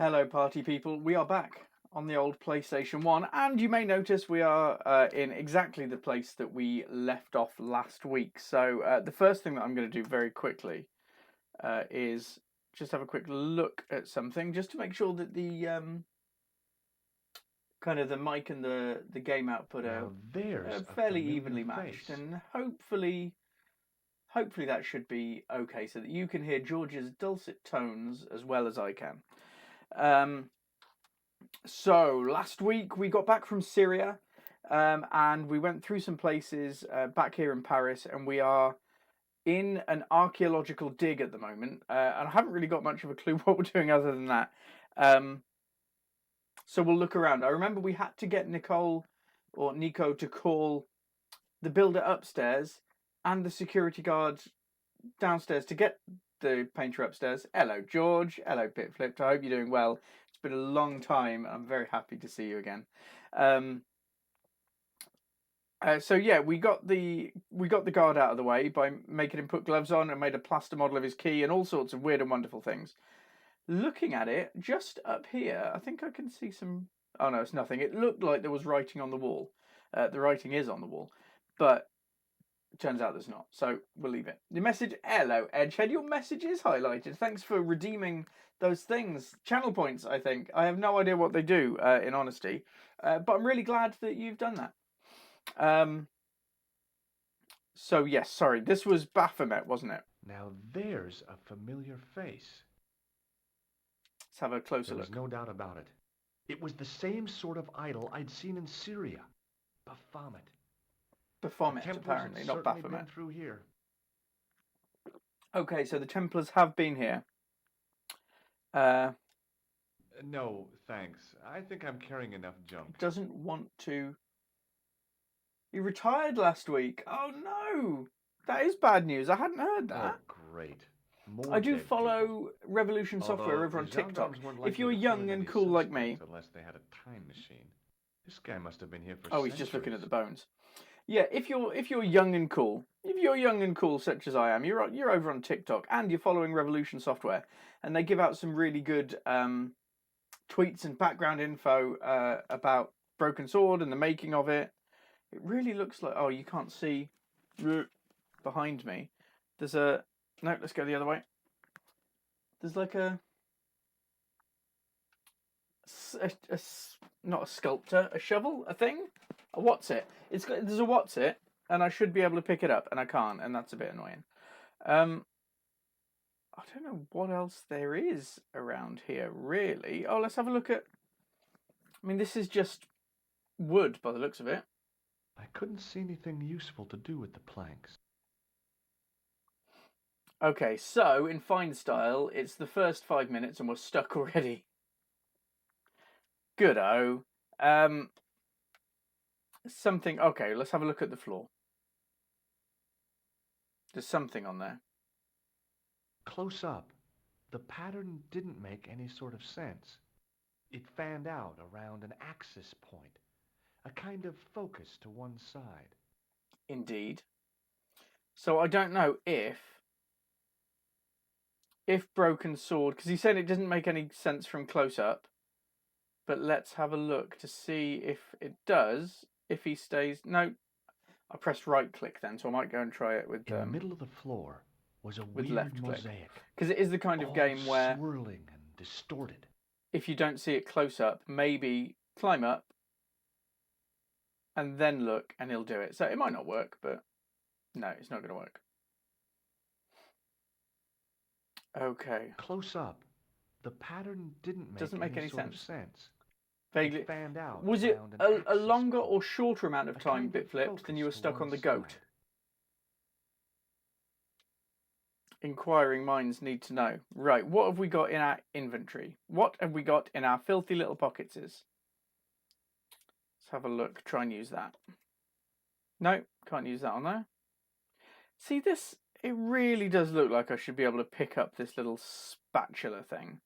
Hello party people, we are back on the old PlayStation 1 and you may notice we are in exactly the place that we left off last week. So the first thing that I'm going to do very quickly is just have a quick look at something just to make sure that the kind of the mic and the game output are fairly evenly matched, and hopefully that should be okay so that you can hear George's dulcet tones as well as I can. So last week we got back from Syria and we went through some places back here in Paris, and we are in an archaeological dig at the moment, and I haven't really got much of a clue what we're doing other than that. So we'll look around. I remember we had to get Nico to call the builder upstairs and the security guard downstairs to get the painter upstairs. Hello George, hello Pitflipped, I hope you're doing well. It's been a long time. I'm very happy to see you again. So yeah, we got the guard out of the way by making him put gloves on, and made a plaster model of his key and all sorts of weird and wonderful things. Looking at it, just up here, I think I can see some... Oh no, it's nothing. It looked like there was writing on the wall. The writing is on the wall, but it turns out there's not, so we'll leave it. The message, hello Edgehead, your message is highlighted. Thanks for redeeming those things. Channel points, I think. I have no idea what they do, in honesty, but I'm really glad that you've done that. So yes, sorry, this was Baphomet, wasn't it? Now there's a familiar face. Let's have a closer look. There's no doubt about it. It was the same sort of idol I'd seen in Syria. Baphomet. Baphomet, apparently, not Baphomet. Been through here. Okay, so the Templars have been here. No, thanks. I think I'm carrying enough junk. Doesn't want to... He retired last week. Oh no! That is bad news. I hadn't heard that. Oh, great. More I do follow Revolution Software over on TikTok. If you're young and cool like me... Unless they had a time machine. This guy must have been here for centuries. He's just looking at the bones. Yeah, if you're young and cool, such as I am, you're over on TikTok and you're following Revolution Software, and they give out some really good tweets and background info about Broken Sword and the making of it. It really looks like... Oh, you can't see behind me. There's a... No, let's go the other way. There's like a not a sculptor, a shovel, a thing, a what's it? There's a what's it, and I should be able to pick it up, and I can't, and that's a bit annoying. I don't know what else there is around here, really. Oh, let's have a look at... I mean, this is just wood by the looks of it. I couldn't see anything useful to do with the planks. Okay, so in fine style, it's the first 5 minutes and we're stuck already. Good-o. Something... Okay, let's have a look at the floor. There's something on there. Close up, the pattern didn't make any sort of sense. It fanned out around an axis point, a kind of focus to one side. Indeed. So I don't know if Broken Sword... Because he said it doesn't make any sense from close-up. But let's have a look to see if it does. If he stays... No, I pressed right-click then, so I might go and try it with... In the middle of the floor was a with weird left mosaic. Click. Because it is the kind of game where... swirling and distorted. If you don't see it close-up, maybe climb up and then look, and he'll do it. So it might not work, but no, it's not going to work. Okay. Close up, the pattern doesn't make any sort of sense. Vaguely. It fanned out. Was it a longer or shorter amount of time, Bitflipped, than you were stuck on the goat? Inquiring minds need to know. Right, what have we got in our inventory? What have we got in our filthy little pockets? Let's have a look. Try and use that. No, can't use that on there. See this? It really does look like I should be able to pick up this little spatula thing.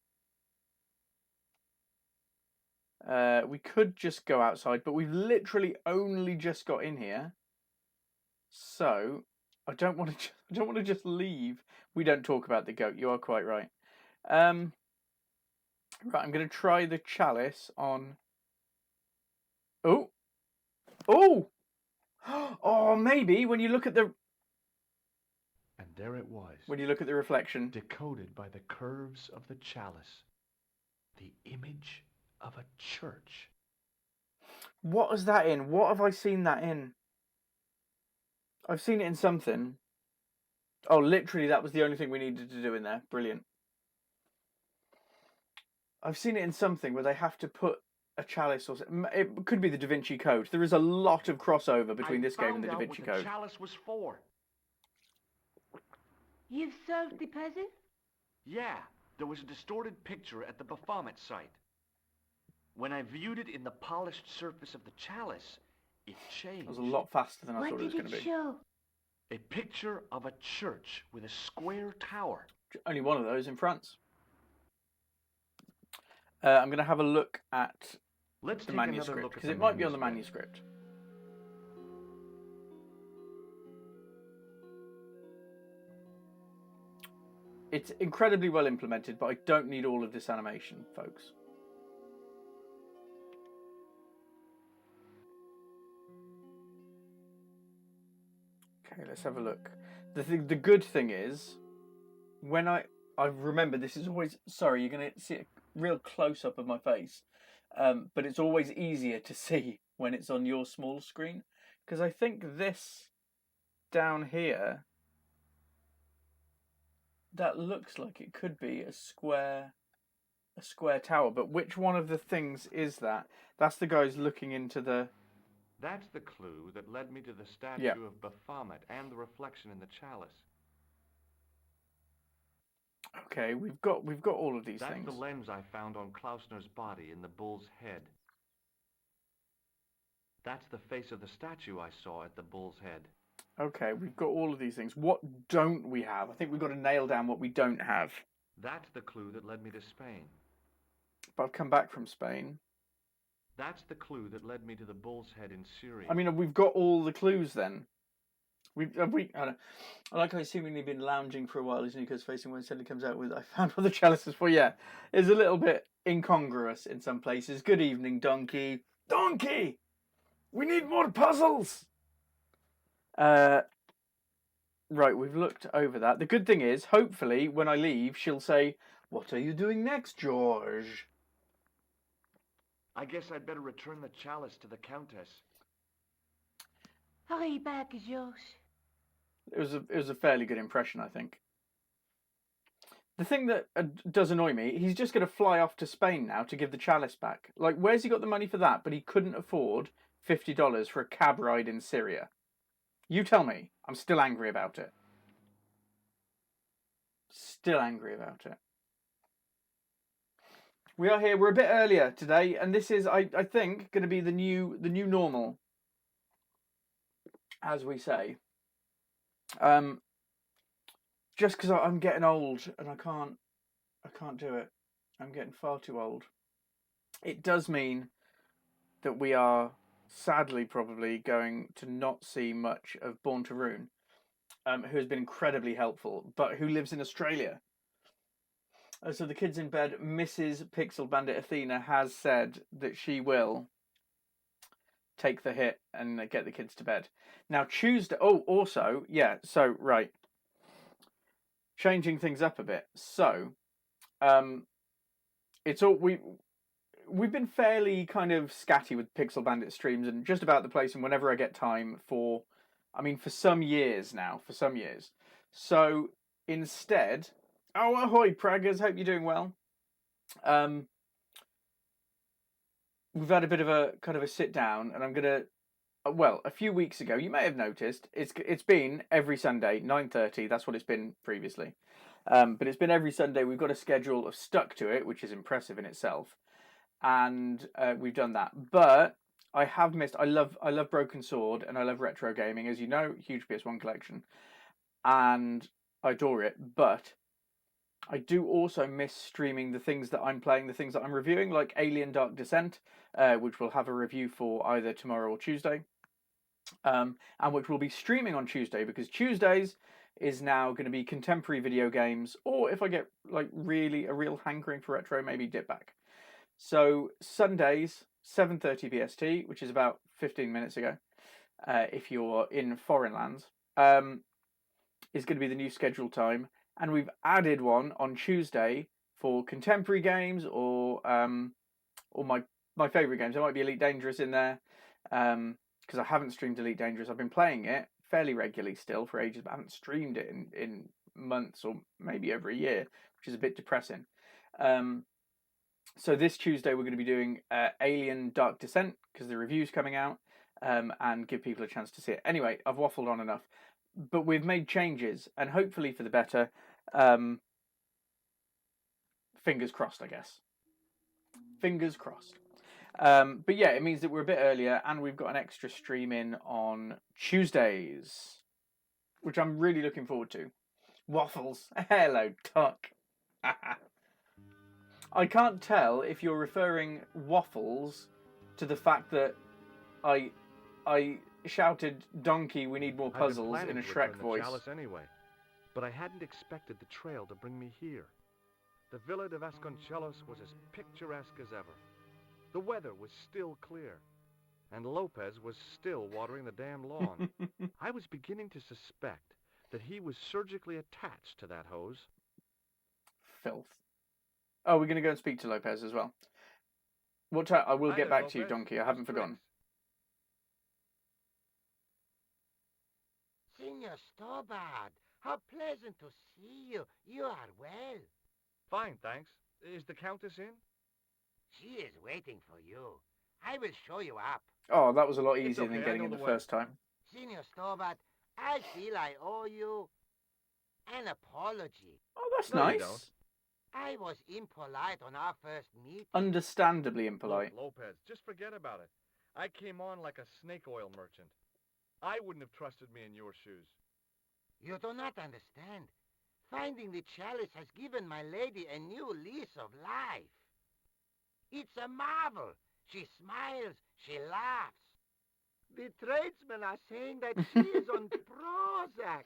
We could just go outside, but we've literally only just got in here. So I don't want to just leave. We don't talk about the goat. You are quite right. Right, I'm going to try the chalice on... Oh! Oh! Oh, maybe when you look at the... And there it was, When you look at the reflection. decoded by the curves of the chalice. The image of a church. What is that in? What have I seen that in? I've seen it in something. Oh, literally, that was the only thing we needed to do in there. Brilliant. I've seen it in something where they have to put a chalice, or it could be the Da Vinci Code. There is a lot of crossover between this game and the Da Vinci Code. What the chalice was for. You've solved the puzzle? Yeah, there was a distorted picture at the Baphomet site. When I viewed it in the polished surface of the chalice, it changed. It was a lot faster than I What thought it was did going to it be. show? A picture of a church with a square tower. Only one of those in France. I'm going to have a look at the manuscript, because it might be on the manuscript. It's incredibly well implemented, but I don't need all of this animation, folks. Okay, let's have a look. The good thing is, when I remember, this is always... Sorry, you're going to see a real close-up of my face. But it's always easier to see when it's on your small screen. Because I think this down here, that looks like it could be a square tower. But which one of the things is that? That's the guys looking into the... That's the clue that led me to the statue of Baphomet and the reflection in the chalice. Okay, we've got all of these things. That's the lens I found on Klausner's body in the bull's head. That's the face of the statue I saw at the bull's head. Okay, we've got all of these things. What don't we have? I think we've got to nail down what we don't have. That's the clue that led me to Spain. But I've come back from Spain. That's the clue that led me to the bull's head in Syria. I mean, we've got all the clues then. I like how he's seemingly been lounging for a while, isn't he? Because facing when Cindy comes out with, I found what the chalice is for. Yeah, it's a little bit incongruous in some places. Good evening, Donkey. Donkey! We need more puzzles! Right, we've looked over that. The good thing is, hopefully, when I leave, she'll say, "What are you doing next, George?" I guess I'd better return the chalice to the Countess. Hurry back, Georges. It was a fairly good impression, I think. The thing that does annoy me, he's just going to fly off to Spain now to give the chalice back. Like, where's he got the money for that? But he couldn't afford $50 for a cab ride in Syria. You tell me. I'm still angry about it. Still angry about it. We are here. We're a bit earlier today, and this is, I think, going to be the new normal, as we say. Just because I'm getting old and I can't do it. I'm getting far too old. It does mean that we are sadly probably going to not see much of Born to Ruin, who has been incredibly helpful, but who lives in Australia. So the kids in bed, Mrs. Pixel Bandit Athena has said that she will take the hit and get the kids to bed. Now Tuesday. Oh, also, yeah. So right, changing things up a bit. So, it's all we've been fairly kind of scatty with Pixel Bandit streams and just about the place. And whenever I get time for some years now, So instead, oh ahoy, Praggers! Hope you're doing well. We've had a bit of a kind of a sit down, and I'm gonna. Well, a few weeks ago, you may have noticed it's been every Sunday 9:30. That's what it's been previously, but it's been every Sunday. We've got a schedule of stuck to it, which is impressive in itself, and we've done that. But I have missed. I love Broken Sword and I love retro gaming, as you know, huge PS1 collection, and I adore it. But I do also miss streaming the things that I'm playing, the things that I'm reviewing, like Alien Dark Descent, which we'll have a review for either tomorrow or Tuesday, and which will be streaming on Tuesday, because Tuesdays is now going to be contemporary video games, or if I get like a real hankering for retro, maybe dip back. So Sundays, 7:30 BST, which is about 15 minutes ago, if you're in foreign lands, is going to be the new schedule time. And we've added one on Tuesday for contemporary games or my favourite games. There might be Elite Dangerous in there, because I haven't streamed Elite Dangerous. I've been playing it fairly regularly still for ages, but I haven't streamed it in months or maybe over a year, which is a bit depressing. So this Tuesday we're going to be doing Alien Dark Descent because the review's coming out, and give people a chance to see it. Anyway, I've waffled on enough, but we've made changes and hopefully for the better. Fingers crossed, I guess. Fingers crossed. But yeah, it means that we're a bit earlier and we've got an extra stream in on Tuesdays, which I'm really looking forward to. Waffles. Hello, Tuck. I can't tell if you're referring waffles to the fact that I shouted, "Donkey, we need more puzzles" in a Shrek voice. Chalice anyway, but I hadn't expected the trail to bring me here. The Villa de Vasconcelos was as picturesque as ever. The weather was still clear, and Lopez was still watering the damn lawn. I was beginning to suspect that he was surgically attached to that hose. Filth. Oh, we're going to go and speak to Lopez as well. What time? I will get back to you, Donkey. I haven't forgotten. Senor Stobart, how pleasant to see you. You are well. Fine, thanks. Is the Countess in? She is waiting for you. I will show you up. Oh, that was a lot It's easier than okay, getting I in know the the way. first time. Senor Stobart, I feel I owe you an apology. Oh, that's No, you nice. don't. I was impolite on our first meeting. Understandably impolite. Look, Lopez, just forget about it. I came on like a snake oil merchant. I wouldn't have trusted me in your shoes. You do not understand. Finding the chalice has given my lady a new lease of life. It's a marvel. She smiles, she laughs. The tradesmen are saying that she is on Prozac.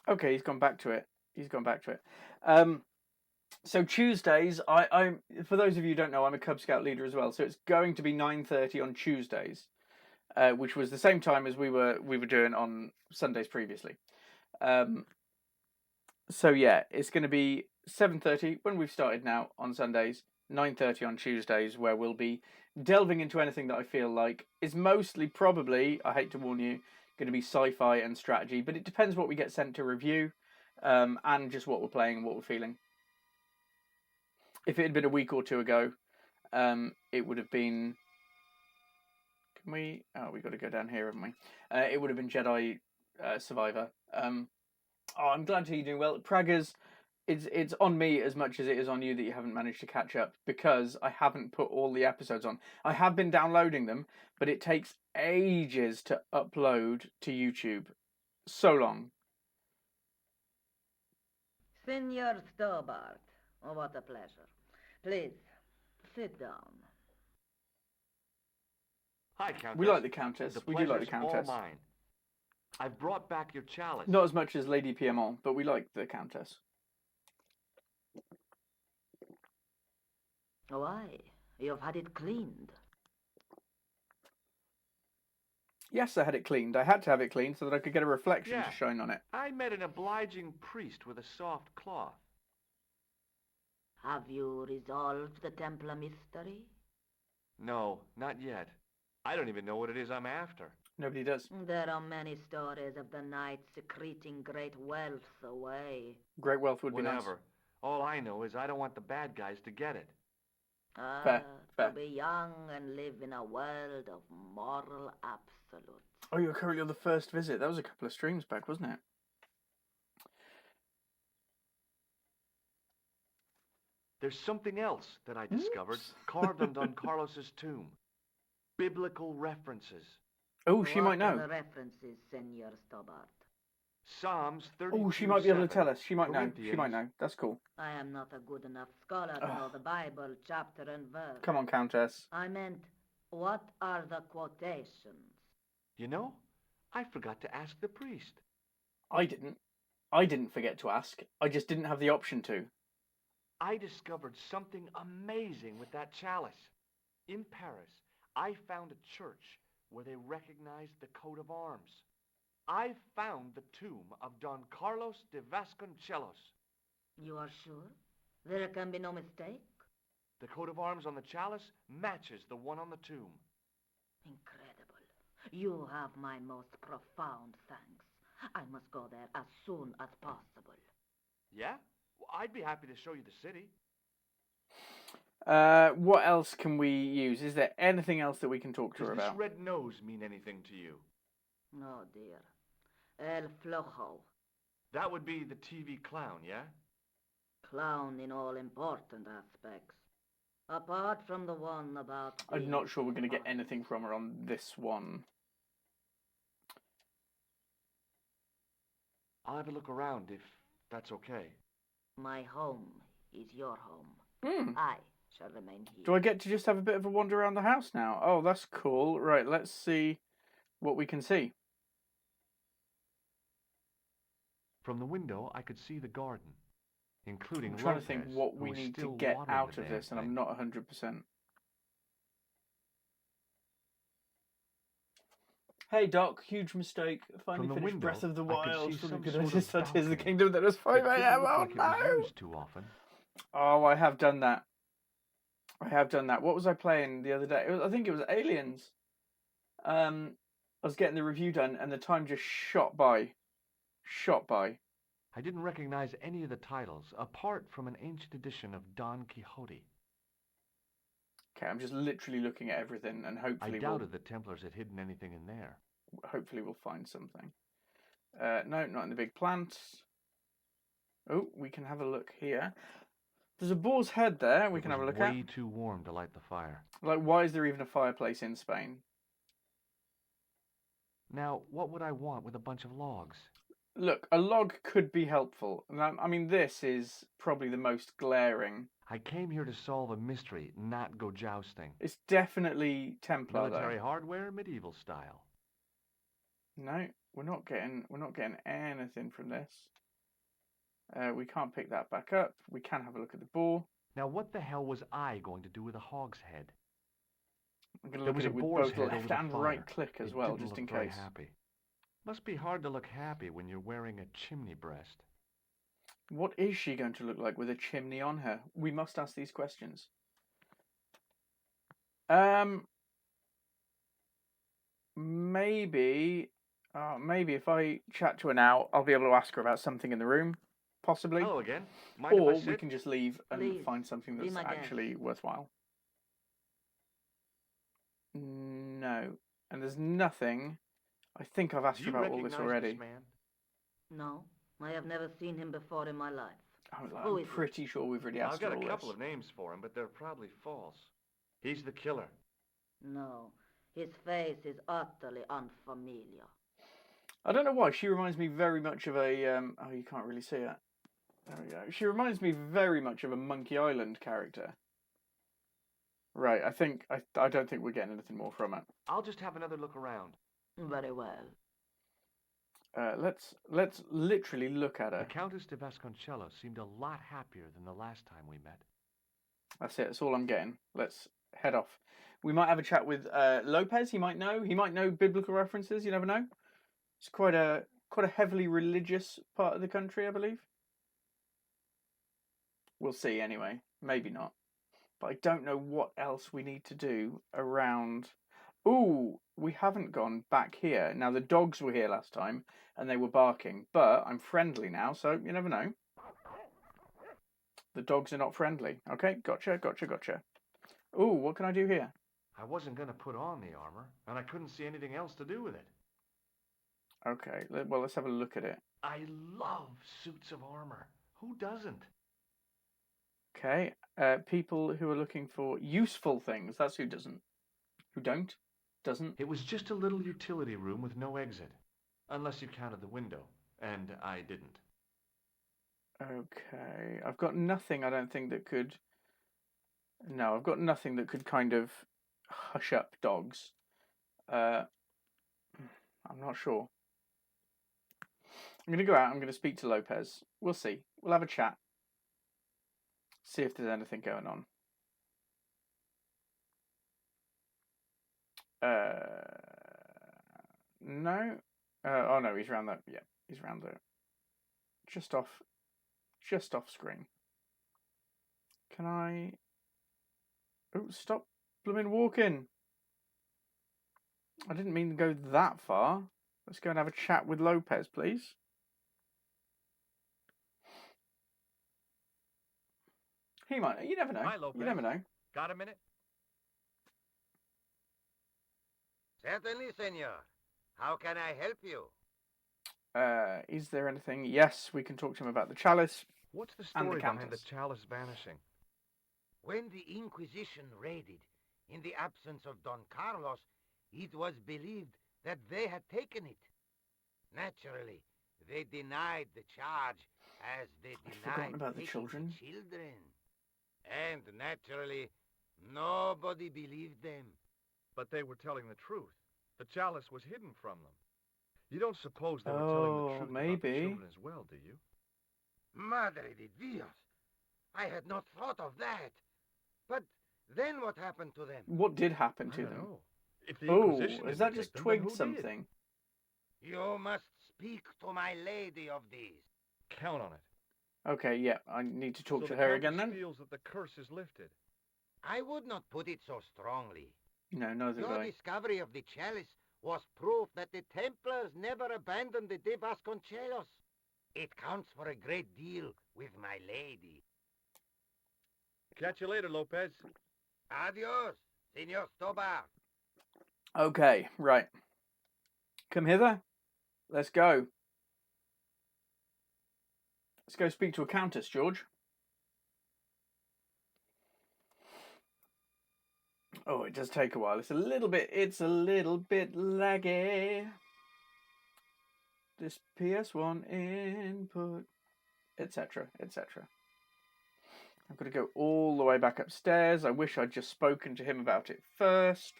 Okay, he's gone back to it. So Tuesdays, I for those of you who don't know, I'm a Cub Scout leader as well. So it's going to be 9:30 on Tuesdays, which was the same time as we were doing on Sundays previously. So yeah, it's going to be 7:30 when we've started now on Sundays, 9:30 on Tuesdays, where we'll be delving into anything that I feel like is mostly probably, I hate to warn you, going to be sci-fi and strategy, but it depends what we get sent to review, and just what we're playing and what we're feeling. If it had been a week or two ago, it would have been... Can we... Oh, we've got to go down here, haven't we? It would have been Jedi Survivor. Oh, I'm glad to hear you're doing well. Praggers, it's on me as much as it is on you that you haven't managed to catch up, because I haven't put all the episodes on. I have been downloading them, but it takes ages to upload to YouTube. So long. Senor Stobart, oh, what a pleasure. Please, sit down. Hi, Countess. We like the Countess. We do like the pleasure's Countess. all mine. I've brought back your chalice. Not as much as Lady Piemont, but we like the Countess. Why? You've had it cleaned. Yes, I had it cleaned. I had to have it cleaned so that I could get a reflection Yeah. to shine on it. I met an obliging priest with a soft cloth. Have you resolved the Templar mystery? No, not yet. I don't even know what it is I'm after. Nobody does. There are many stories of the night secreting great wealth away. Great wealth would be nice. Whatever. All I know is I don't want the bad guys to get it. Fair. To be young and live in a world of moral absolutes. Oh, you're currently on the first visit. That was a couple of streams back, wasn't it? There's something else that I discovered carved on Don Carlos's tomb. Biblical references. Oh, she might What are know. the references, Senor Stobart? Psalms 32:7. Oh, she might be able to tell us. She might know. She Corinthians. might know. That's cool. I am not a good enough scholar to know the Bible, chapter and verse. Come on, Countess. I meant, what are the quotations? You know, I forgot to ask the priest. I didn't. I didn't forget to ask. I just didn't have the option to. I discovered something amazing with that chalice. In Paris, I found a church where they recognized the coat of arms. I found the tomb of Don Carlos de Vasconcelos. You are sure? There can be no mistake? The coat of arms on the chalice matches the one on the tomb. Incredible. You have my most profound thanks. I must go there as soon as possible. Yeah? Well, I'd be happy to show you the city. What else can we use? Is there anything else that we can talk to her Does this about? red nose mean anything to you? Oh, dear. El Flojo. That would be the TV clown, yeah? Clown in all important aspects. Apart from the one about... I'm not sure we're going to get being anything from her on this one. I'll have a look around if that's okay. My home is your home. Hmm. I shall remain here. Do I get to just have a bit of a wander around the house now? Oh, that's cool. Right, let's see what we can see. From the window, I could see the garden, including I'm trying Lopez, to think what who we was need to still get watering out the of damn this, and I'm thing. not 100%. Hey Doc, huge mistake. Finally From the finished window, Breath of the I could Wild. see Fully some good sort I of just thought Tears of the balcony Kingdom that was 5 that didn't a.m. look Oh like it was no! used too often. Oh, I have done that. I have done that. What was I playing the other day? I think it was Aliens. I was getting the review done, and the time just shot by. Shot by. I didn't recognize any of the titles, apart from an ancient edition of Don Quixote. Okay, I'm just literally looking at everything, and I hopefully doubted the Templars had hidden anything in there. we'll find something. No, not in the big plant. Oh, we can have a look here. There's a boar's head there. We can have a look It was at. way too warm to light the fire. Like, why is there even a fireplace in Spain? Now, what would I want with a bunch of logs? Look, a log could be helpful. I mean, this is probably the most glaring. I came here to solve a mystery, not go jousting. It's definitely Templar, Military though. hardware, medieval style. No, we're not getting anything from this. We can't pick that back up. We can have a look at the boar. Now, what the hell was I going to do with a hog's head? I'm going to There look was at a it with boar's both head over left the and fire. right click as It well, didn't just look in very case. happy. Must be hard to look happy when you're wearing a chimney breast. What is she going to look like with a chimney on her? We must ask these questions. Maybe if I chat to her now, I'll be able to ask her about something in the room, possibly. Hello again. Mind Or if I sit? we can just leave and Please, find something be that's my actually guest. worthwhile. No. And there's nothing. I think I've asked Do her you about all this recognize already. this man? No, I have never seen him before in my life. Who I'm is he? pretty sure we've already asked I've got her a all couple this. of names for him, but they're probably false. He's the killer. No, his face is utterly unfamiliar. I don't know why. She reminds me very much of a. Oh, you can't really see it. There we go. She reminds me very much of a Monkey Island character. Right. I don't think we're getting anything more from it. I'll just have another look around. Very well. Let's literally look at The her. Countess de Vasconcelos seemed a lot happier than the last time we met. That's it. That's all I'm getting. Let's head off. We might have a chat with Lopez. He might know. He might know biblical references. You never know. It's quite a heavily religious part of the country, I believe. We'll see anyway. Maybe not. But I don't know what else we need to do around. Ooh, we haven't gone back here. Now, the dogs were here last time, and they were barking. But I'm friendly now, so you never know. The dogs are not friendly. Okay, gotcha. Ooh, what can I do here? I wasn't going to put on the armor, and I couldn't see anything else to do with it. Okay, well, let's have a look at it. I love suits of armor. Who doesn't? Okay, people who are looking for useful things. That's who doesn't. Who don't? Doesn't. It was just a little utility room with no exit. Unless you counted the window, and I didn't. Okay, I've got nothing, I don't think, that could... No, I've got nothing that could kind of hush up dogs. I'm not sure. I'm going to go out. I'm going to speak to Lopez. We'll see. We'll have a chat. See if there's anything going on. No. Oh no, he's around that. Yeah, he's around there. Just off screen. Can I? Oh, stop! Blooming walking. I didn't mean to go that far. Let's go and have a chat with Lopez, please. He might. You never know. Hi, Lopez. You never know. Got a minute? Certainly, senor. How can I help you? Is there anything? Yes, we can talk to him about the chalice. What's the And the story behind the Countess. chalice vanishing? When the Inquisition raided, in the absence of Don Carlos, it was believed that they had taken it. Naturally, they denied the charge as they I'd forgotten denied about the taking children. the children. And naturally, nobody believed them. But they were telling the truth. The chalice was hidden from them. You don't suppose they were telling the truth about the maybe. children as well, do you? Madre de Dios! I had not thought of that. But then what happened to them? What did happen I to don't them? know. If the Oh, Inquisition has didn't that take just them, then twigged who did? something? You must speak to my lady of this. Count on it. Okay, yeah, I need to talk So to the her Countess again then. feels that the curse is lifted. I would not put it so strongly. No, neither would Your I. discovery of the chalice was proof that the Templars never abandoned the de Vasconcelos. It counts for a great deal with my lady. Catch you later, Lopez. Adios, Senor Stobar. Okay, right. Come hither. Let's go. Let's go speak to a countess, George. Oh, it does take a while. It's a little bit laggy. This PS1 input, etc., etc. I've got to go all the way back upstairs. I wish I'd just spoken to him about it first.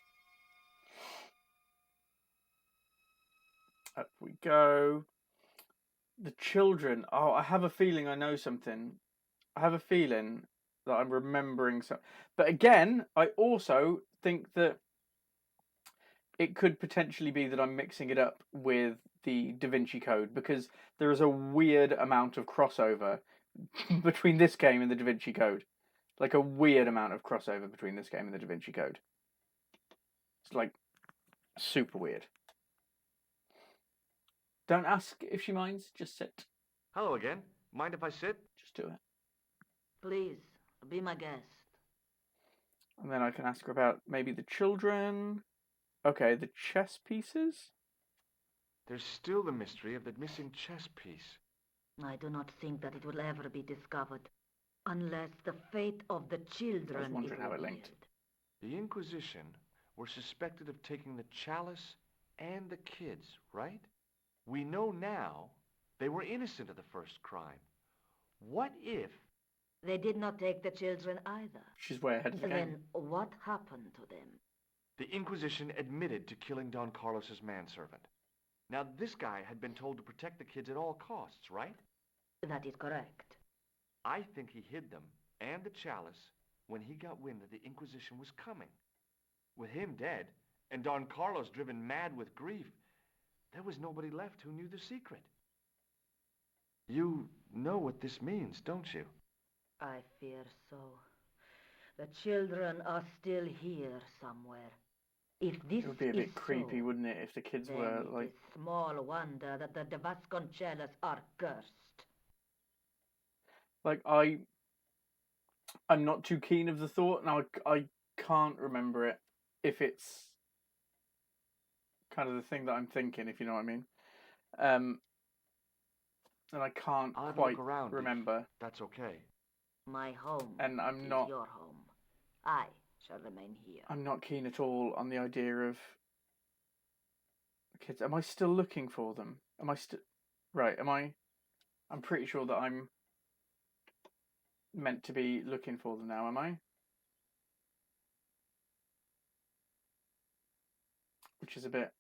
Up we go. The children. Oh, I have a feeling I know something. I have a feeling that I'm remembering something. But again, I also think that it could potentially be that I'm mixing it up with the Da Vinci Code, because there is a weird amount of crossover between this game and the Da Vinci Code. Like a weird amount of crossover between this game and the Da Vinci Code. It's like super weird. Don't ask if she minds, just sit. Hello again. Mind if I sit? Just do it. Please, be my guest. And then I can ask her about maybe the children. Okay, the chess pieces? There's still the mystery of the missing chess piece. I do not think that it will ever be discovered, unless the fate of the children is wondering how it linked. revealed. The Inquisition were suspected of taking the chalice and the kids, right? We know now they were innocent of the first crime. What if... They did not take the children either. She's way ahead of the game. Then what happened to them? The Inquisition admitted to killing Don Carlos's manservant. Now, this guy had been told to protect the kids at all costs, right? That is correct. I think he hid them and the chalice when he got wind that the Inquisition was coming. With him dead, and Don Carlos driven mad with grief, there was nobody left who knew the secret. You know what this means, don't you? I fear so. The children are still here somewhere. If this It would be a is bit creepy, so, wouldn't it, if the kids then were it like... is small wonder that the De Vasconcelos are cursed. Like, I'm not too keen of the thought. Now, I can't remember it if it's kind of the thing that I'm thinking, if you know what I mean. And I can't I'll have a quite look around, remember. That's okay. My home And I'm is not... your home. I shall remain here. I'm not keen at all on the idea of kids. Am I still looking for them? Am I still... Right, am I... I'm pretty sure that I'm meant to be looking for them now, am I? Which is a bit...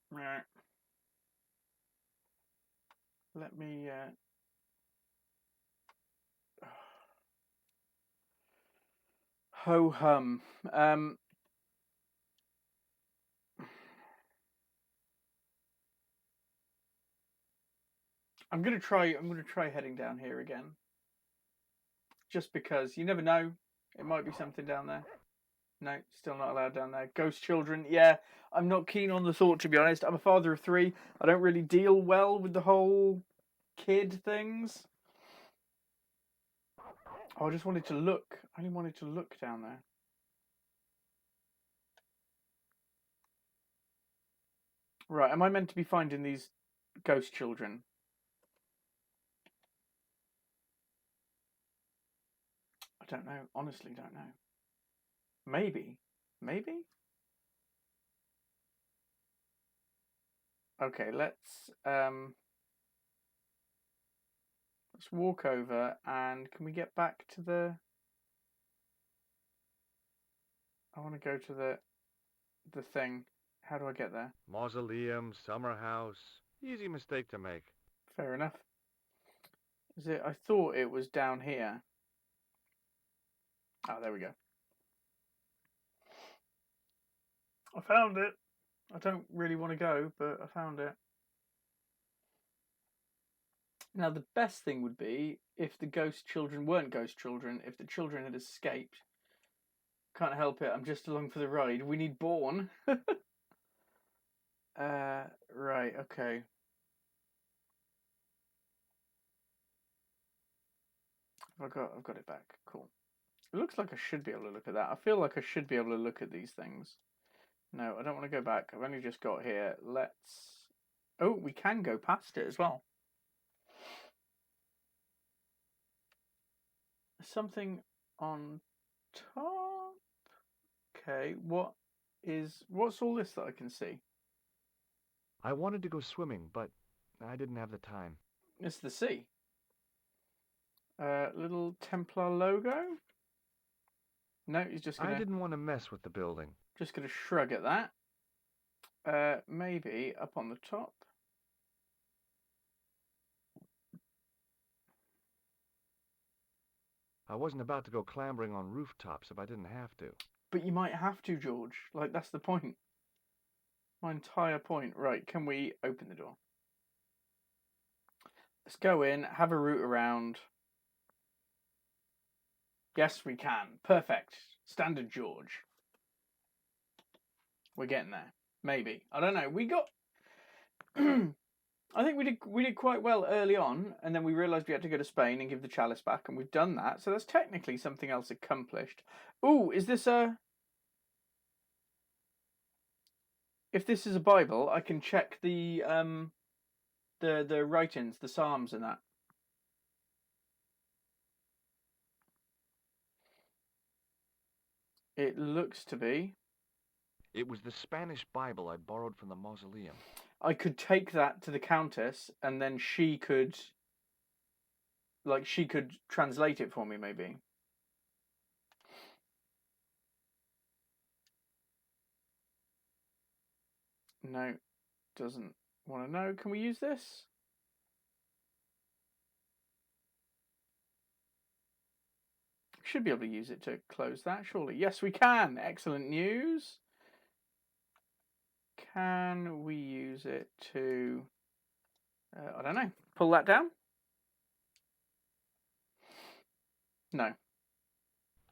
Let me... Ho-hum. I'm gonna try heading down here again. Just because you never know. It might be something down there. No, still not allowed down there. Ghost children. Yeah, I'm not keen on the thought, to be honest. I'm a father of 3. I don't really deal well with the whole kid things. Oh, I just wanted to look. I only wanted to look down there. Right, am I meant to be finding these ghost children? I don't know. Honestly, don't know. Maybe. Maybe? Okay, let's walk over, and can we get back to the... I want to go to the thing. How do I get there? Mausoleum, summer house. Easy mistake to make. Fair enough. Is it? I thought it was down here. Oh, there we go. I found it. I don't really want to go, but I found it. Now, the best thing would be if the ghost children weren't ghost children, if the children had escaped. Can't help it, I'm just along for the ride. We need Born. Right, okay. I've got it back. Cool. It looks like I should be able to look at that. I feel like I should be able to look at these things. No, I don't want to go back. I've only just got here. Let's... Oh, we can go past it as well. Something on top. Okay, what's all this that I can see? I wanted to go swimming, but I didn't have the time. It's the sea. Little Templar logo. No, he's just gonna... I didn't want to mess with the building. Just gonna shrug at that. Maybe up on the top. I wasn't about to go clambering on rooftops if I didn't have to. But you might have to, George. Like, that's the point. My entire point. Right, can we open the door? Let's go in, have a root around. Yes, we can. Perfect. Standard George. We're getting there. Maybe. I don't know. We got... I think we did quite well early on, and then we realised we had to go to Spain and give the chalice back, and we've done that. So that's technically something else accomplished. Ooh, is this a... If this is a Bible, I can check the writings, the Psalms and that. It looks to be. It was the Spanish Bible I borrowed from the mausoleum. I could take that to the Countess, and then she could... Like, she could translate it for me, maybe. No, doesn't want to know. Can we use this? Should be able to use it to close that, surely. Yes, we can. Excellent news. Can we use it to... I don't know. Pull that down? No.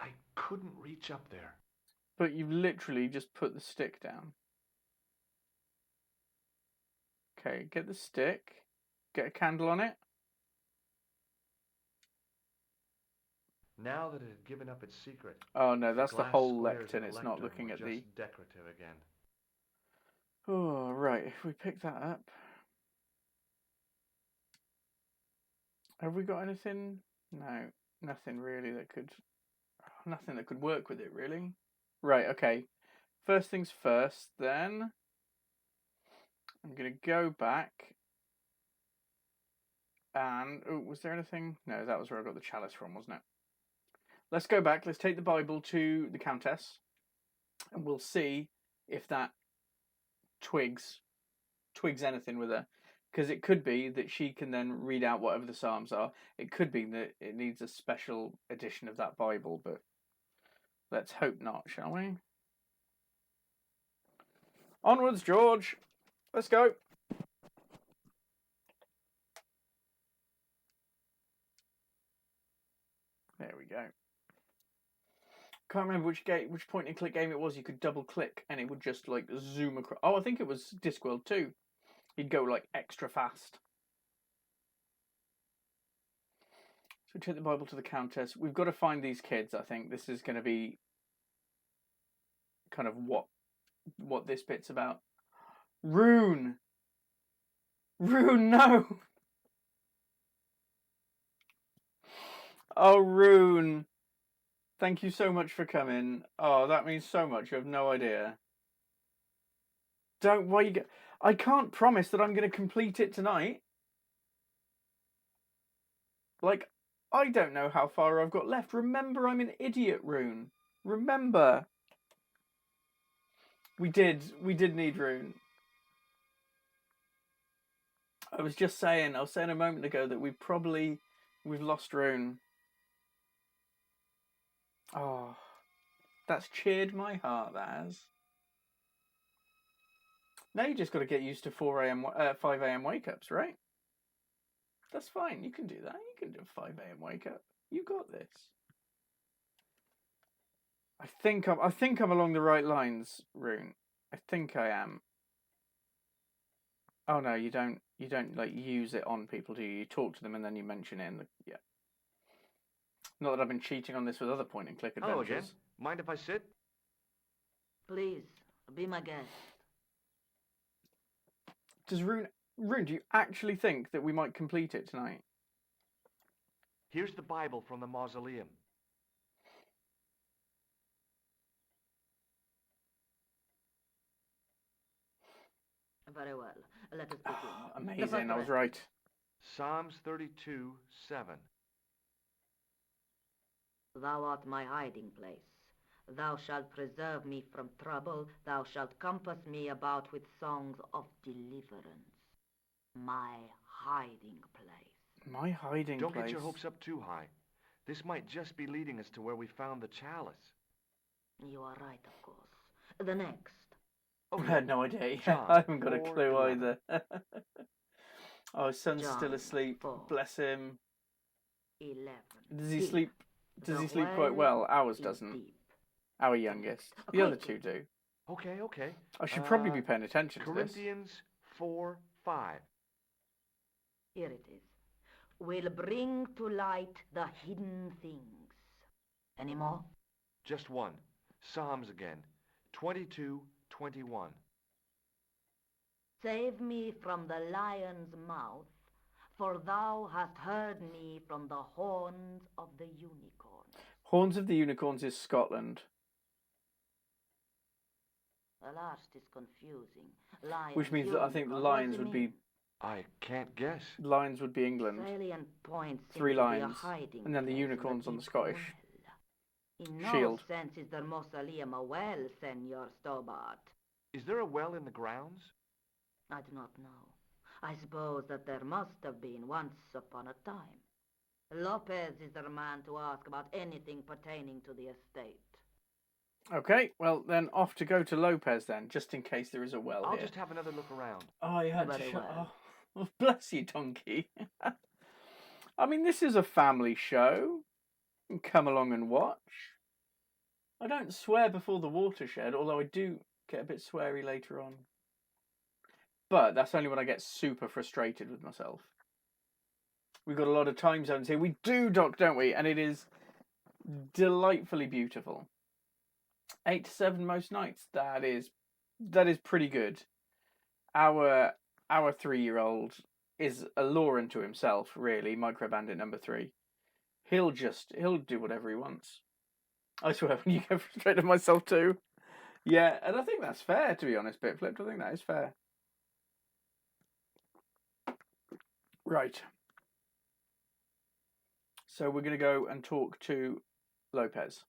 I couldn't reach up there. But you've literally just put the stick down. Okay, get the stick. Get a candle on it. Now that it had given up its secret. Oh no, that's the glass whole squares lectern. and It's not lectern looking were at just the... decorative again. Oh, right. If we pick that up... Have we got anything? No, nothing really that could... Nothing that could work with it, really. Right, okay. First things first, then. I'm going to go back. And... Oh, was there anything? No, that was where I got the chalice from, wasn't it? Let's go back. Let's take the Bible to the Countess. And we'll see if that twigs anything with her. Because it could be that she can then read out whatever the Psalms are. It could be that it needs a special edition of that Bible, but let's hope not, shall we? Onwards, George. Let's go. There we go. Can't remember which point and click game it was. You could double click and it would just like zoom across. Oh, I think it was Discworld 2. He'd go like extra fast. So we take the Bible to the Countess. We've got to find these kids, I think. This is going to be kind of what this bit's about. Rune! Rune, no! Oh, Rune! Thank you so much for coming. Oh, that means so much. You have no idea. I can't promise that I'm going to complete it tonight. Like, I don't know how far I've got left. Remember, I'm an idiot, Rune. Remember. We did need Rune. I was saying a moment ago that we've lost Rune. Oh, that's cheered my heart, that has. Now you just got to get used to 5 a.m. wake-ups, right? That's fine. You can do that. You can do a 5 a.m. wake-up. You got this. I think I'm along the right lines, Rune. I think I am. Oh no, you don't like use it on people, do you? You talk to them and then you mention it in the yeah. Not that I've been cheating on this with other point and click adventures. Hello again. Mind if I sit? Please, be my guest. Does Rune, do you actually think that we might complete it tonight? Here's the Bible from the mausoleum. Very well. Let us begin. Amazing, I was right. Psalms 32:7. Thou art my hiding place. Thou shalt preserve me from trouble. Thou shalt compass me about with songs of deliverance. My hiding place. My hiding place. Don't get your hopes up too high. This might just be leading us to where we found the chalice. You are right, of course. The next. I had no idea. John, I haven't got a clue 4:11. either. Oh, his son's John, still asleep. 4. Bless him. 11. Does he Deep. sleep? Does The he sleep quite well? Ours is doesn't. deep. Our youngest. The other two do. Okay. I should probably be paying attention to this. Corinthians 4:5. Here it is. Will bring to light the hidden things. Any more? Just one. Psalms again. 22:21. Save me from the lion's mouth, for thou hast heard me from the horns of the unicorn. Horns of the Unicorns is Scotland. The last is confusing. Lions, Which means that I think the unicorn, lions what does would it be mean? I can't guess. lions would be England. Salient points seem 3 to be a lions. hiding And then the place in unicorns on the deep Scottish well. In no shield. sense is the mausoleum a well, Senor Stobart. Is there a well in the grounds? I do not know. I suppose that there must have been once upon a time. Lopez is the man to ask about anything pertaining to the estate. Okay, well then off to go to Lopez then, just in case there is a well I'll here. just have another look around. Oh, you had to Very shut. well. Oh, bless you, donkey. I mean, this is a family show. You can come along and watch. I don't swear before the watershed, although I do get a bit sweary later on. But that's only when I get super frustrated with myself. We've got a lot of time zones here. We do, Doc, don't we? And it is delightfully beautiful. 8 to 7 most nights. That is pretty good. Our 3-year-old is a law unto himself, really. Micro Bandit number 3. He'll do whatever he wants. I swear, when you get frustrated with myself too. Yeah, and I think that's fair, to be honest, Bitflipped. I think that is fair. Right. So we're going to go and talk to Lopez.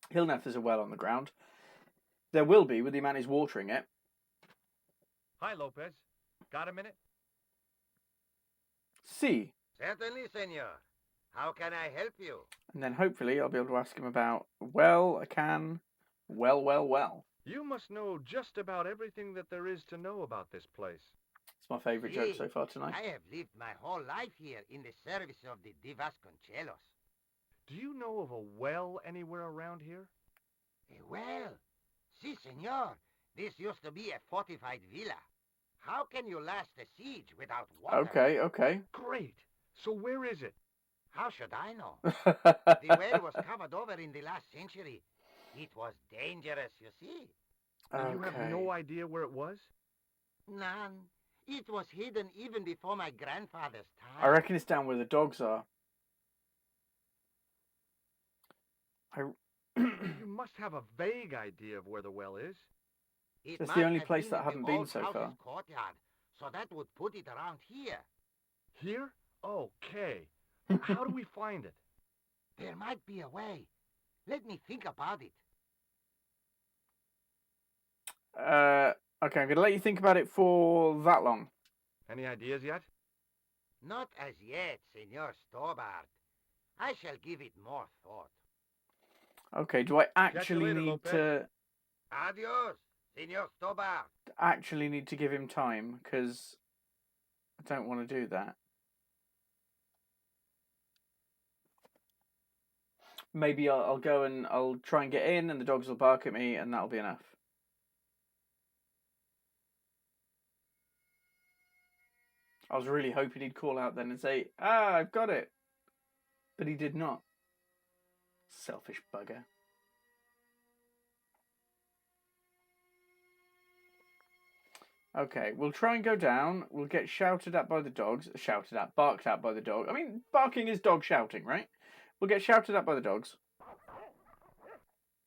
He'll know if there's a well on the ground. There will be, with the amount he's watering it. Hi, Lopez. Got a minute? Si. Certainly, senor. How can I help you? And then hopefully I'll be able to ask him about, well, I can, well. You must know just about everything that there is to know about this place. It's my favourite joke so far tonight. I have lived my whole life here in the service of the Vasconcelos. Do you know of a well anywhere around here? A well? Si, senor. This used to be a fortified villa. How can you last a siege without water? Okay. Great. So where is it? How should I know? The well was covered over in the last century. It was dangerous, you see. And you have no idea where it was? None. It was hidden even before my grandfather's time. I reckon it's down where the dogs are. You must have a vague idea of where the well is. It's the only place that I haven't been so far. Courtyard, so that would put it around here. Here? Okay. How do we find it? There might be a way. Let me think about it. Okay, I'm going to let you think about it for that long. Any ideas yet? Not as yet, Senor Stobart. I shall give it more thought. Okay, do I actually need to... Adios, Senor Stobart. Actually need to give him time, because I don't want to do that. Maybe I'll go and I'll try and get in and the dogs will bark at me and that'll be enough. I was really hoping he'd call out then and say, "Ah, I've got it." But he did not. Selfish bugger. Okay, we'll try and go down. We'll get shouted at by the dogs. Barked at by the dog. I mean, barking is dog shouting, right? We'll get shouted at by the dogs.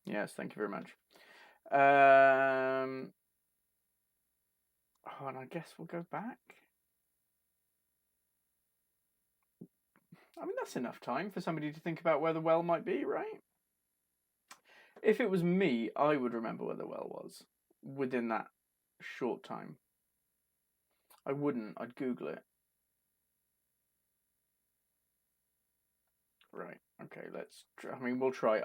Yes, thank you very much. Oh, and I guess we'll go back. I mean, that's enough time for somebody to think about where the well might be, right? If it was me, I would remember where the well was within that short time. I wouldn't. I'd Google it. Right. Okay, let's try. I mean, we'll try.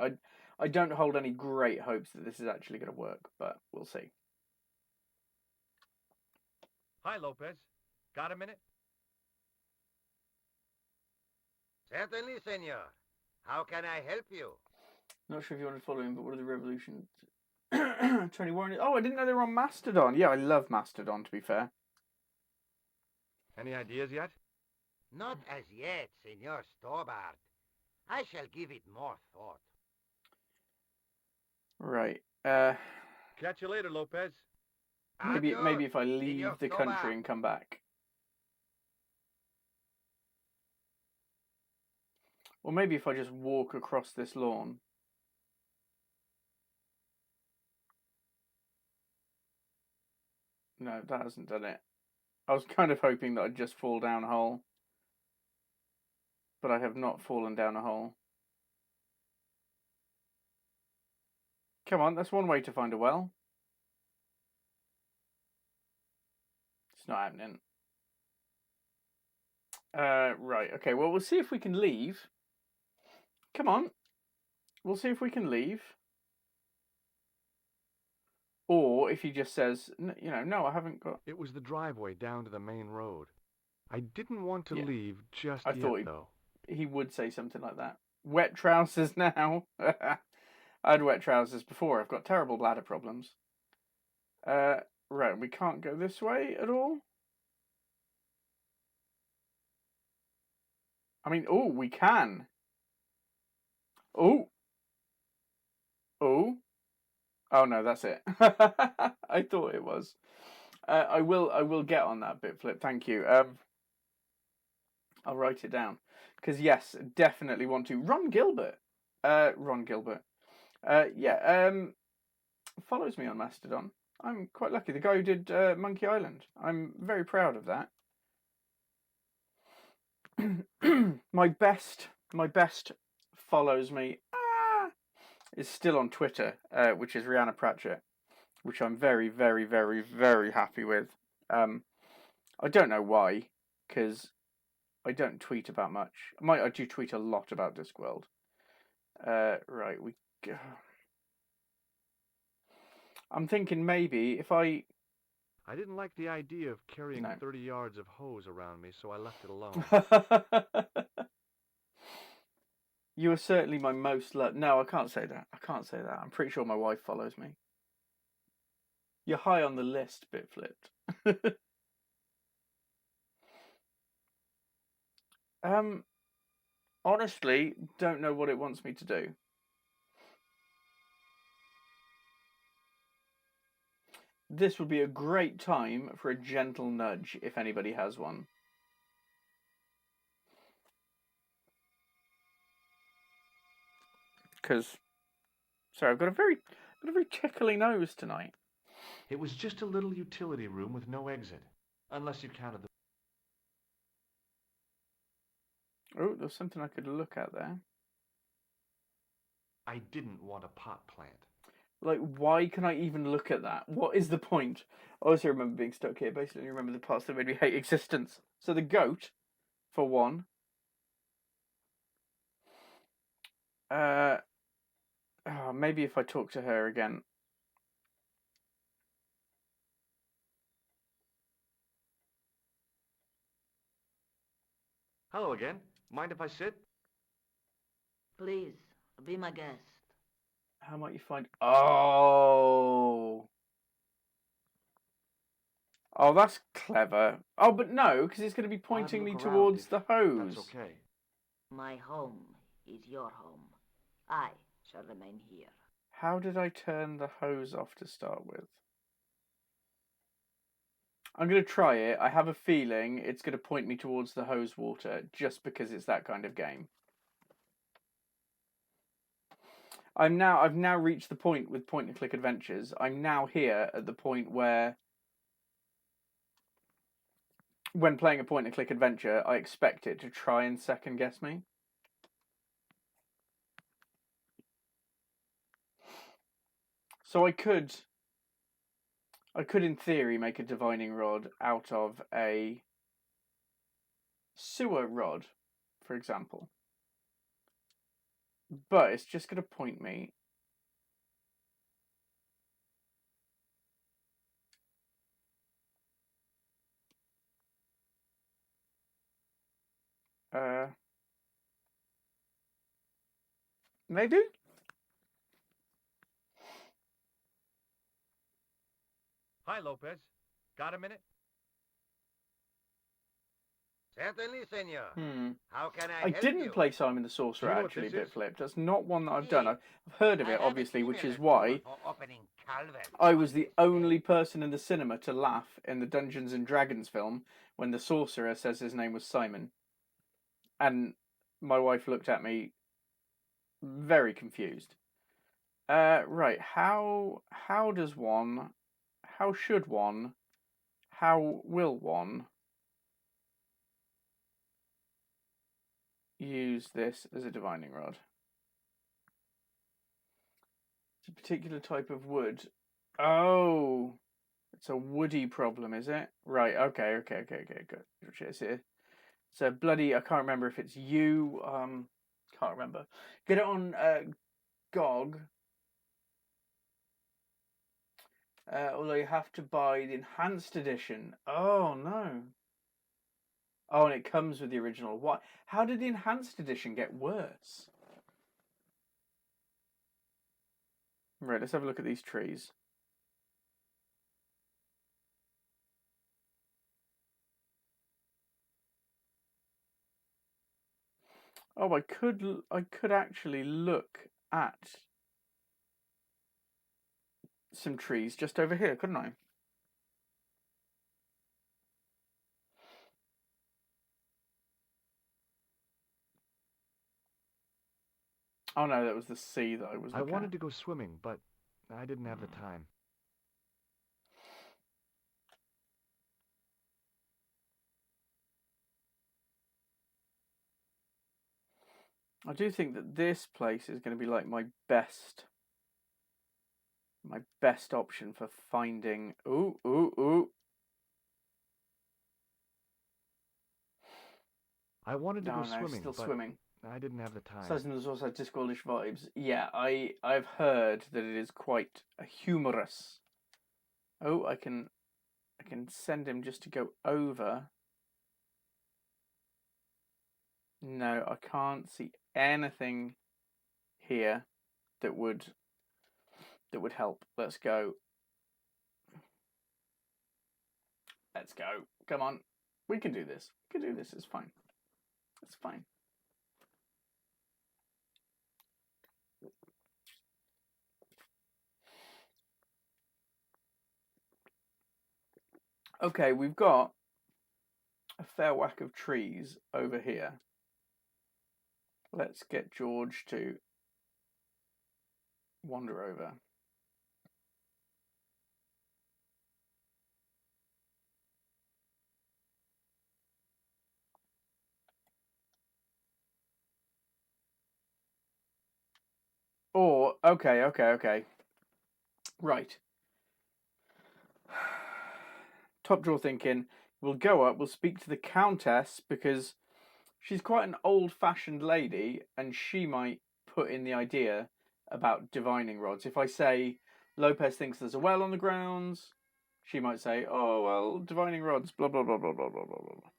I don't hold any great hopes that this is actually going to work, but we'll see. Hi, Lopez. Got a minute? Certainly, senor. How can I help you? Not sure if you want to follow him, but what are the revolutions? Tony Warren. Oh, I didn't know they were on Mastodon. Yeah, I love Mastodon, to be fair. Any ideas yet? Not as yet, Senor Stobart. I shall give it more thought. Right. Catch you later, Lopez. Maybe Adios, if I leave Senor the Stobart. country and come back. Or maybe if I just walk across this lawn. No, that hasn't done it. I was kind of hoping that I'd just fall down a hole. But I have not fallen down a hole. Come on, that's one way to find a well. It's not happening. Right, okay, well, we'll see if we can leave. Come on. We'll see if we can leave. Or if he just says, no, I haven't got... It was the driveway down to the main road. I didn't want to Yeah. leave just I yet, thought though. He would say something like that. Wet trousers now. I had wet trousers before. I've got terrible bladder problems. Right, we can't go this way at all. I mean, oh, we can. Oh. Oh. Oh no, that's it. I thought it was. I will get on that bit, Flip. Thank you. I'll write it down. Because yes, definitely want to. Ron Gilbert. Yeah. Follows me on Mastodon. I'm quite lucky. The guy who did Monkey Island. I'm very proud of that. my best follows me. Is still on Twitter, which is Rihanna Pratchett, which I'm very, very, very, very happy with. I don't know why, because I don't tweet about much. I do tweet a lot about Discworld. Right, we go. I'm thinking maybe if I didn't like the idea of carrying No. 30 yards of hose around me, so I left it alone. You are certainly my most loved. No, I can't say that. I can't say that. I'm pretty sure my wife follows me. You're high on the list, Bit Flipped. Honestly, don't know what it wants me to do. This would be a great time for a gentle nudge, if anybody has one. Because, sorry, I've got a very tickly nose tonight. It was just a little utility room with no exit, unless you counted the... Oh, there's something I could look at there. I didn't want a pot plant. Like, why can I even look at that? What is the point? I also remember being stuck here. Basically, remember the parts that made me hate existence. So the goat, for one. Maybe if I talk to her again. Hello again. Mind if I sit? Please, be my guest. How might you find... Oh, that's clever. Oh, but no, because it's going to be pointing me towards the hose. That's okay. My home is your home. I shall remain here. How did I turn the hose off to start with? I'm going to try it. I have a feeling it's going to point me towards the hose water just because it's that kind of game. I've now reached the point with point and click adventures. I'm now here at the point where when playing a point and click adventure, I expect it to try and second guess me. So I could in theory make a divining rod out of a sewer rod, for example. But it's just going to point me. Maybe? Hi, Lopez. Got a minute? Certainly, senor. How can I I help didn't you? play Simon the Sorcerer, Do you know what actually, this Bit is? Flipped. That's not one that I've done. Me? I've heard of I it, have a obviously, which killer is tool why for opening culverts. I was the only person in the cinema to laugh in the Dungeons and Dragons film when the sorcerer says his name was Simon. And my wife looked at me very confused. Right, how should one, how will one use this as a divining rod? It's a particular type of wood. Oh, it's a woody problem, is it? Right, okay, good. It's a bloody, I can't remember if it's you, can't remember. Get it on GOG. Although you have to buy the enhanced edition. Oh no. Oh, and it comes with the original. What? How did the enhanced edition get worse? Right, let's have a look at these trees. Oh, I could actually look at some trees just over here, couldn't I? Oh no, that was the sea that I was looking I wanted at. to go swimming, but I didn't have the time. I do think that this place is going to be like my best option for finding. Ooh. I wanted to No, go no, swimming, still but swimming. I didn't have the time. There's also Discordish vibes. Yeah, I've heard that it is quite humorous. Oh, I can send him just to go over. No, I can't see anything here that would help. Let's go. Let's go. Come on. We can do this. We can do this. It's fine. It's fine. Okay, we've got a fair whack of trees over here. Let's get George to wander over. Or, okay. Right. Top drawer thinking, we'll go up, we'll speak to the Countess, because she's quite an old-fashioned lady, and she might put in the idea about divining rods. If I say, Lopez thinks there's a well on the grounds, she might say, oh, well, divining rods, blah, blah, blah, blah, blah, blah, blah, blah.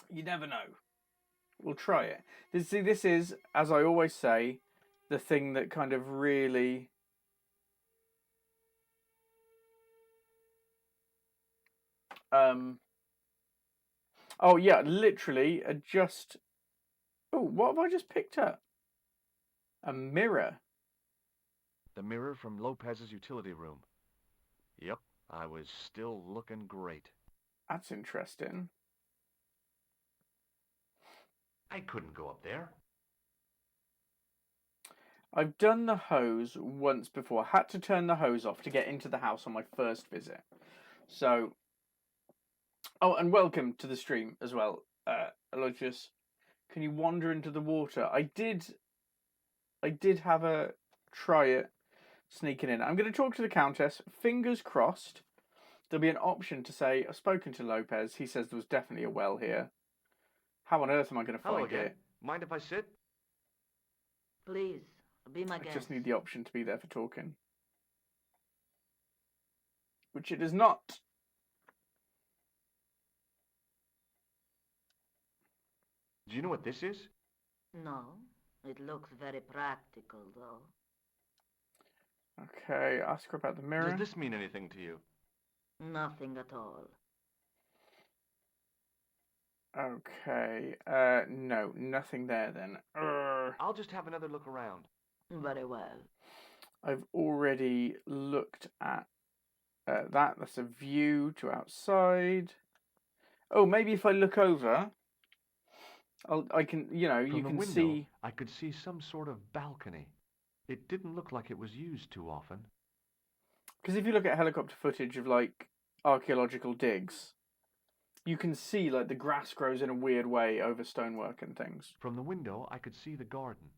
You never know. We'll try it. This is, as I always say, the thing that kind of really... Oh, yeah, literally, just... Oh, what have I just picked up? A mirror. The mirror from Lopez's utility room. Yep, I was still looking great. That's interesting. I couldn't go up there. I've done the hose once before. I had to turn the hose off to get into the house on my first visit. So... Oh, and welcome to the stream as well, Aloysius. Can you wander into the water? I did have a try at sneaking in. I'm going to talk to the Countess. Fingers crossed. There'll be an option to say, I've spoken to Lopez. He says there was definitely a well here. How on earth am I going to Hello find again. it? Mind if I sit? Please, be my I guest. just need the option to be there for talking. Which it is not. Do you know what this is? No, it looks very practical, though. Okay, ask her about the mirror. Does this mean anything to you? Nothing at all. Okay, no, nothing there then. I'll just have another look around. Very well. I've already looked at that. That's a view to outside. Oh, maybe if I look over, I can, you know, From you the can window, see. I could see some sort of balcony. It didn't look like it was used too often. Because if you look at helicopter footage of like archaeological digs, you can see like the grass grows in a weird way over stonework and things. From the window, I could see the garden,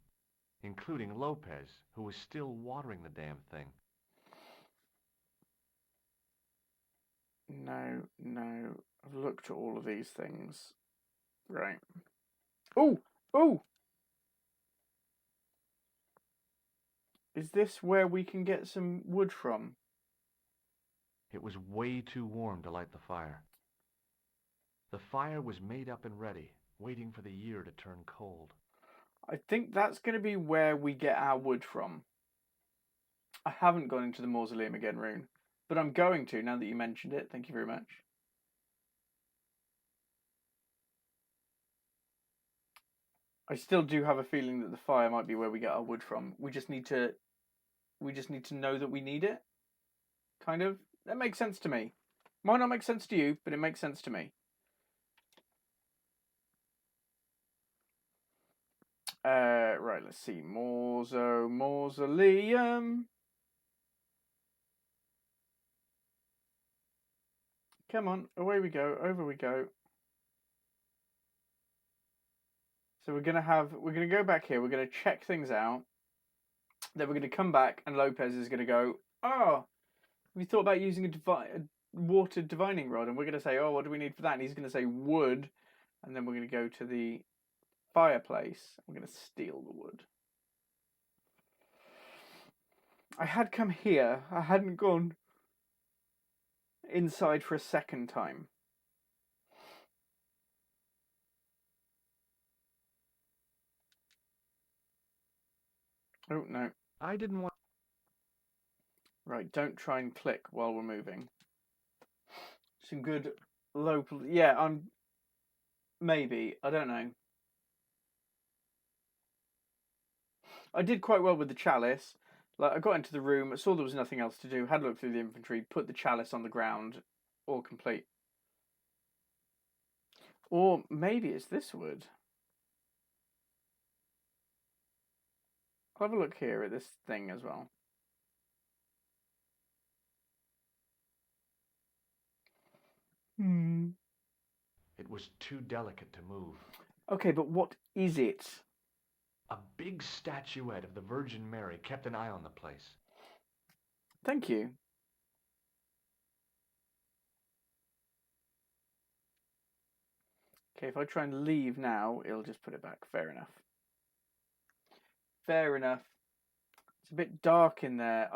including Lopez, who was still watering the damn thing. No. I've looked at all of these things. Right. Oh! Is this where we can get some wood from? It was way too warm to light the fire. The fire was made up and ready, waiting for the year to turn cold. I think that's going to be where we get our wood from. I haven't gone into the mausoleum again, Rune, but I'm going to now that you mentioned it. Thank you very much. I still do have a feeling that the fire might be where we get our wood from. We just need to know that we need it. Kind of. That makes sense to me. Might not make sense to you, but it makes sense to me. Right, let's see. Mausoleum. Come on, away we go, over we go. So we're gonna go back here, we're gonna check things out. Then we're gonna come back and Lopez is gonna go, oh, we thought about using a water divining rod, and we're gonna say, oh, what do we need for that? And he's gonna say wood, And then we're going to go to the fireplace. I'm going to steal the wood. I had come here. I hadn't gone inside for a second time. Oh, no. I didn't want... Right, don't try and click while we're moving. Some good local... Yeah, I'm... Maybe. I don't know. I did quite well with the chalice. Like, I got into the room, I saw there was nothing else to do, had a look through the inventory, put the chalice on the ground, all complete. Or maybe it's this wood. I'll have a look here at this thing as well. It was too delicate to move. Okay, but what is it? A big statuette of the Virgin Mary kept an eye on the place. Thank you. Okay, if I try and leave now, it'll just put it back. Fair enough. Fair enough. It's a bit dark in there.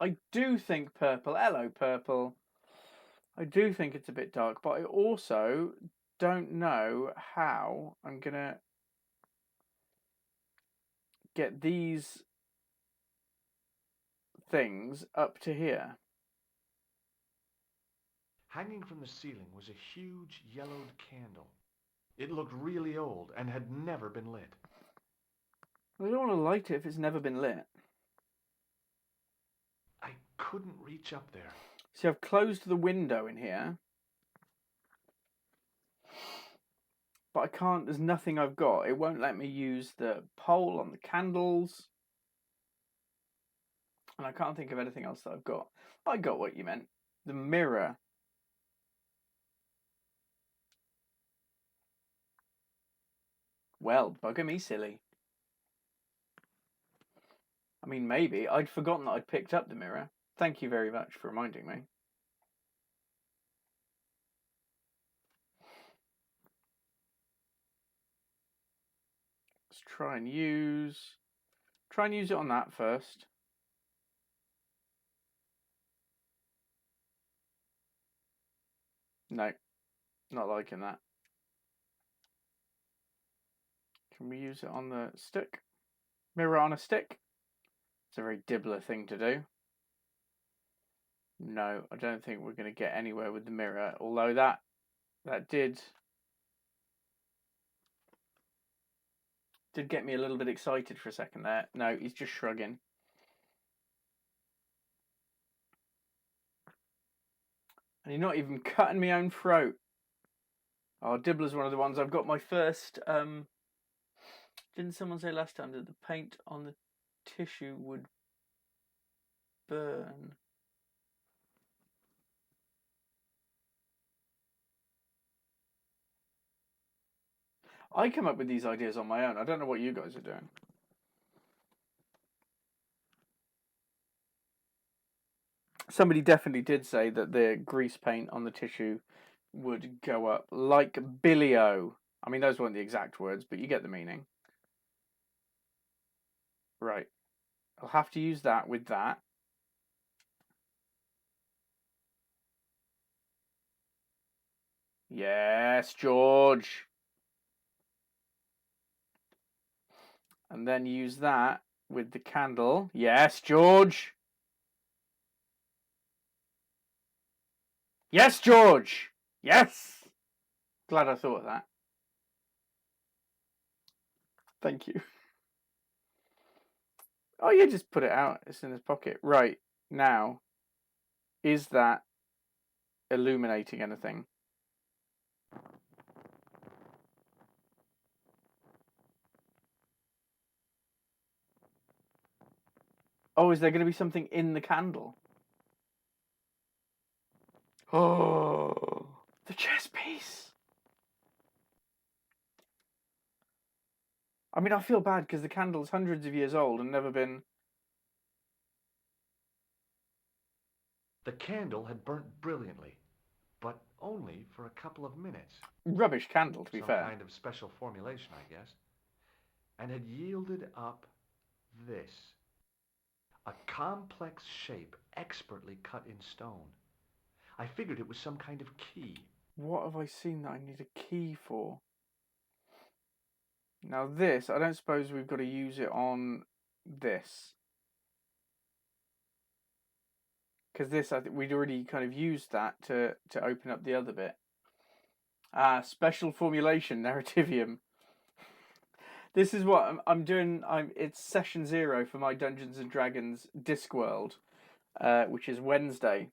I do think purple. Hello, purple. I do think it's a bit dark, but I also don't know how I'm going to get these things up to here. Hanging from the ceiling was a huge yellowed candle. It looked really old and had never been lit. I don't want to light it if it's never been lit. I couldn't reach up there. See, I've closed the window in here. But I can't, there's nothing I've got. It won't let me use the pole on the candles. And I can't think of anything else that I've got. I got what you meant. The mirror. Well, bugger me silly. I mean, maybe. I'd forgotten that I'd picked up the mirror. Thank you very much for reminding me. Let's try and use it on that first. No, not liking that. Can we use it on the stick? Mirror on a stick? It's a very Dibbler thing to do. No, I don't think we're going to get anywhere with the mirror. Although that did get me a little bit excited for a second there. No, he's just shrugging. And you're not even cutting my own throat. Oh, Dibbler's one of the ones I've got my first... Didn't someone say last time that the paint on the tissue would burn? I come up with these ideas on my own. I don't know what you guys are doing. Somebody definitely did say that the grease paint on the tissue would go up like Billy-O. I mean, those weren't the exact words, but you get the meaning. Right. I'll have to use that with that. Yes, George. And then use that with the candle. Yes, George. Yes, George. Yes. Glad I thought of that. Thank you. Oh, yeah, just put it out. It's in his pocket. Right. Now, is that illuminating anything? Oh, is there going to be something in the candle? Oh, the chess piece. I mean, I feel bad because the candle's hundreds of years old and never been... The candle had burnt brilliantly, but only for a couple of minutes. Rubbish candle, to be Some fair. kind of special formulation, I guess. And had yielded up this. A complex shape expertly cut in stone. I figured it was some kind of key. What have I seen that I need a key for? Now this, I don't suppose we've got to use it on this. Because this, I think we'd already kind of used that to open up the other bit. Special formulation, Narrativium. This is what I'm doing. It's session 0 for my Dungeons and Dragons Discworld, which is Wednesday.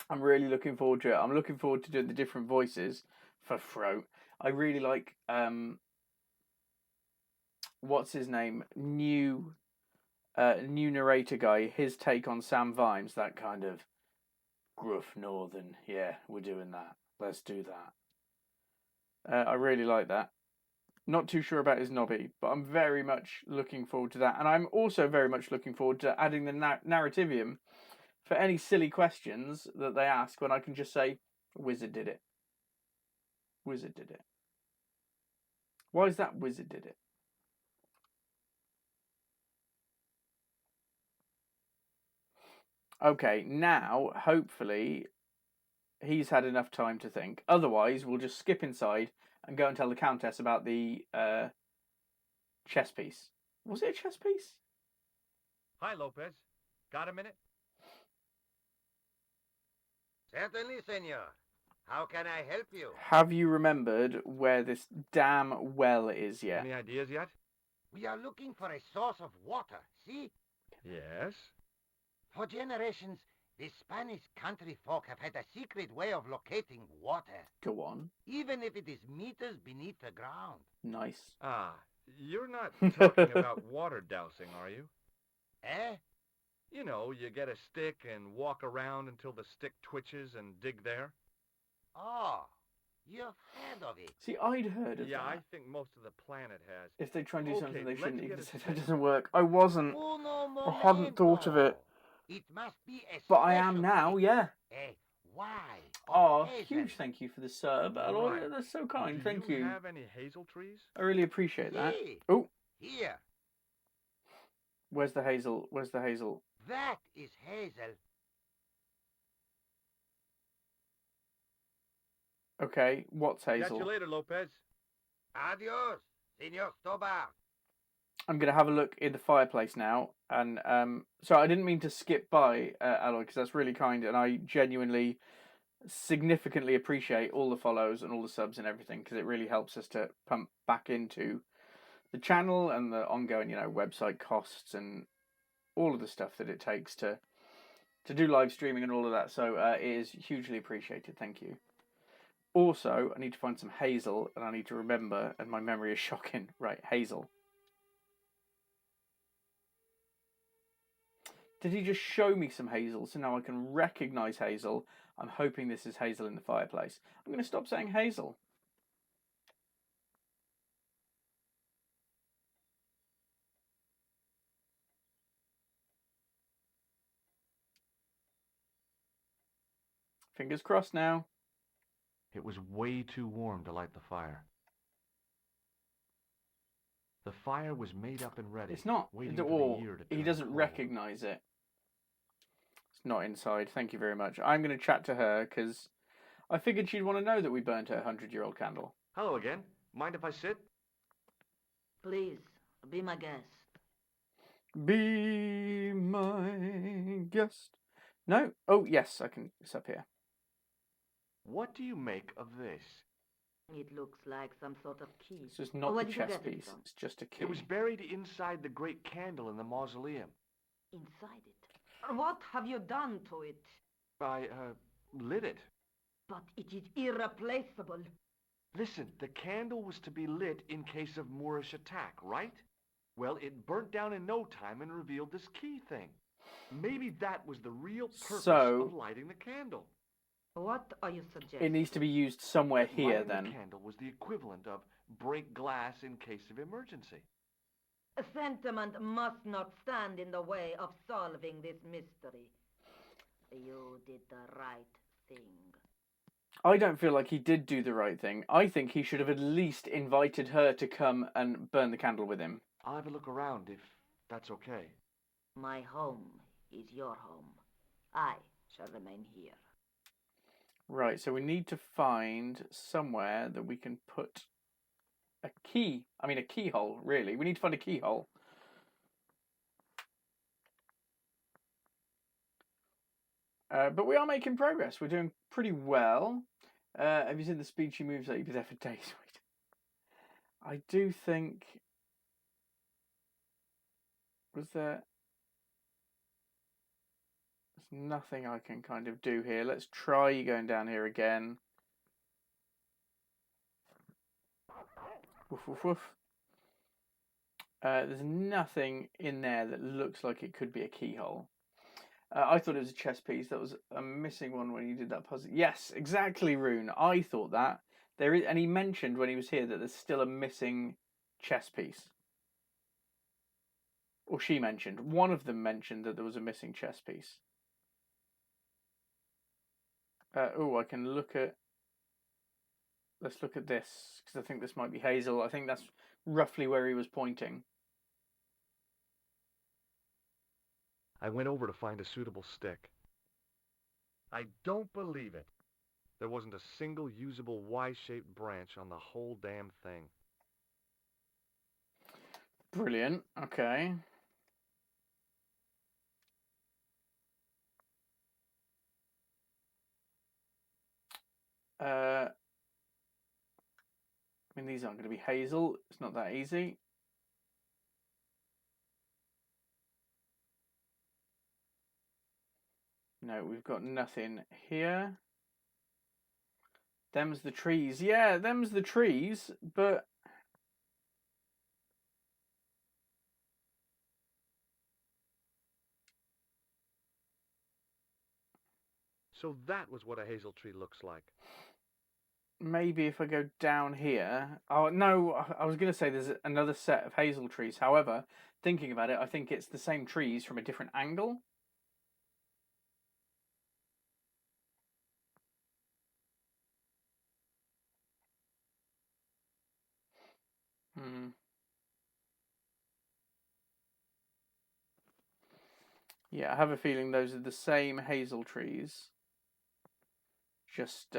I'm really looking forward to it. I'm looking forward to doing the different voices for Throat. I really like what's his name? New narrator guy. His take on Sam Vimes, that kind of gruff northern. Yeah, we're doing that. Let's do that. I really like that. Not too sure about his knobby, but I'm very much looking forward to that. And I'm also very much looking forward to adding the Narrativium for any silly questions that they ask when I can just say, Wizard did it. Wizard did it. Why is that Wizard did it? Okay, now, hopefully, he's had enough time to think. Otherwise, we'll just skip inside and go and tell the Countess about the chess piece. Was it a chess piece? Hi, Lopez. Got a minute? Certainly, senor. How can I help you? Have you remembered where this damn well is yet? Any ideas yet? We are looking for a source of water, see? Yes. For generations, the Spanish country folk have had a secret way of locating water, Go on. even if it is meters beneath the ground. Nice. Ah, you're not talking about water dousing, are you? Eh? You know, you get a stick and walk around until the stick twitches and dig there. Oh, you've heard of it. See, I'd heard of Yeah, that. I think most of the planet has. If they try and do Okay, something they let's shouldn't get even it say that straight. doesn't work. I wasn't, Uno I hadn't thought of it. momento. It must be a But I am special now, stick. yeah. Why? Oh, hazel. huge thank you for the sub. Aloy. Right. That's so kind, Do thank you you. have any hazel trees? I really appreciate that. See? Oh, Here. where's the hazel? Where's the hazel? That is hazel. Okay, what's Catch you hazel? later, Lopez. Adios, Senor Stobar. I'm going to have a look in the fireplace now. And so I didn't mean to skip by Aloy, because that's really kind. And I genuinely, significantly appreciate all the follows and all the subs and everything, because it really helps us to pump back into the channel and the ongoing, website costs and all of the stuff that it takes to do live streaming and all of that. So it is hugely appreciated. Thank you. Also, I need to find some hazel, and I need to remember, and my memory is shocking. Right, hazel. Did he just show me some hazel so now I can recognise hazel? I'm hoping this is hazel in the fireplace. I'm going to stop saying hazel. Fingers crossed now. It was way too warm to light the fire. The fire was made up and ready. It's not, waiting for or the year to he turn doesn't cold. recognise it. It's not inside. Thank you very much. I'm going to chat to her because I figured she'd want to know that we burnt her 100-year-old candle. Hello again. Mind if I sit? Please, be my guest. Be my guest. No? Oh, yes, I can. It's up here. What do you make of this? It looks like some sort of key. It's just not Where the did you chess get it piece. from? It's just a key. It was buried inside the great candle in the mausoleum. Inside it. What have you done to it? I, lit it. But it is irreplaceable. Listen, the candle was to be lit in case of Moorish attack, right? Well, it burnt down in no time and revealed this key thing. Maybe that was the real purpose of lighting the candle. What are you suggesting? It needs to be used somewhere here, Lighting then. the candle was the equivalent of break glass in case of emergency. Sentiment must not stand in the way of solving this mystery. You did the right thing. I don't feel like he did do the right thing. I think he should have at least invited her to come and burn the candle with him. I'll have a look around if that's okay. My home is your home. I shall remain here. Right, so we need to find somewhere that we can put a key. I mean, a keyhole, really. We need to find a keyhole. But we are making progress. We're doing pretty well. Have you seen the speed she moves at? You'd be there for days. I do think... Was there... There's nothing I can kind of do here. Let's try going down here again. Woof, woof, woof. There's nothing in there that looks like it could be a keyhole. I thought it was a chess piece. That was a missing one when you did that puzzle. Yes, exactly, Rune. I thought that. There is, and he mentioned when he was here that there's still a missing chess piece. Or she mentioned. One of them mentioned that there was a missing chess piece. Oh, I can look at... Let's look at this, because I think this might be Hazel. I think that's roughly where he was pointing. I went over to find a suitable stick. I don't believe it. There wasn't a single usable Y-shaped branch on the whole damn thing. Brilliant. Okay. I mean, these aren't going to be Hazel. It's not that easy. No, we've got nothing here. Them's the trees. Yeah, them's the trees, but... So that was what a hazel tree looks like. Maybe if I go down here... Oh, no, I was going to say there's another set of hazel trees. However, thinking about it, I think it's the same trees from a different angle. Yeah, I have a feeling those are the same hazel trees. Just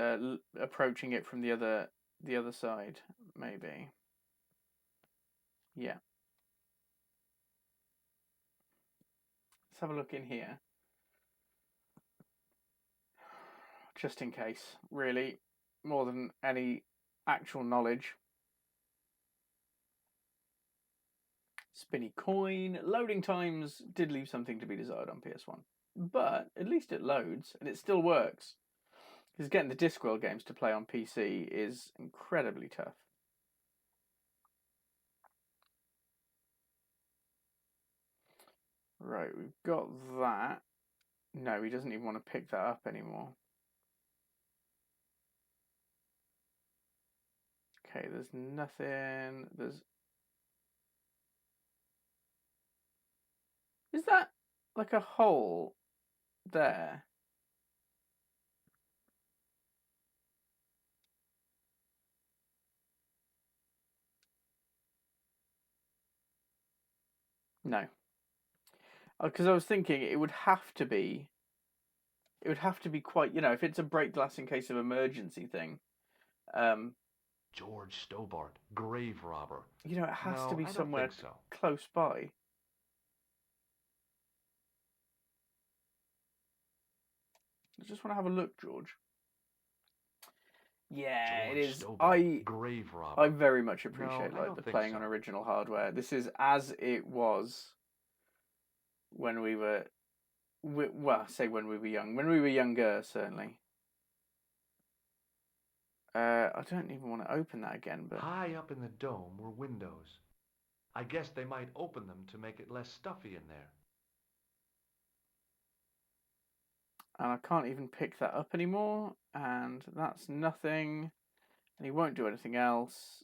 approaching it from the other side, maybe. Yeah. Let's have a look in here. Just in case, really, more than any actual knowledge. Spinny coin. Loading times did leave something to be desired on PS1. But at least it loads, and it still works. Because getting the Discworld games to play on PC is incredibly tough. Right, we've got that. No, he doesn't even want to pick that up anymore. Okay, there's nothing. There's... Is that like a hole there? No. Because I was thinking it would have to be... It would have to be quite... You know, if it's a break glass in case of emergency thing... George Stobart, grave robber. You know, it has to be I don't somewhere think so. close by. I just want to have a look, George. Yeah, George it is. Stobart, grave robber. I very much appreciate No, I like the don't think playing so. on original hardware. This is as it was when we were... Well, I say when we were young. When we were younger, certainly. I don't even want to open that again, but... High up in the dome were windows. I guess they might open them to make it less stuffy in there. And I can't even pick that up anymore. And that's nothing. And he won't do anything else.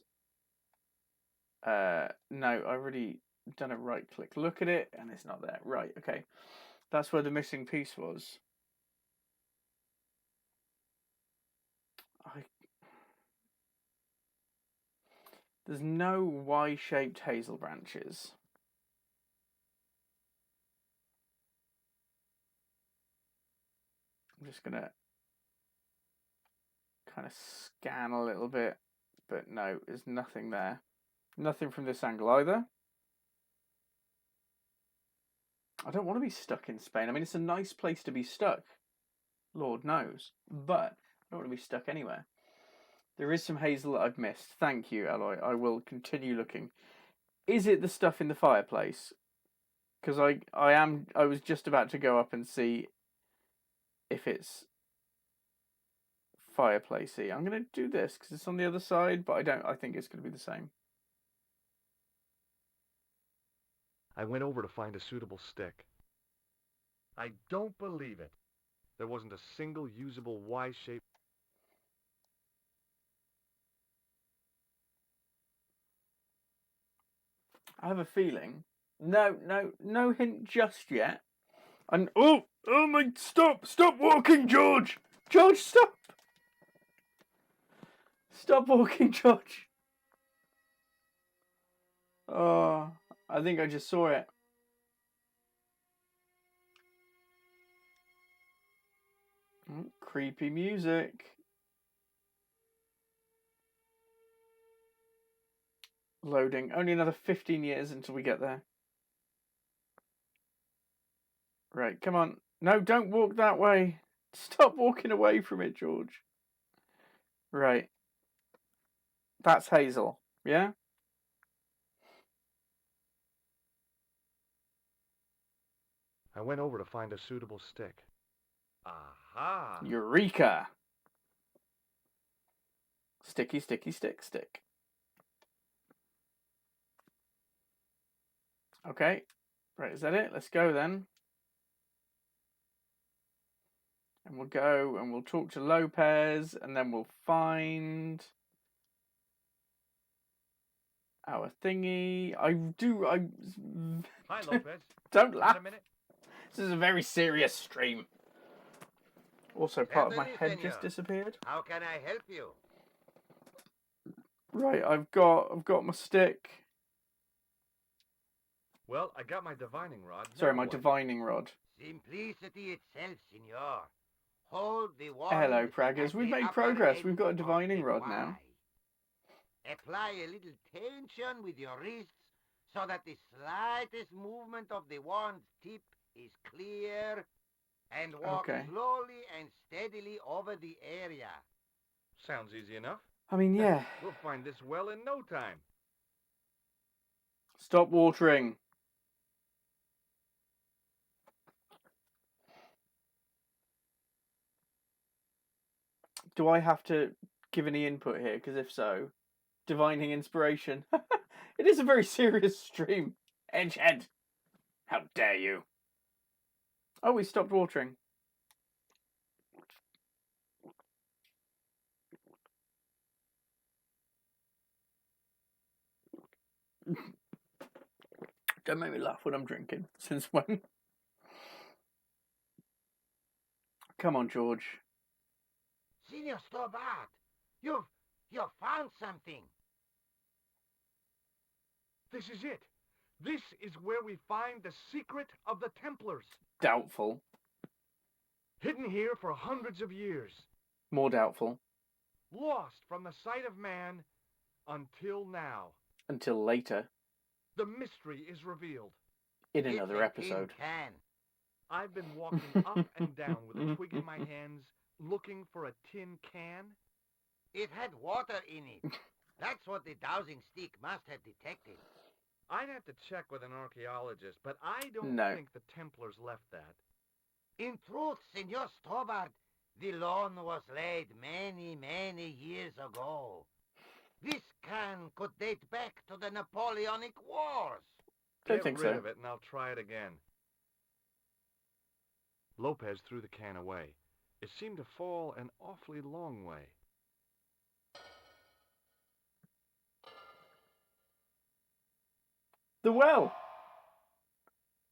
No, I already done a right click look at it, and it's not there. Right, okay. That's where the missing piece was. There's no Y-shaped hazel branches. I'm just gonna kind of scan a little bit, but no, there's nothing there. Nothing from this angle either. I don't want to be stuck in Spain. I mean, it's a nice place to be stuck, Lord knows, but I don't want to be stuck anywhere. There is some hazel that I've missed. Thank you, Alloy. I will continue looking. Is it the stuff in the fireplace? Because I was just about to go up and see if it's fireplacey. I'm going to do this because it's on the other side, but I think it's going to be the same. I went over to find a suitable stick. I don't believe it. There wasn't a single usable Y-shape. I have a feeling. No hint just yet. And oh my! Stop walking, George! George, stop! Stop walking, George! Oh, I think I just saw it. Creepy music. Loading. Only another 15 years until we get there. Right, come on. No, don't walk that way. Stop walking away from it, George. Right. That's hazel, yeah? I went over to find a suitable stick. Aha! Eureka! Sticky, sticky, stick. Okay. Right, is that it? Let's go then. And we'll go and we'll talk to Lopez and then we'll find our thingy. Hi, Lopez. Don't Got laugh. a minute? This is a very serious stream. Also, part of my Certainly, head senor. just disappeared. How can I help you? Right, I've got my stick. Well, I got my divining rod. Sorry, Now my what? divining rod. Simplicity itself, senor. Hold the wand. Hello, Praggers. at We've the made upper progress. end We've got a of divining the rod Y. now. Apply a little tension with your wrists so that the slightest movement of the wand's tip is clear, and walk Okay. slowly and steadily over the area. Sounds easy enough. I mean, yeah. We'll find this well in no time. Stop watering. Do I have to give any input here? Because if so, divining inspiration. It is a very serious stream. Edgehead. How dare you? Oh, we stopped watering. Don't make me laugh when I'm drinking. Since when? Come on, George. Senor Stobart, you've found something. This is it. This is where we find the secret of the Templars. Doubtful. Hidden here for hundreds of years. More doubtful. Lost from the sight of man until now. Until later. The mystery is revealed. In It's another a episode. tin can. I've been walking up and down with a twig in my hands, looking for a tin can. It had water in it. That's what the dowsing stick must have detected. I'd have to check with an archaeologist, but I don't No. think the Templars left that. In truth, Senor Stobart, the loan was laid many, many years ago. This can could date back to the Napoleonic Wars. Don't Get think rid so. of it and I'll try it again. Lopez threw the can away. It seemed to fall an awfully long way. The well.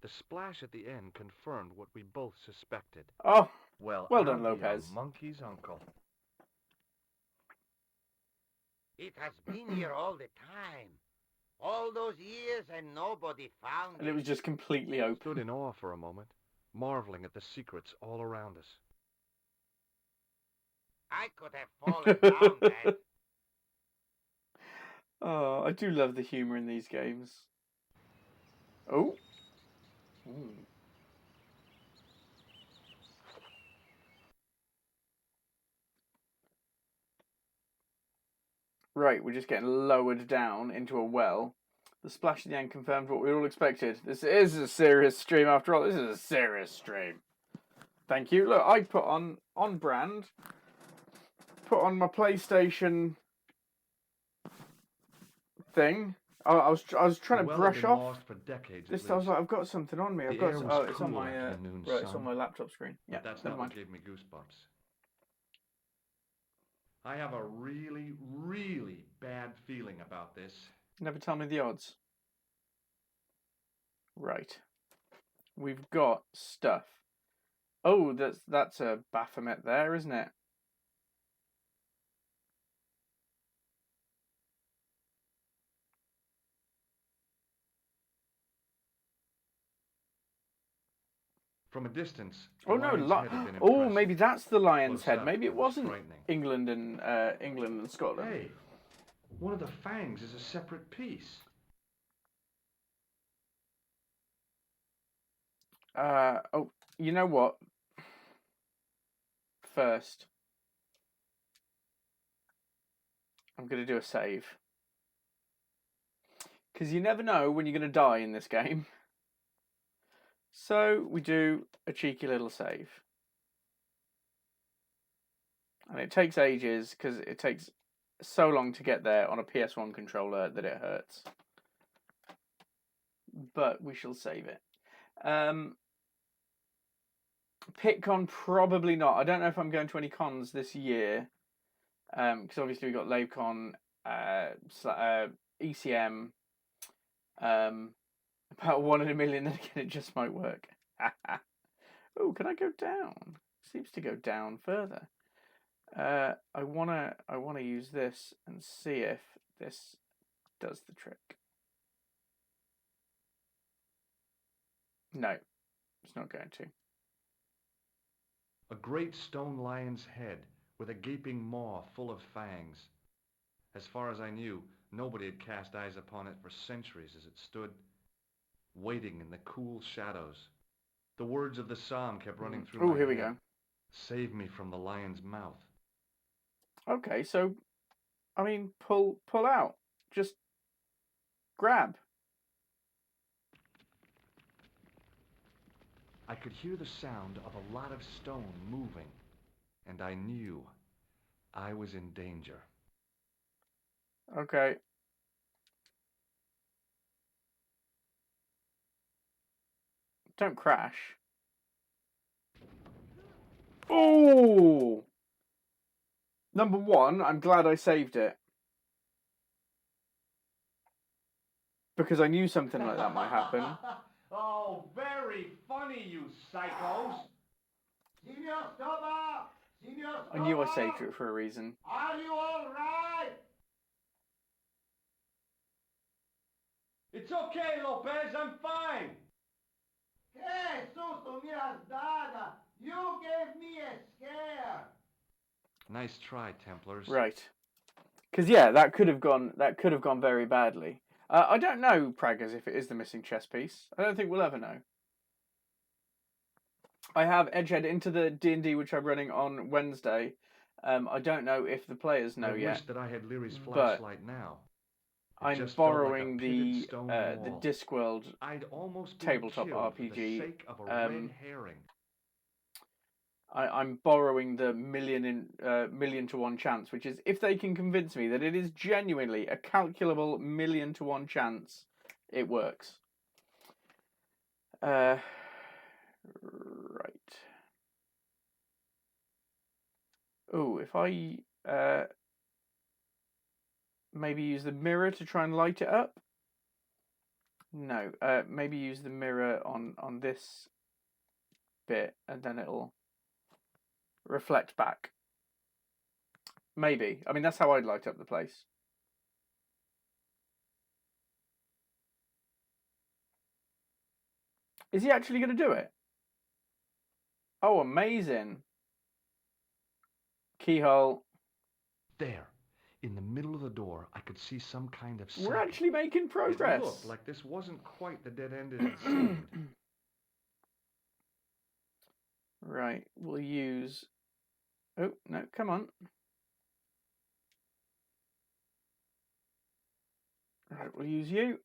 The splash at the end confirmed what we both suspected. Oh, Well Well done, I'll be a Lopez. monkey's uncle. It has been here all the time. All those years and nobody found And it it. was just completely Stood open. in awe for a moment, marveling at the secrets all around us. I could have fallen down that. Oh, I do love the humour in these games. Oh. Ooh. Right, we're just getting lowered down into a well. The splash at the end confirmed what we all expected. This is a serious stream after all. This is a serious stream. Thank you. Look, I put on brand. Put on my PlayStation thing. I was trying to The well had brush been off. lost for decades This at time I was least. like, I've got something on me. I've The got. air was Oh, it's on cool my. after the noon Right, it's sun, on my laptop screen. Yeah, but that's never not mind. what gave me goosebumps. I have a really, really bad feeling about this. Never tell me the odds. Right, we've got stuff. Oh, that's a Baphomet there, isn't it? From a distance, the Oh no, lion's head had been oh impressive. maybe that's the lion's Close head. up, Maybe it was wasn't frightening. England and Scotland. Hey, one of the fangs is a separate piece. Oh, you know what? First, I'm going to do a save. Because you never know when you're going to die in this game. So we do a cheeky little save. And it takes ages because it takes so long to get there on a PS1 controller that it hurts. But we shall save it. PitCon, probably not. I don't know if I'm going to any cons this year. Because obviously we've got LaveCon, ECM, about 1 in a million, then again it just might work. Oh, can I go down? Seems to go down further. I wanna use this and see if this does the trick. No, it's not going to. A great stone lion's head with a gaping maw full of fangs. As far as I knew, nobody had cast eyes upon it for centuries as it stood, waiting in the cool shadows. The words of the psalm kept running through my head. Oh, here we go. Save me from the lion's mouth. Okay, so, I mean, pull out. Just grab. I could hear the sound of a lot of stone moving, and I knew I was in danger. Okay. Don't crash. Oh! Number one, I'm glad I saved it. Because I knew something like that might happen. Oh, very funny, you psychos! Signor Stoba! Signor Stoba! I knew I saved it for a reason. Are you all right? It's okay, Lopez, I'm fine! Que susto me has dado! You gave me a scare! Nice try, Templars. Right. Because yeah, that could have gone very badly. I don't know, Praggers, if it is the missing chess piece. I don't think we'll ever know. I have Edgehead into the D&D, which I'm running on Wednesday. I don't know if the players know I yet. wish that I had Leary's but flashlight now. It I'm just felt like a borrowing pitted stone the wall. Discworld I'd almost been tabletop killed for RPG. the sake of a red herring. I'm borrowing the million to one chance, which is if they can convince me that it is genuinely a calculable 1,000,000 to 1 chance, it works. Right. Oh, if I maybe use the mirror to try and light it up. No, maybe use the mirror on this bit, and then it'll reflect back. Maybe. I mean, that's how I'd light up the place. Is he actually going to do it? Oh, amazing. Keyhole. There, in the middle of the door, I could see some kind of We're socket. actually making progress. It looked like this wasn't quite the dead end it had seemed. Right, we'll use... Oh, no, come on. Right, we'll use you.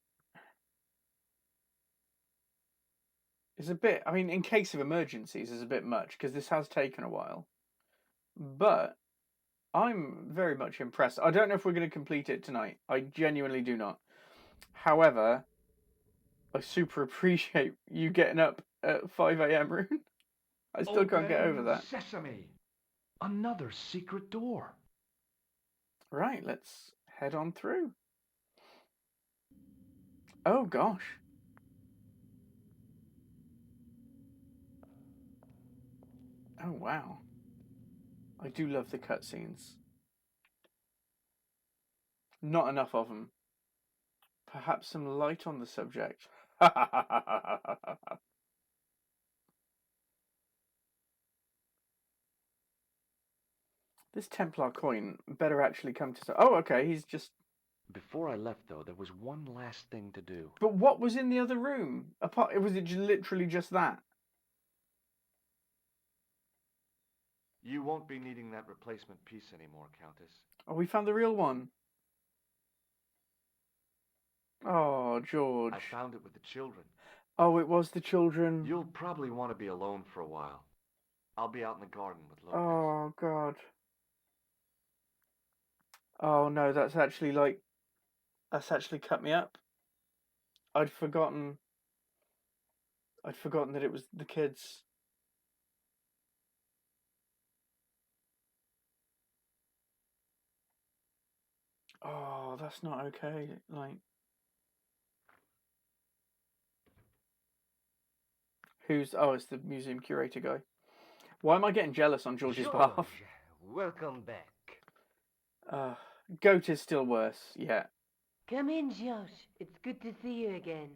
It's a bit... I mean, in case of emergencies, it's a bit much, because this has taken a while. But I'm very much impressed. I don't know if we're going to complete it tonight. I genuinely do not. However, I super appreciate you getting up at 5 a.m. Rune. I still can't get over that. Sesame! Another secret door. Right, let's head on through. Oh, gosh. Oh, wow. I do love the cutscenes. Not enough of them. Perhaps some light on the subject. This Templar coin better actually come to... Oh, okay, he's just... Before I left, though, there was one last thing to do. But what was in the other room? Was it literally just that? You won't be needing that replacement piece anymore, Countess. Oh, we found the real one. Oh, George. I found it with the children. Oh, it was the children. You'll probably want to be alone for a while. I'll be out in the garden with Lopez. Oh, God. Oh, no, that's actually cut me up. I'd forgotten that it was the kids. Oh, that's not okay. Like, who's... Oh, it's the museum curator guy. Why am I getting jealous on George's behalf? Welcome back. Goat is still worse, yeah. Come in, Josh. It's good to see you again.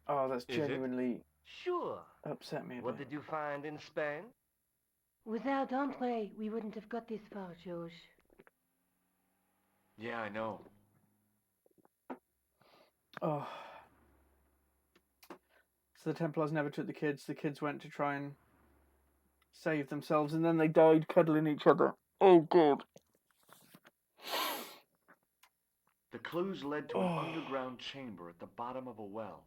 Oh, that's Is it? genuinely Sure. upset me a What bit. did you find in Spain? Without Andre, we wouldn't have got this far, Josh. Yeah, I know. Oh. So the Templars never took the kids. The kids went to try and save themselves, and then they died cuddling each other. Oh, God. The clues led to an underground chamber at the bottom of a well.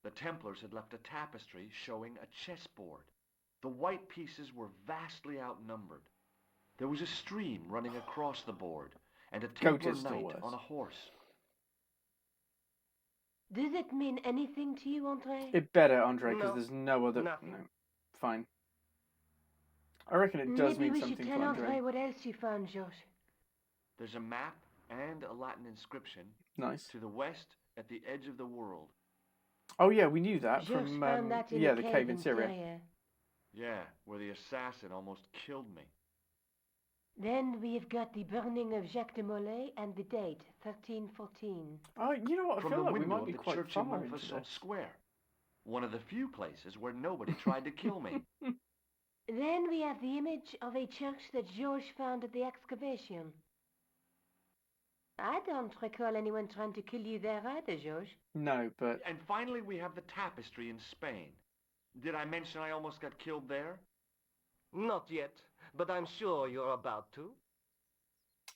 The Templars had left a tapestry showing a chessboard. The white pieces were vastly outnumbered. There was a stream running across the board, and a Templar knight on a horse. Does it mean anything to you, Andre? It better, Andre, because No, there's no other... nothing. No. Fine. I reckon it does Maybe mean we something should to tell Andre. Andre what else you found, Josh. There's a map and a Latin inscription Nice. to the west at the edge of the world. Oh, yeah, we knew that Josh from... found that in yeah, the the cave in Syria. Syria. Yeah, where the assassin almost killed me. Then we've got the burning of Jacques de Molay and the date, 1314. Oh, you know what? I From feel the like we window might of be the quite church in far into Montfaucon this. Square. One of the few places where nobody tried to kill me. Then we have the image of a church that George found at the excavation. I don't recall anyone trying to kill you there either, George. No, but... And finally we have the tapestry in Spain. Did I mention I almost got killed there? Not yet, but I'm sure you're about to.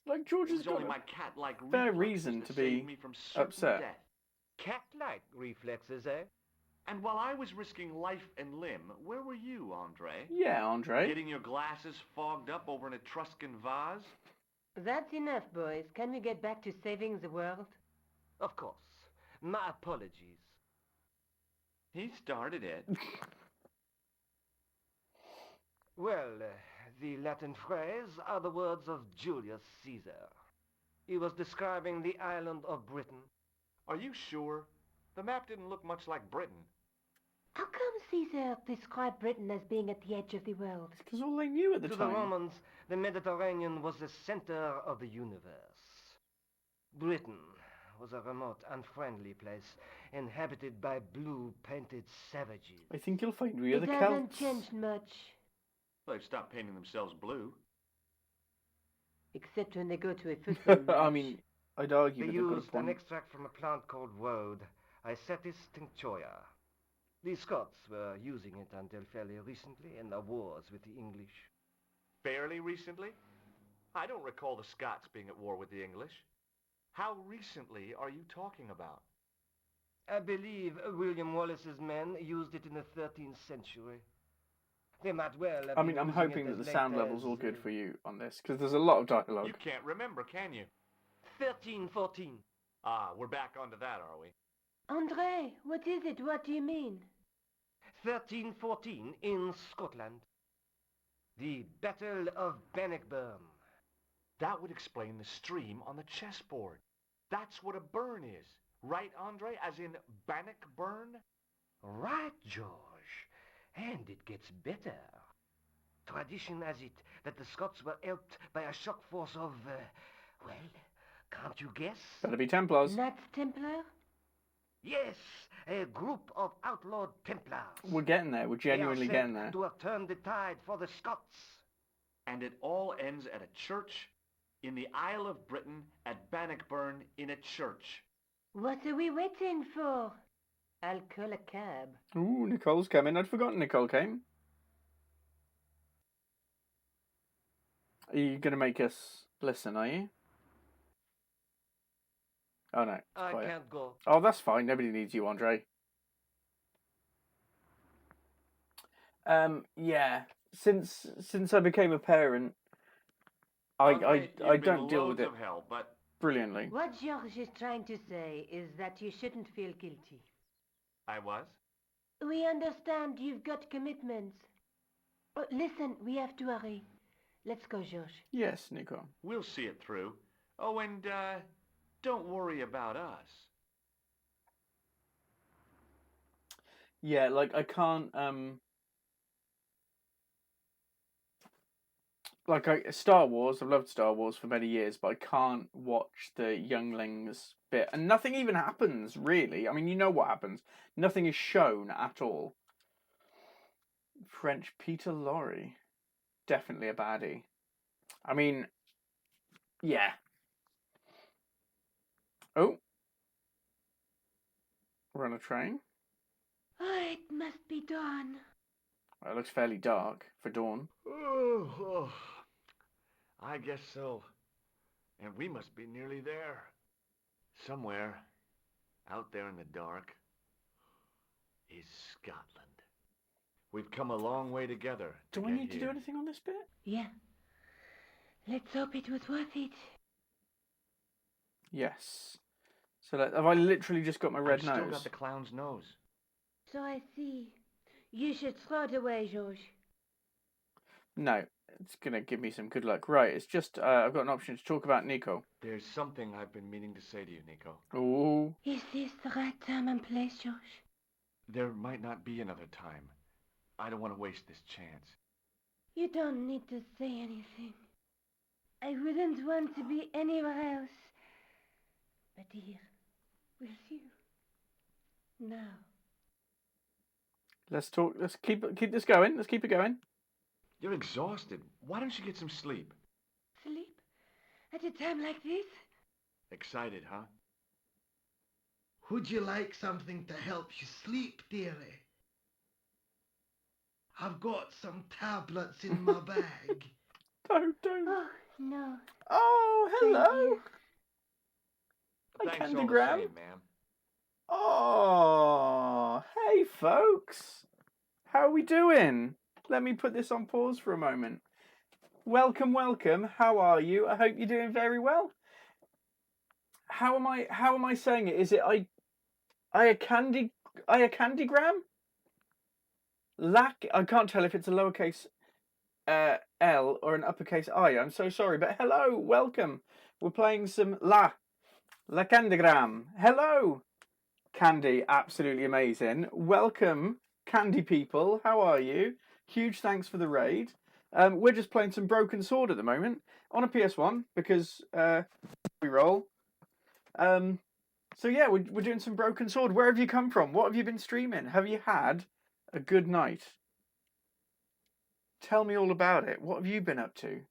Like, George It has was got only a my cat-like fair reflexes reason that to saved be me from certain upset. death. Cat-like reflexes, eh? And while I was risking life and limb, where were you, Andre? Yeah, Andre. Getting your glasses fogged up over an Etruscan vase? That's enough, boys. Can we get back to saving the world? Of course. My apologies. He started it. Well, the Latin phrase are the words of Julius Caesar. He was describing the island of Britain. Are you sure? The map didn't look much like Britain. How come Caesar described Britain as being at the edge of the world? Because all they knew at the To time. the Romans, the Mediterranean was the center of the universe. Britain was a remote, unfriendly place, inhabited by blue-painted savages. I think you'll find we are It the hasn't Celts. changed much, They've stopped painting themselves blue. except when they go to a football match. I mean, I'd argue They that they've got a used an point. extract from a plant called woad, Icetis tinctoria. The Scots were using it until fairly recently in the wars with the English. Fairly recently? I don't recall the Scots being at war with the English. How recently are you talking about? I believe William Wallace's men used it in the 13th century. They might well have I mean, been I'm using hoping it that as the sound late level's all as, good for you on this, because there's a lot of dialogue. You can't remember, can you? 1314. Ah, we're back onto that, are we? Andre, what is it? What do you mean? 1314 in Scotland. The Battle of Bannockburn. That would explain the stream on the chessboard. That's what a burn is. Right, Andre? As in Bannockburn? Right, George. And it gets better. Tradition has it that the Scots were helped by a shock force of, well, can't you guess? Better be Templars. Knights Templar? Yes, a group of outlawed Templars. We're getting there. We're genuinely they are getting said there. to have turned the tide for the Scots. And it all ends at a church in the Isle of Britain at Bannockburn in a church. What are we waiting for? I'll call a cab. Ooh, Nicole's coming. I'd forgotten Nicole came. Are you going to make us listen, are you? Oh, no. It's I quiet. can't go. Oh, that's fine. Nobody needs you, Andre. Yeah. Since I became a parent, Andre, I you've been don't deal with loads it of hell, but brilliantly. What George is trying to say is that you shouldn't feel guilty. I was. We understand you've got commitments. Oh, listen, we have to hurry. Let's go, George. Yes, Nicole. We'll see it through. Oh, and don't worry about us. Yeah, like I can't Star Wars, I've loved Star Wars for many years, but I can't watch the younglings bit. And nothing even happens, really. I mean, you know what happens. Nothing is shown at all. French Peter Lorre. Definitely a baddie. I mean, yeah. Oh. We're on a train. Oh, it must be dawn. Well, it looks fairly dark for dawn. Oh, I guess so. And we must be nearly there. Somewhere, out there in the dark, is Scotland. We've come a long way together. Do I need to do anything on this bit? Yeah. Let's hope it was worth it. Yes. So have I literally just got my red I've still nose? got the clown's nose. So I see. You should throw it away, George. No, it's going to give me some good luck. Right, it's just, I've got an option to talk about Nico. There's something I've been meaning to say to you, Nico. Ooh. Is this the right time and place, George? There might not be another time. I don't want to waste this chance. You don't need to say anything. I wouldn't want to be anywhere else but here, with you. Now. Let's talk. Let's keep this going. Let's keep it going. You're exhausted. Why don't you get some sleep? Sleep? At a time like this? Excited, huh? Would you like something to help you sleep, dearie? I've got some tablets in my bag. Don't. Oh, no. Oh, hello. Thank you. Hi, Thanks all the Candygram. same, ma'am. Oh, hey, folks. How are we doing? Let me put this on pause for a moment. Welcome. How are you? I hope you're doing very well. How am I saying it? Is it I a candygram? I can't tell if it's a lowercase L or an uppercase I. I'm so sorry, but hello, welcome. We're playing some La Candygram. Hello, Candy, absolutely amazing. Welcome, Candy people. How are you? Huge thanks for the raid. We're just playing some Broken Sword at the moment on a PS1 because we roll. So yeah, we're doing some Broken Sword. Where have you come from? What have you been streaming? Have you had a good night? Tell me all about it. What have you been up to?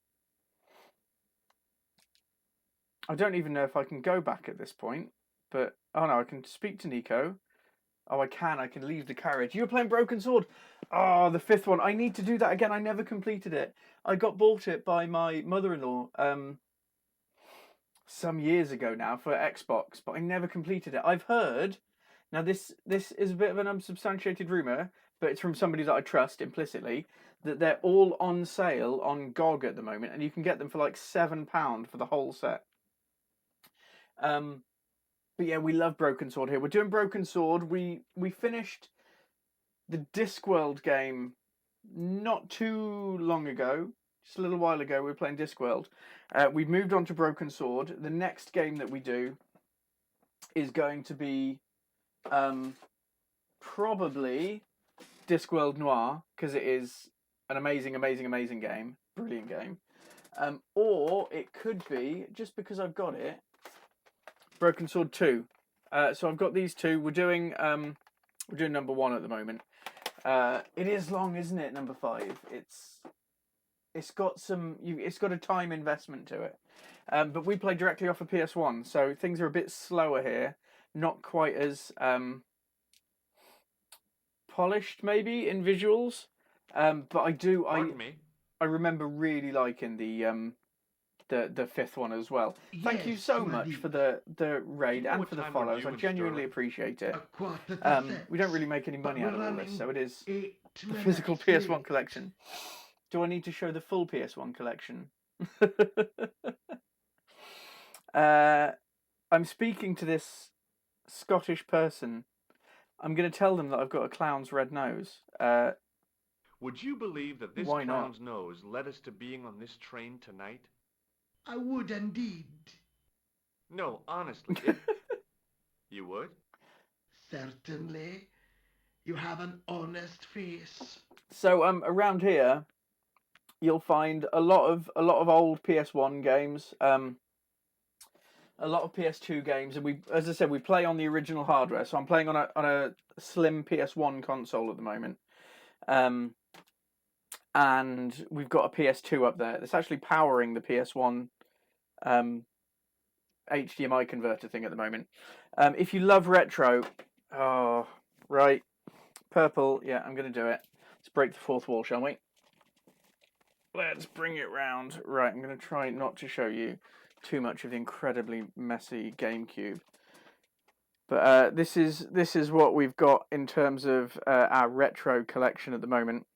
I don't even know if I can go back at this point, but oh no, I can speak to Nico. Oh, I can. I can leave the carriage. You're playing Broken Sword. Oh, the 5th one. I need to do that again. I never completed it. I got bought it by my mother-in-law some years ago now for Xbox, but I never completed it. I've heard. Now this is a bit of an unsubstantiated rumor, but it's from somebody that I trust implicitly, that they're all on sale on GOG at the moment, and you can get them for like £7 for the whole set. But yeah, we love Broken Sword here. We're doing Broken Sword. We finished the Discworld game not too long ago, just a little while ago. We were playing Discworld. We've moved on to Broken Sword. The next game that we do is going to be probably Discworld Noir, because it is an amazing game, brilliant game. Or it could be, just because I've got it, Broken Sword 2. So I've got these two. We're doing number 1 at the moment. It is long, isn't it? Number 5. It's got a time investment to it. But we play directly off of PS1, so things are a bit slower here. Not quite as polished, maybe, in visuals. But I remember really liking the 5th one as well. Thank you so much for the raid and for the follows. I genuinely appreciate it. We don't really make any money out of all this, so it is the physical PS1 collection. Do I need to show the full PS1 collection? I'm speaking to this Scottish person. I'm going to tell them that I've got a clown's red nose. Would you believe that this Why not? clown's nose led us to being on this train tonight? I would indeed. No, honestly. You would? Certainly. You have an honest face. So around here, you'll find a lot of old PS1 games, a lot of PS2 games, and we, as I said, we play on the original hardware. So I'm playing on a slim PS1 console at the moment, and we've got a PS2 up there that's actually powering the PS1 HDMI converter thing at the moment. If you love retro, oh right, purple. Yeah, I'm gonna do it. Let's break the fourth wall, shall we? Let's bring it round. Right, I'm going to try not to show you too much of the incredibly messy GameCube. But this is what we've got in terms of our retro collection at the moment.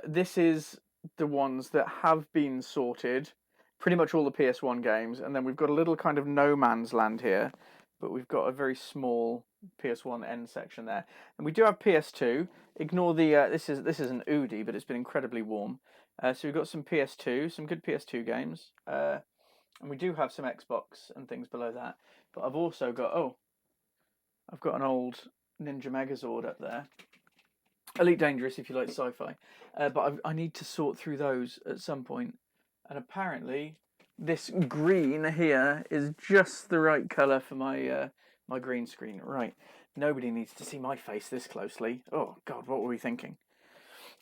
This is the ones that have been sorted. Pretty much all the PS1 games. And then we've got a little kind of no man's land here. But we've got a very small PS1 end section there. And we do have PS2. Ignore the this is an Udi, but it's been incredibly warm. So we've got some PS2, some good PS2 games, and we do have some Xbox and things below that. But I've also got I've got an old Ninja Megazord up there. Elite Dangerous if you like sci-fi, but I need to sort through those at some point. And apparently, this green here is just the right colour for my my green screen. Right. Nobody needs to see my face this closely. Oh, God, what were we thinking?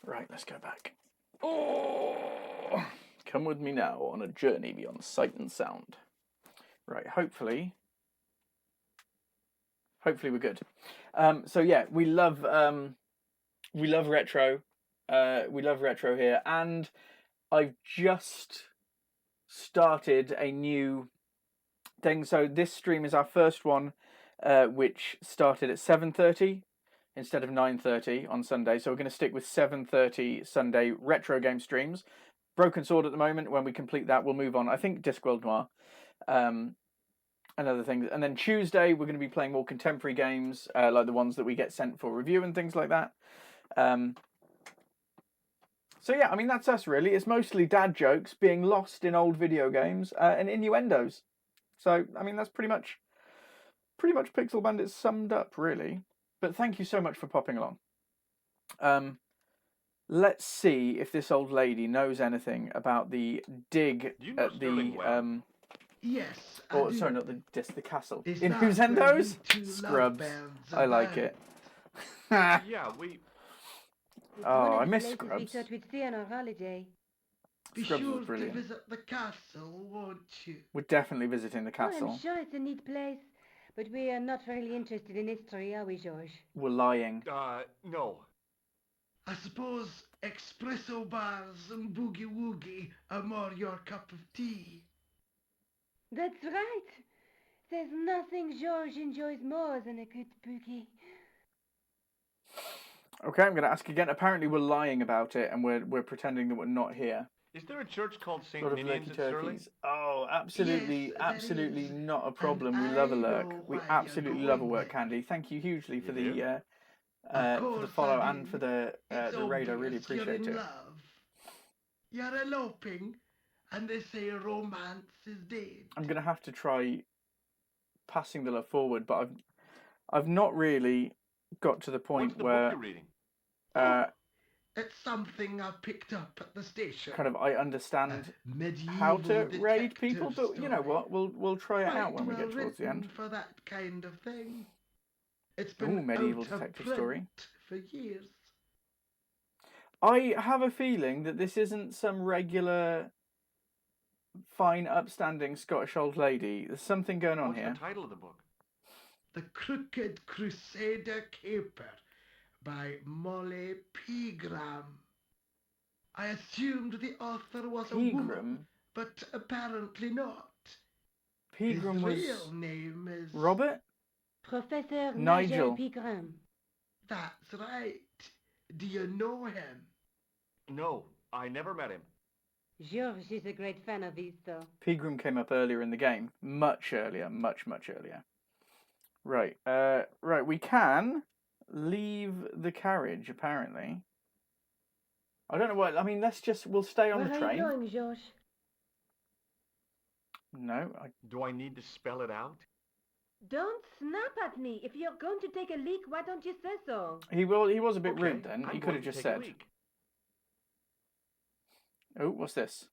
Right, let's go back. Oh, come with me now on a journey beyond sight and sound. Right, hopefully we're good. So yeah, we love retro. We love retro here, and I've just started a new thing. So this stream is our first one, which started at 7:30 instead of 9:30 on Sunday. So we're going to stick with 7:30 Sunday retro game streams. Broken Sword at the moment. When we complete that, we'll move on. I think Discworld Noir, and other things. And then Tuesday, we're going to be playing more contemporary games, like the ones that we get sent for review and things like that. So yeah, I mean, that's us really. It's mostly dad jokes being lost in old video games and innuendos. So, I mean, that's pretty much Pixel Bandits summed up, really. But thank you so much for popping along. Let's see if this old lady knows anything about the dig at the Yes, I Oh, do. sorry, not the disc, the castle. Is In that whose end where those? you two Scrubs. lovebirds I like abide? it. Yeah, we... It's Oh, one of I the miss places we Scrubs. thought we'd see on our holiday. Be Scrubs sure was to brilliant. visit the castle, won't you? We're definitely visiting the Oh, I'm castle. sure it's a neat place, but we are not really interested in history, are we, George? We're lying. no. I suppose espresso bars and boogie-woogie are more your cup of tea. That's right. There's nothing George enjoys more than a good boogie. Okay, I'm going to ask again. Apparently we're lying about it and we're pretending that we're not here. Is there a church called A St. lot of Ninian's lurky at Stirling? turkeys. Oh, absolutely, Yes, there absolutely is, not a and problem. We love a I lurk. know We why you're absolutely love a going work there. candy. Thank you hugely for You do? for the follow and for the raid. I really It's obvious you're appreciate in it. love. You're eloping, and they say romance is dead. I'm going to have to try passing the love forward, but I've not really got to the point What's the where book you're reading? It's something I picked up at the station. kind of I understand Medieval how to raid detective people, but you know story. what? We'll try it Quite out when we well get towards the written end. for that kind of thing. It's Ooh, been medieval out of detective print story. for years. I have a feeling that this isn't some regular, fine, upstanding Scottish old lady. There's something going on What's here. the title of the book? The Crooked Crusader Caper by Molly Pegram. I assumed the author was a woman, Pegram? but apparently not. Pegram His was real name is... Robert? Professor Nigel. Nigel Pegram. That's right. Do you know him? No, I never met him. George is a great fan of his, though. Pegram came up earlier in the game. Much earlier. Much, much earlier. Right. Right, we can leave the carriage, apparently. I don't know what... I mean, we'll stay on Where the are train. you going, George? No, Do I need to spell it out? Don't snap at me. If you're going to take a leak, why don't you say so? he was a bit Okay, rude then. I'm He could going have to just take a said. leak. Oh, what's this?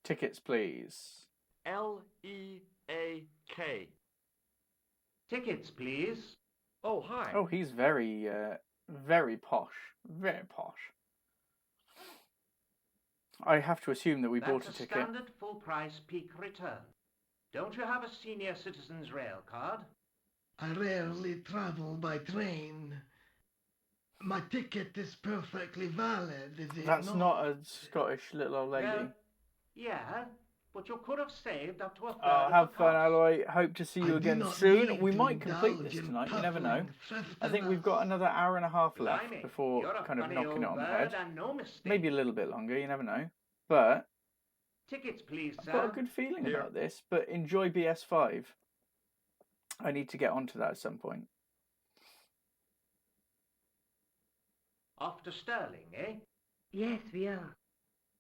Tickets, please. L-E-A-K. Tickets, please. Oh, hi. Oh, he's very, very posh. Very posh. I have to assume that we bought a That's a ticket. standard full-price peak return. Don't you have a senior citizen's rail card? I rarely travel by train. My ticket is perfectly valid, is it That's not a Scottish little old lady. Well, yeah, but you could have saved up to a third Oh, of have the fun, cost. Alloy. Hope to see I you do again not soon. need We to might complete indulge this in tonight. You never know. puffling I think we've got another hour and a half left Blimey, before you're a kind of funny knocking it old on the bird head. and no mistake. Maybe a little bit longer. You never know. But Tickets, please, I've sir. got a good feeling Here. about this. But enjoy BS5. I need to get onto that at some point. Off to Stirling, eh? Yes, we are.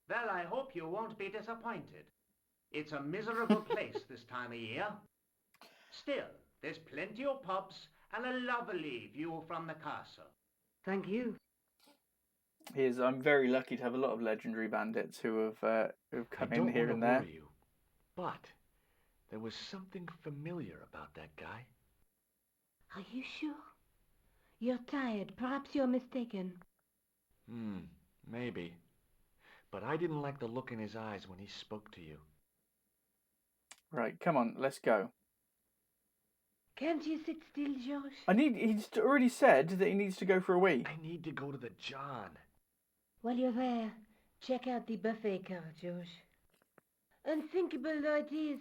Well, I hope you won't be disappointed. It's a miserable place this time of year. Still, there's plenty of pubs and a lovely view from the castle. Thank you. I'm very lucky to have a lot of legendary bandits who've come in here and there. worry you, but there was something familiar about that guy. Are you sure? You're tired. Perhaps you're mistaken. Maybe. But I didn't like the look in his eyes when he spoke to you. Right, come on, let's go. Can't you sit still, George? He's already said that he needs to go for a wee. I need to go to the John. While you're there, check out the buffet car, George. Unthinkable though it is,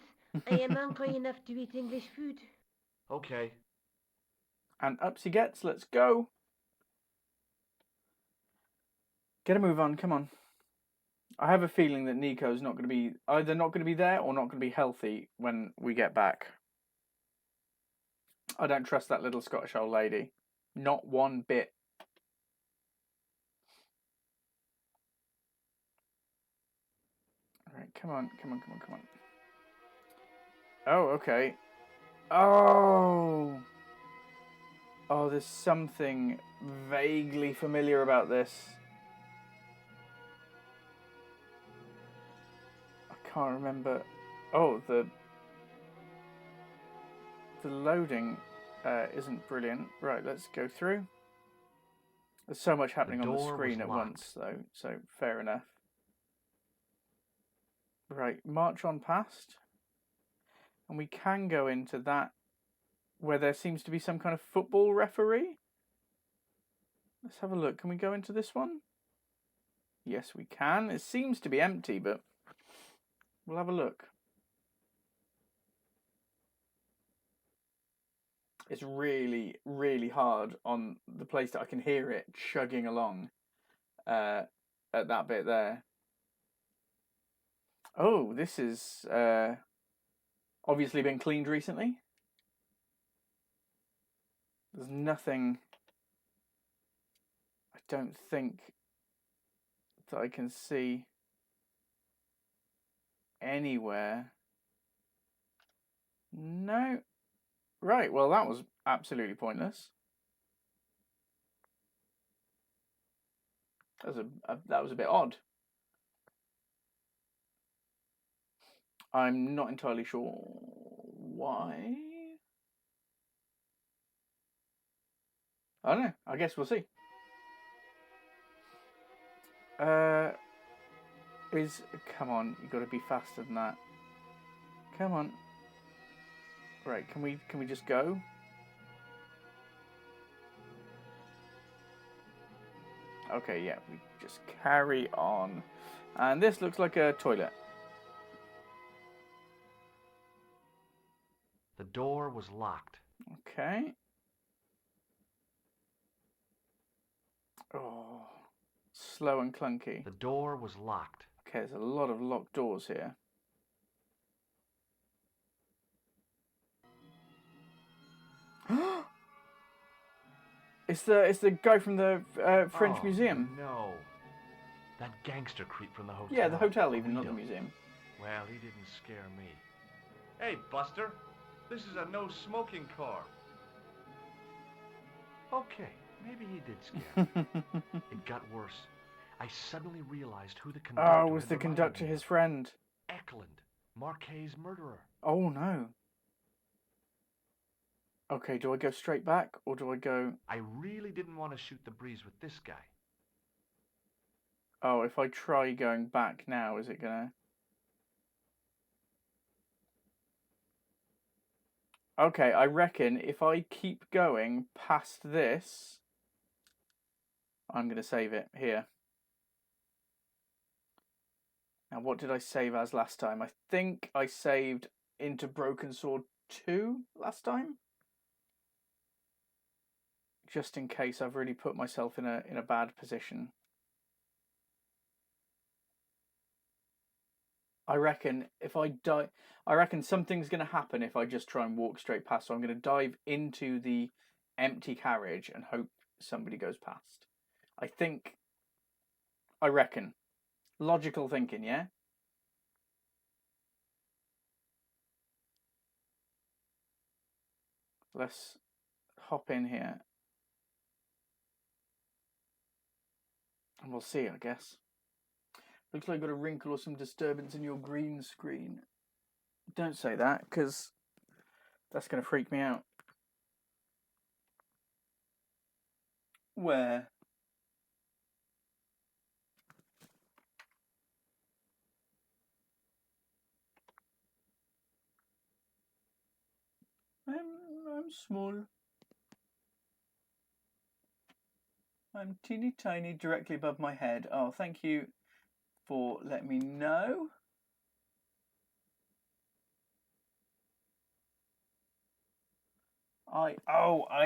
I am hungry enough to eat English food. Okay. And up he gets, let's go. Get a move on, come on. I have a feeling that Nico's not going to be, either not going to be there or not going to be healthy when we get back. I don't trust that little Scottish old lady. Not one bit. Alright, come on. Oh, okay. Oh! Oh, there's something vaguely familiar about this. I can't remember Oh, the loading isn't brilliant. Right, let's go through. There's so much happening on the screen at once, though, so fair enough. Right, march on past. And we can go into that where there seems to be some kind of football referee. Let's have a look. Can we go into this one? Yes, we can. It seems to be empty, but we'll have a look. It's really, really hard on the place that I can hear it chugging along at that bit there. Oh, this is obviously been cleaned recently. There's nothing, I don't think, that I can see anywhere. No. Right, well, that was absolutely pointless. That was a bit odd. I'm not entirely sure why. I don't know. I guess we'll see. Come on, you got to be faster than that. Come on. Right, can we just go? Okay, yeah, we just carry on. And this looks like a toilet. The door was locked. Okay. Oh, slow and clunky. The door was locked. Okay, there's a lot of locked doors here. It's the guy from the French Museum. No. That gangster creep from the hotel. Yeah, the hotel even, not the museum. Well, he didn't scare me. Hey, Buster. This is a no-smoking car. Okay, maybe he did scare me. It got worse. I suddenly realized who the conductor Oh, was the conductor his friend? Eklund, Marquet's murderer. Oh, no. Okay, do I go straight back, or do I go... I really didn't want to shoot the breeze with this guy. Oh, if I try going back now, is it gonna... Okay, I reckon if I keep going past this, I'm gonna save it here. Now, what did I save as last time? I think I saved into Broken Sword 2 last time. Just in case I've really put myself in a bad position. I reckon if I die, I reckon something's going to happen if I just try and walk straight past. So I'm going to dive into the empty carriage and hope somebody goes past. I reckon. Logical thinking, yeah? Let's hop in here. And we'll see, I guess. Looks like I've got a wrinkle or some disturbance in your green screen. Don't say that, because that's going to freak me out. Where? I'm small. I'm teeny tiny directly above my head. Oh, thank you for letting me know. I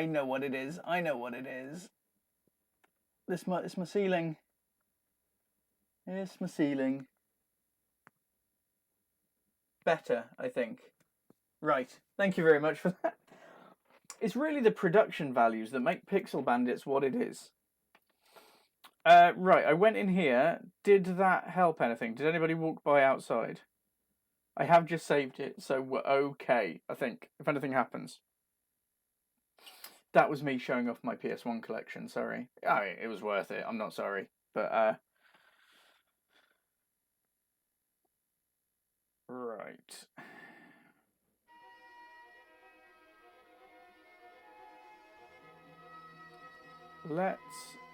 know what it is. I know what it is. It's my ceiling. It's my ceiling. Better, I think. Right. Thank you very much for that. It's really the production values that make Pixel Bandits what it is. Right, I went in here. Did that help anything? Did anybody walk by outside? I have just saved it, so we're okay, I think, if anything happens. That was me showing off my PS1 collection, sorry. I mean, it was worth it, I'm not sorry. But, Right.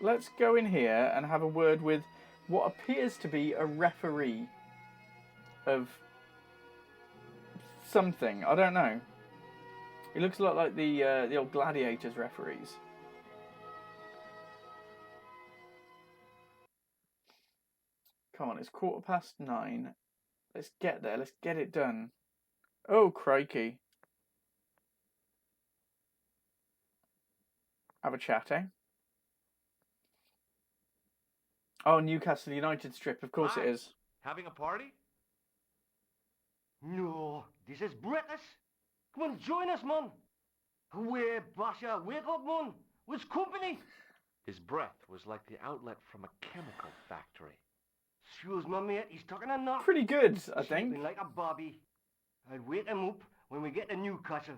Let's go in here and have a word with what appears to be a referee of something. I don't know. He looks a lot like the old Gladiators referees. Come on, it's 9:15. Let's get there. Let's get it done. Oh, crikey. Have a chat, eh? Oh, Newcastle United strip. Of course it is. Having a party? No, this is breakfast. Come on, join us, man. Away, Basha, wake up, man. What's company? His breath was like the outlet from a chemical factory. Excuse my mate, he's talking enough. Pretty good, I He's think. sleeping like a bobby. I'll wake him up when we get to Newcastle.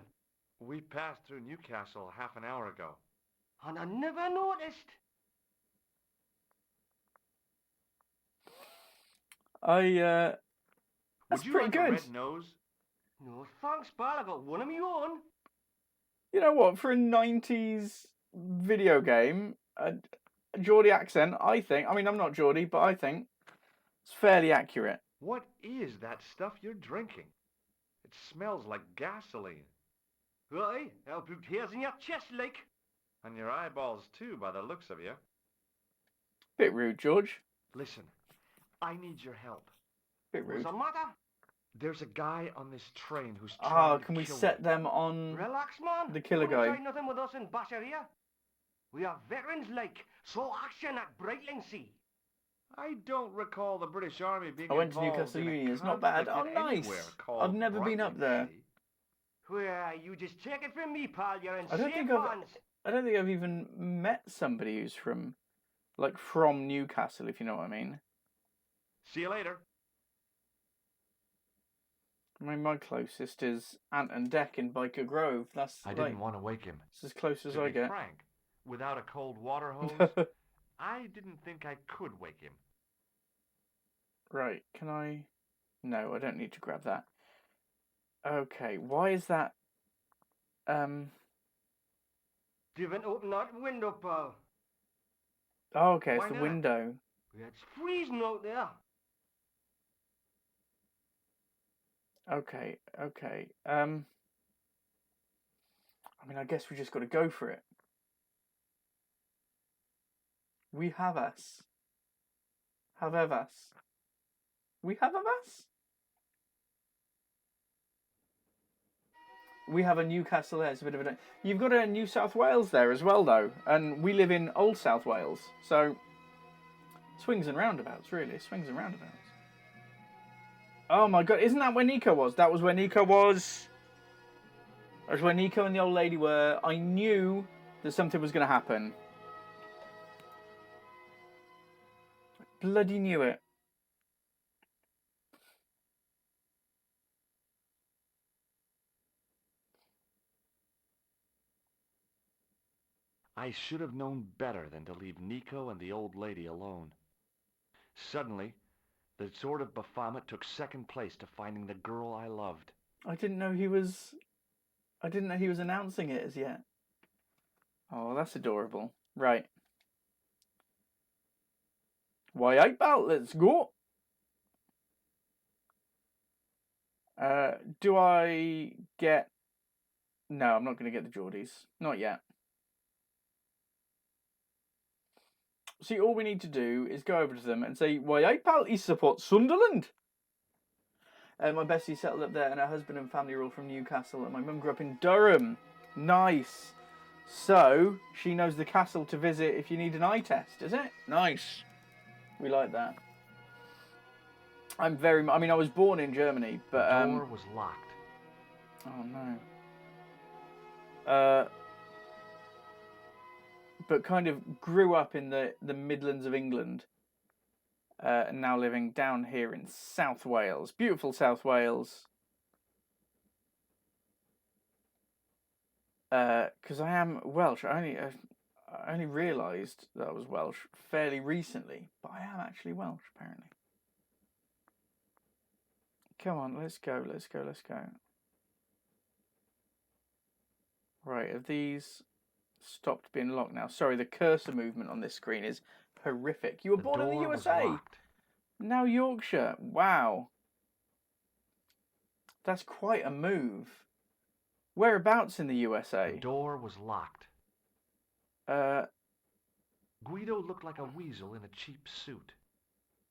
We passed through Newcastle half an hour ago. And I never noticed. That's Would you pretty like good. a red nose? No, thanks, pal. I got one of my own. You know what? For a 90s video game, a Geordie accent, I think. I mean, I'm not Geordie, but I think it's fairly accurate. What is that stuff you're drinking? It smells like gasoline. Right, I'll put hairs in your chest, like. And your eyeballs too, by the looks of you. Bit rude, George. Listen, I need your help. Bit rude. What's the matter? There's a guy on this train who's Ah, trying to can we kill set me. them on? Relax, man. The killer Couldn't guy. try nothing with us in Basher here. We are veterans, like. So action at Brightlingsea. I don't recall the British Army being I went to involved Newcastle in a Uni. It's not bad. Oh, conflict nice. anywhere called I've never been up there. Brightlingsea. Well, you just take it from me, pal. You're in I don't safe think I've- hands. I don't think I've even met somebody who's from Newcastle, if you know what I mean. See you later. I mean, my closest is Ant and Dec in Biker Grove. That's I didn't want to wake him. it's as close as To I be get. frank, without a cold water hose, I didn't think I could wake him. Right, can I? No, I don't need to grab that. Okay, why is that? Didn't open that window, pal. Oh, okay, Why it's the not? window. It's freezing out there. Okay. I mean, I guess we just got to go for it. We have us. Have us. We have us. We have a Newcastle there. It's a bit of a. You've got a New South Wales there as well, though, and we live in Old South Wales, so swings and roundabouts, really. Swings and roundabouts. Oh my god, isn't that where Nico was? That was where Nico was. That was where Nico and the old lady were. I knew that something was going to happen. I bloody knew it. I should have known better than to leave Nico and the old lady alone. Suddenly, the sword of Baphomet took second place to finding the girl I loved. I didn't know he was announcing it as yet. Oh, that's adorable. Right. Why, pal, let's go. Do I get... No, I'm not going to get the Geordies. Not yet. See, all we need to do is go over to them and say, why, pal, he supports Sunderland. My bestie settled up there and her husband and family are all from Newcastle and my mum grew up in Durham. Nice. So, she knows the castle to visit if you need an eye test, is it? Nice. We like that. I mean, I was born in Germany, but... The door was locked. Oh, no. But kind of grew up in the Midlands of England. And now living down here in South Wales. Beautiful South Wales. Because I am Welsh. I only realised that I was Welsh fairly recently. But I am actually Welsh, apparently. Come on, let's go. Right, have these stopped being locked now? Sorry, the cursor movement on this screen is horrific. You were born in the door was USA. locked. Now Yorkshire. Wow. That's quite a move. Whereabouts in the USA? The door was locked. Uh, Guido looked like a weasel in a cheap suit.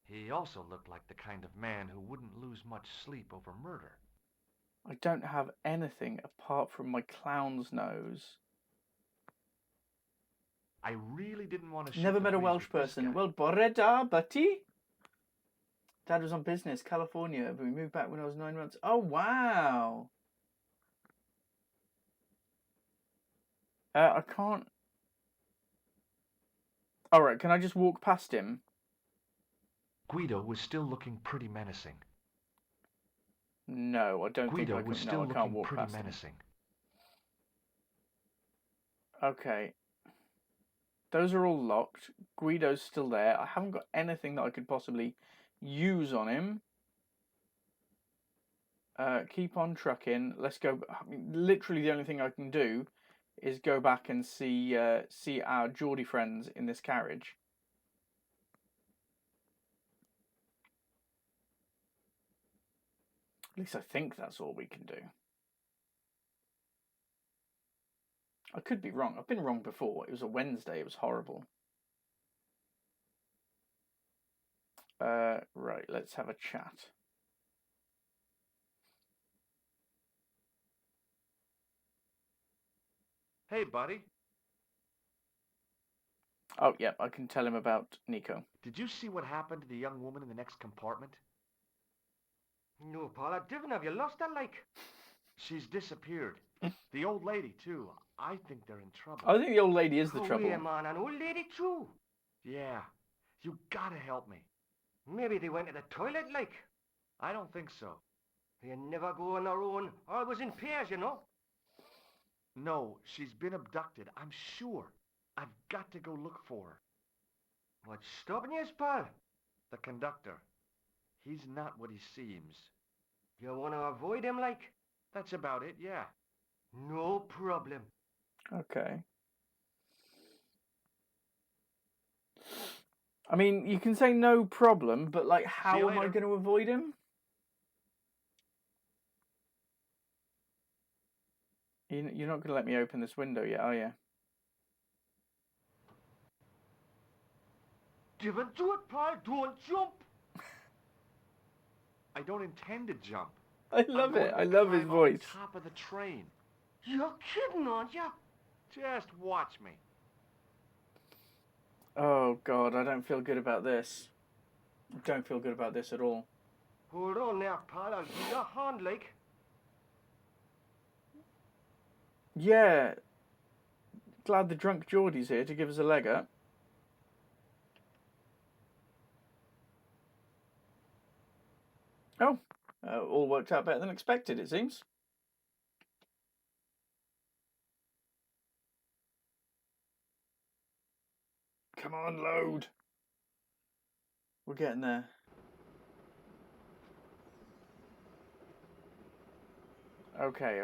He also looked like the kind of man who wouldn't lose much sleep over murder. I don't have anything apart from my clown's nose. I really didn't want to shoot Never the met a breeze Welsh with this person. guy. Well, bore da, buddy. Dad was on business, California, but we moved back when I was 9 months. Oh, wow. I can't... Alright, can I just walk past him? Guido was still looking pretty menacing. No, I don't Guido think I was can. still No, I can't looking walk pretty past him. menacing. Okay. Those are all locked. Guido's still there. I haven't got anything that I could possibly use on him. Keep on trucking. Let's go. I mean, literally the only thing I can do is go back and see our Geordie friends in this carriage. At least I think that's all we can do. I could be wrong. I've been wrong before. It was a Wednesday. It was horrible. Right, let's have a chat. Hey, buddy. Oh, yeah, I can tell him about Nico. Did you see what happened to the young woman in the next compartment? No, Paula, Divin, have you lost her, like? She's disappeared. The old lady, too. I think they're in trouble. I think the old lady is the Oh, trouble. yeah, man, an old lady, too. Yeah. You gotta help me. Maybe they went to the toilet, like. I don't think so. They never go on their own. Always in pairs, you know. No, she's been abducted, I'm sure. I've got to go look for her. What's stopping you, pal? The conductor. He's not what he seems. You want to avoid him, like? That's about it, yeah. No problem. Okay. I mean, you can say no problem, but like, how am I later. going to avoid him? You're not going to let me open this window yet, are you? Divin, do it, pal. Don't jump. I don't intend to jump. I love it. I love his voice. Top of the train. You're kidding, aren't you? Just watch me. Oh, God, I don't feel good about this. I don't feel good about this at all. Hold on there, pal. I'll give you a hand, like. Yeah. Glad the drunk Geordie's here to give us a leg up. Oh, all worked out better than expected, it seems. Come on, load. We're getting there. Okay.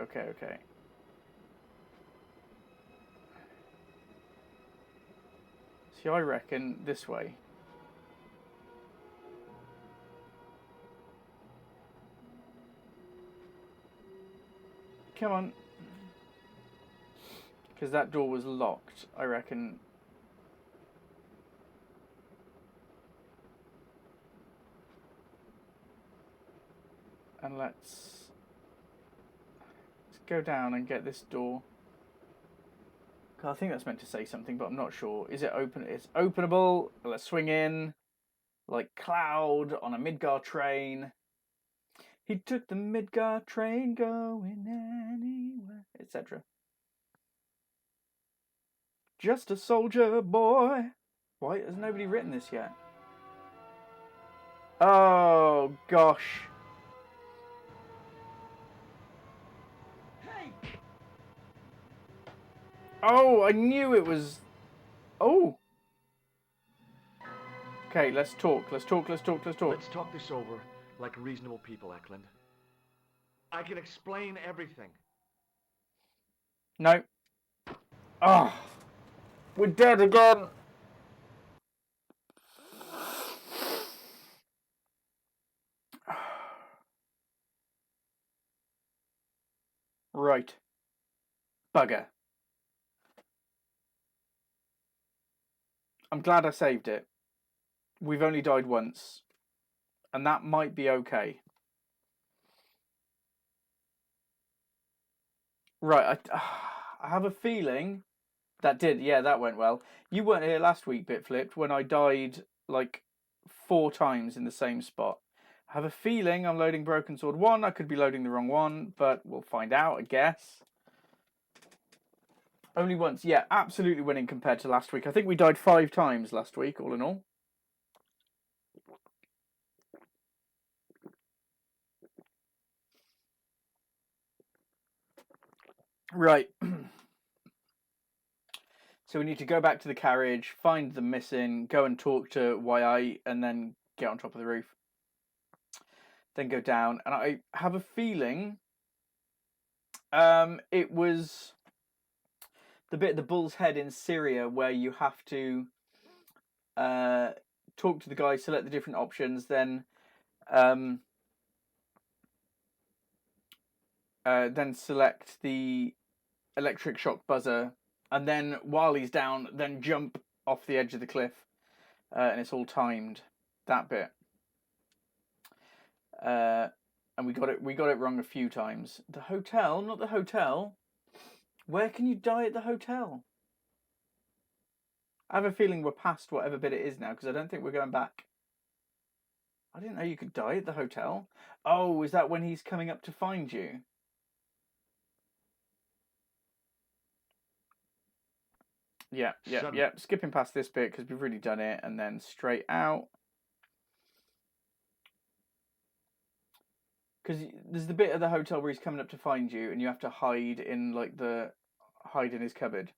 See, I reckon this way. Come on. Because that door was locked, I reckon. And let's go down and get this door. I think that's meant to say something, but I'm not sure. Is it open? It's openable. Let's swing in. Like Cloud on a Midgar train. He took the Midgar train going anywhere, etc. Just a soldier boy. Why has nobody written this yet? Oh, gosh. Hey! Oh, I knew it was... Oh. Okay, let's talk. Let's talk. Let's talk this over like reasonable people, Eklund. I can explain everything. No. Oh, we're dead again. Right. Bugger. I'm glad I saved it. We've only died once. And that might be okay. Right, I have a feeling that went well. You weren't here last week, Bitflipped, when I died like 4 times in the same spot. I have a feeling I'm loading Broken Sword 1. I could be loading the wrong one, but we'll find out, I guess. Only once. Yeah, absolutely winning compared to last week. I think we died 5 times last week, all in all. Right. So we need to go back to the carriage, find the missing, go and talk to YI, and then get on top of the roof. Then go down. And I have a feeling it was the bit of the Bull's Head in Syria where you have to talk to the guy, select the different options, then select the electric shock buzzer, and then while he's down, then jump off the edge of the cliff, and it's all timed. That bit, and we got it wrong a few times. The hotel, not the hotel. Where can you die at the hotel? I have a feeling we're past whatever bit it is now, because I don't think we're going back. I didn't know you could die at the hotel. Oh, is that when he's coming up to find you? Yeah. Skipping past this bit because we've really done it, and then straight out. Because there's the bit of the hotel where he's coming up to find you, and you have to hide in his cupboard.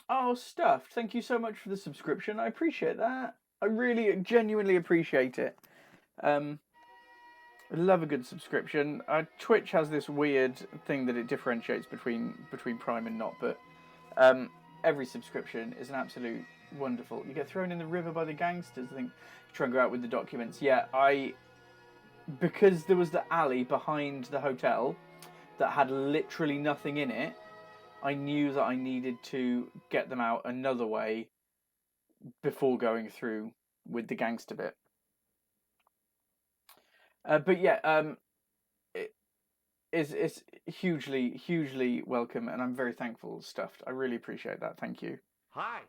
Oh, Stuffed, thank you so much for the subscription. I appreciate that. I really, genuinely appreciate it. I love a good subscription. Twitch has this weird thing that it differentiates between Prime and not, but every subscription is an absolute wonderful. You get thrown in the river by the gangsters. I think try and go out with the documents. Yeah, because there was the alley behind the hotel that had literally nothing in it. I knew that I needed to get them out another way before going through with the gangster bit. But yeah, it's hugely welcome, and I'm very thankful, Stuffed. I really appreciate that. Thank you. Hi,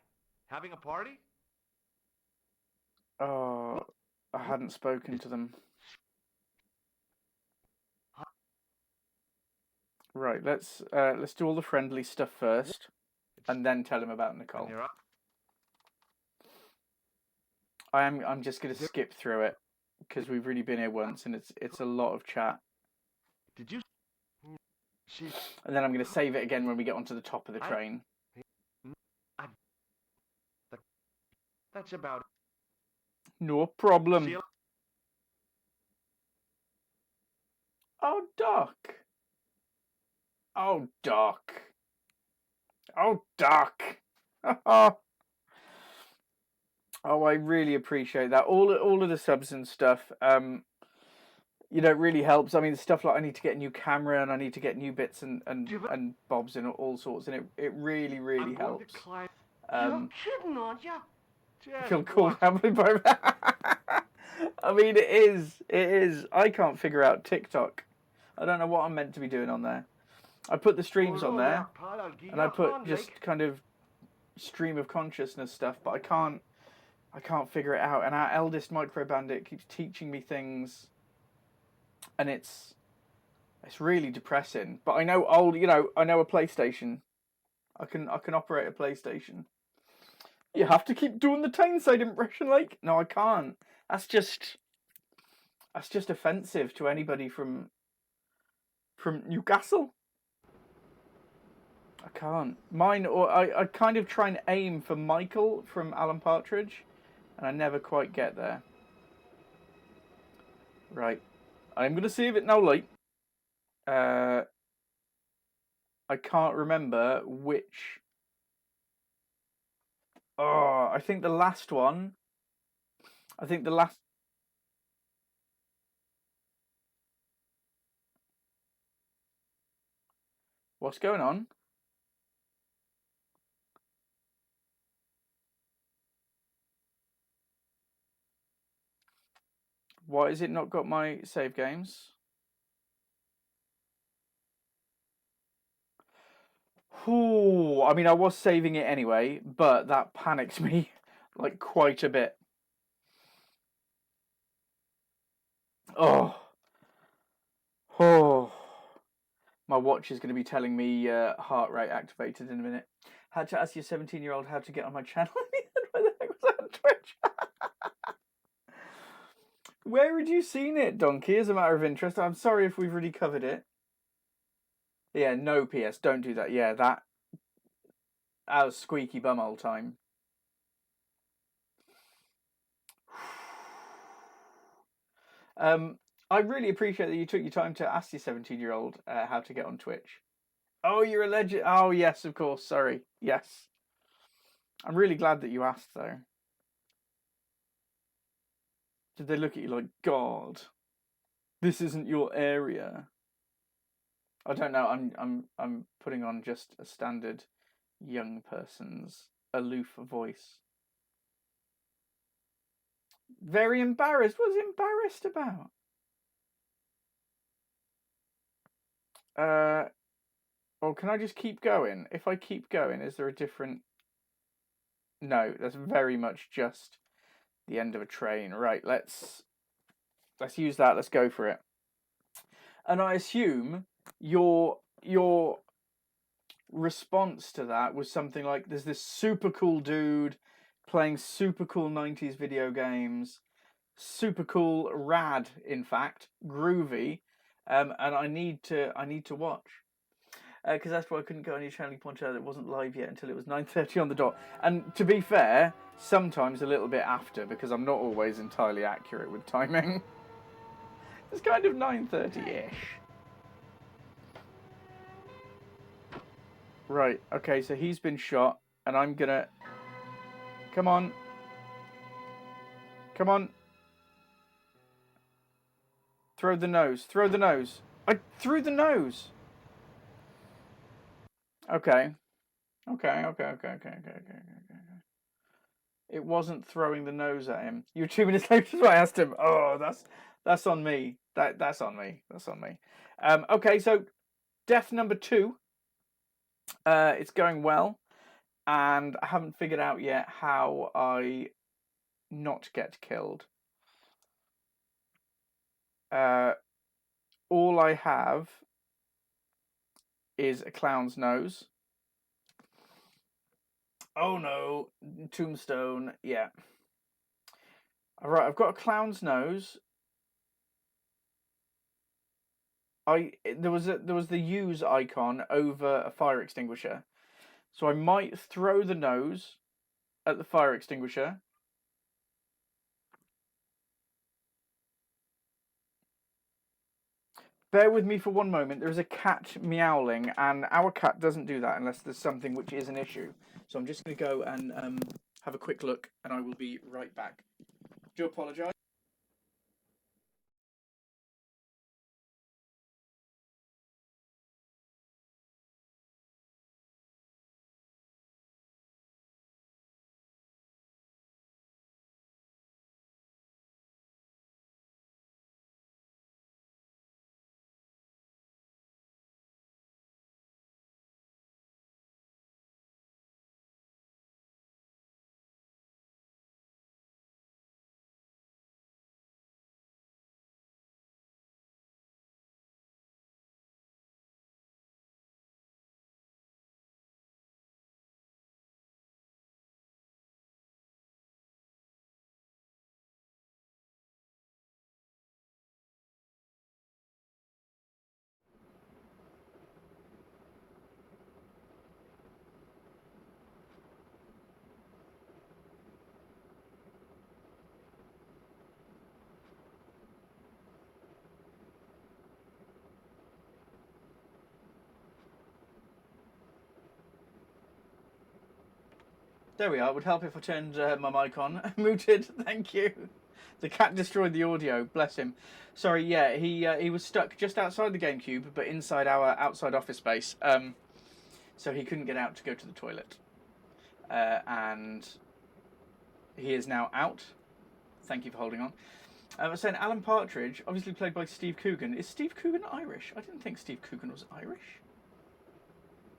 having a party? Oh, I hadn't spoken to them. Right, let's do all the friendly stuff first, and then tell him about Nicole. I'm just gonna skip through it because we've really been here once, and it's a lot of chat. Did you? And then I'm gonna save it again when we get onto the top of the train. That's about it. No problem. Oh, Doc. Oh, Doc. Oh, Doc. Oh, I really appreciate that. All of the subs and stuff. It really helps. I mean, stuff like I need to get a new camera and I need to get new bits and bobs and all sorts, and it really helps. You're kidding, aren't you? Feel cool gambling by I mean, it is. I can't figure out TikTok. I don't know what I'm meant to be doing on there. I put the streams on there, and I put just kind of stream of consciousness stuff, but I can't figure it out. And our eldest micro bandit keeps teaching me things, and it's really depressing. But I know I know a PlayStation. I can operate a PlayStation. You have to keep doing the Tyneside impression, like? No, I can't. That's just offensive to anybody from Newcastle. I can't. I kind of try and aim for Michael from Alan Partridge, and I never quite get there. Right. I'm going to save it now, like. I can't remember which... Oh, I think the last one... I think the last... What's going on? Why has it not got my save games? Ooh, I mean, I was saving it anyway, but that panics me like quite a bit. Oh. Oh. My watch is going to be telling me heart rate activated in a minute. Had to ask your 17-year-old how to get on my channel. Where the heck was that on Twitch? Where had you seen it, Donkey, as a matter of interest? I'm sorry if we've already covered it. Yeah, no PS, don't do that. Yeah, that was squeaky bumhole time. I really appreciate that you took your time to ask your 17-year-old how to get on Twitch. Oh, you're a legend. Oh, yes, of course. Sorry. Yes. I'm really glad that you asked, though. Did they look at you like, God, this isn't your area? I don't know. I'm putting on just a standard young person's aloof voice. Very embarrassed. What was embarrassed about? Well, can I just keep going? If I keep going, is there a different... No, that's very much just the end of a train. Right, let's use that. Let's go for it. And I assume your response to that was something like, there's this super cool dude playing super cool 90s video games, super cool, rad, in fact, groovy, and I need to watch. Because that's why I couldn't go on your channel. You pointed out it wasn't live yet until it was 9:30 on the dot. And to be fair, sometimes a little bit after, because I'm not always entirely accurate with timing. It's kind of 9:30-ish. Right, okay, so he's been shot, and I'm gonna... Come on. Come on. Throw the nose. Throw the nose. I threw the nose! Okay. Okay. It wasn't throwing the nose at him. You were 2 minutes later, so I asked him. Oh, that's on me. That's on me. That's on me. Okay, so death number 2. It's going well, and I haven't figured out yet how I not get killed. All I have is a clown's nose. Oh no, tombstone. Yeah. All right, I've got a clown's nose. There was the use icon over a fire extinguisher, so I might throw the nose at the fire extinguisher. Bear with me for one moment. There is a cat meowling, and our cat doesn't do that unless there's something which is an issue. So I'm just going to go and have a quick look, and I will be right back. Do apologise. There we are. It would help if I turned my mic on. Muted. Thank you. The cat destroyed the audio. Bless him. Sorry. Yeah, he was stuck just outside the GameCube, but inside our outside office space. So he couldn't get out to go to the toilet. And he is now out. Thank you for holding on. I was saying Alan Partridge, obviously played by Steve Coogan. Is Steve Coogan Irish? I didn't think Steve Coogan was Irish.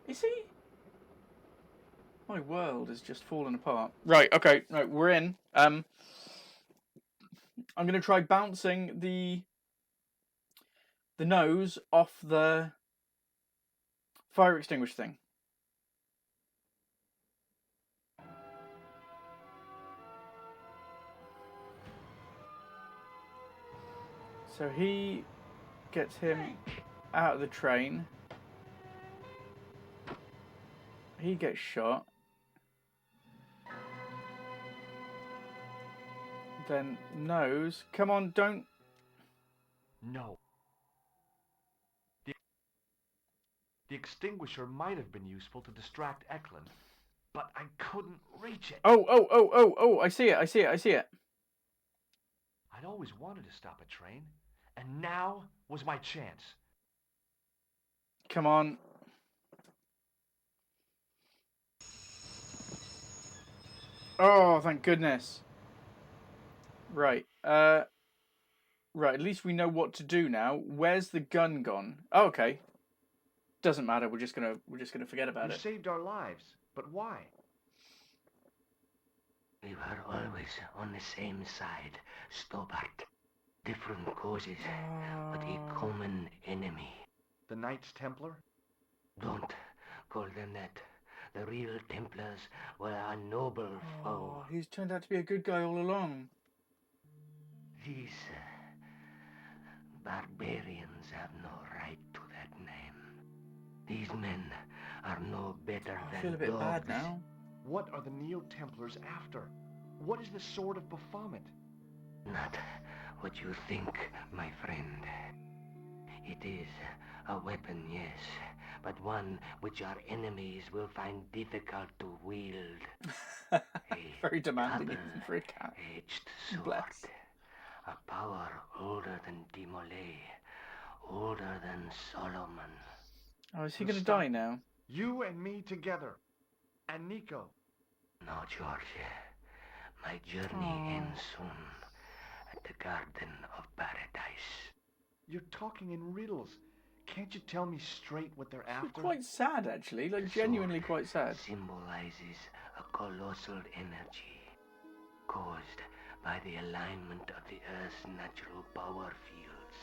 Is he? My world has just fallen apart. Right, okay, no, we're in. I'm going to try bouncing the nose off the fire extinguisher thing. So he gets him out of the train. He gets shot. Then nose. Come on, don't. No. The extinguisher might have been useful to distract Eklund, but I couldn't reach it. Oh, I see it. I'd always wanted to stop a train, and now was my chance. Come on. Oh, thank goodness. Right. Right, at least we know what to do now. Where's the gun gone? Oh, okay. Doesn't matter. We're just gonna forget about You it. saved our lives, but why? We were always on the same side, Stobart. Different causes, but a common enemy. The Knights Templar? Don't call them that. The real Templars were a noble foe. He's turned out to be a good guy all along. These barbarians have no right to that name. These men are no better I than feel a bit dogs. bad now. What are the Neo-Templars after? What is the Sword of Baphomet? Not what you think, my friend. It is a weapon, yes, but one which our enemies will find difficult to wield. Very demanding even for a cat. Edged sword. Bless. A power older than Dimolay, older than Solomon. Oh, is he going to die now? You and me together. And Nico. No, George. My journey ends soon at the Garden of Paradise. You're talking in riddles. Can't you tell me straight what they're after? Quite sad, actually. Like, genuinely quite sad. Symbolizes a colossal energy caused by the alignment of the Earth's natural power fields.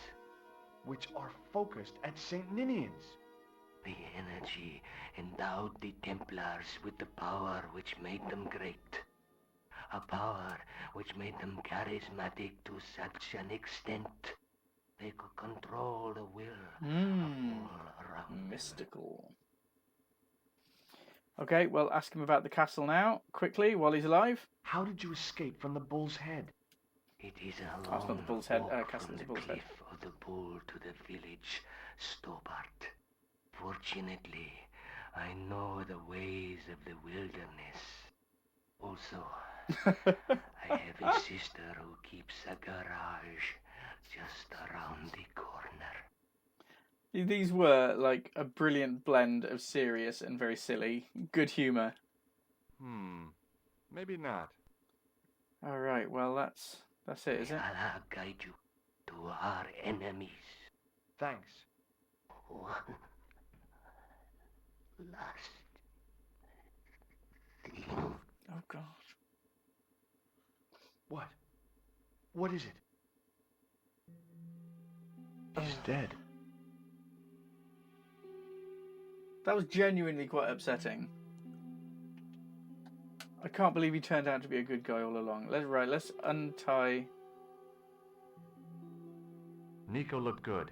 Which are focused at St. Ninian's. The energy endowed the Templars with the power which made them great. A power which made them charismatic to such an extent they could control the will of all around. Mystical. Okay, well, ask him about the castle now, quickly, while he's alive. How did you escape from the Bull's Head? It is a That's long not the Bull's Head, walk Castle's from the the Bull's Head. cliff of the Bull to the village Stobart. Fortunately, I know the ways of the wilderness. Also, I have a sister who keeps a garage just around the corner. These were, like, a brilliant blend of serious and very silly. Good humour. Maybe not. Alright, well, that's it, is it? Allah guide you to our enemies. Thanks. One last thing. Oh, God. What? What is it? He's dead. That was genuinely quite upsetting. I can't believe he turned out to be a good guy all along. Let's untie... Nico looked good,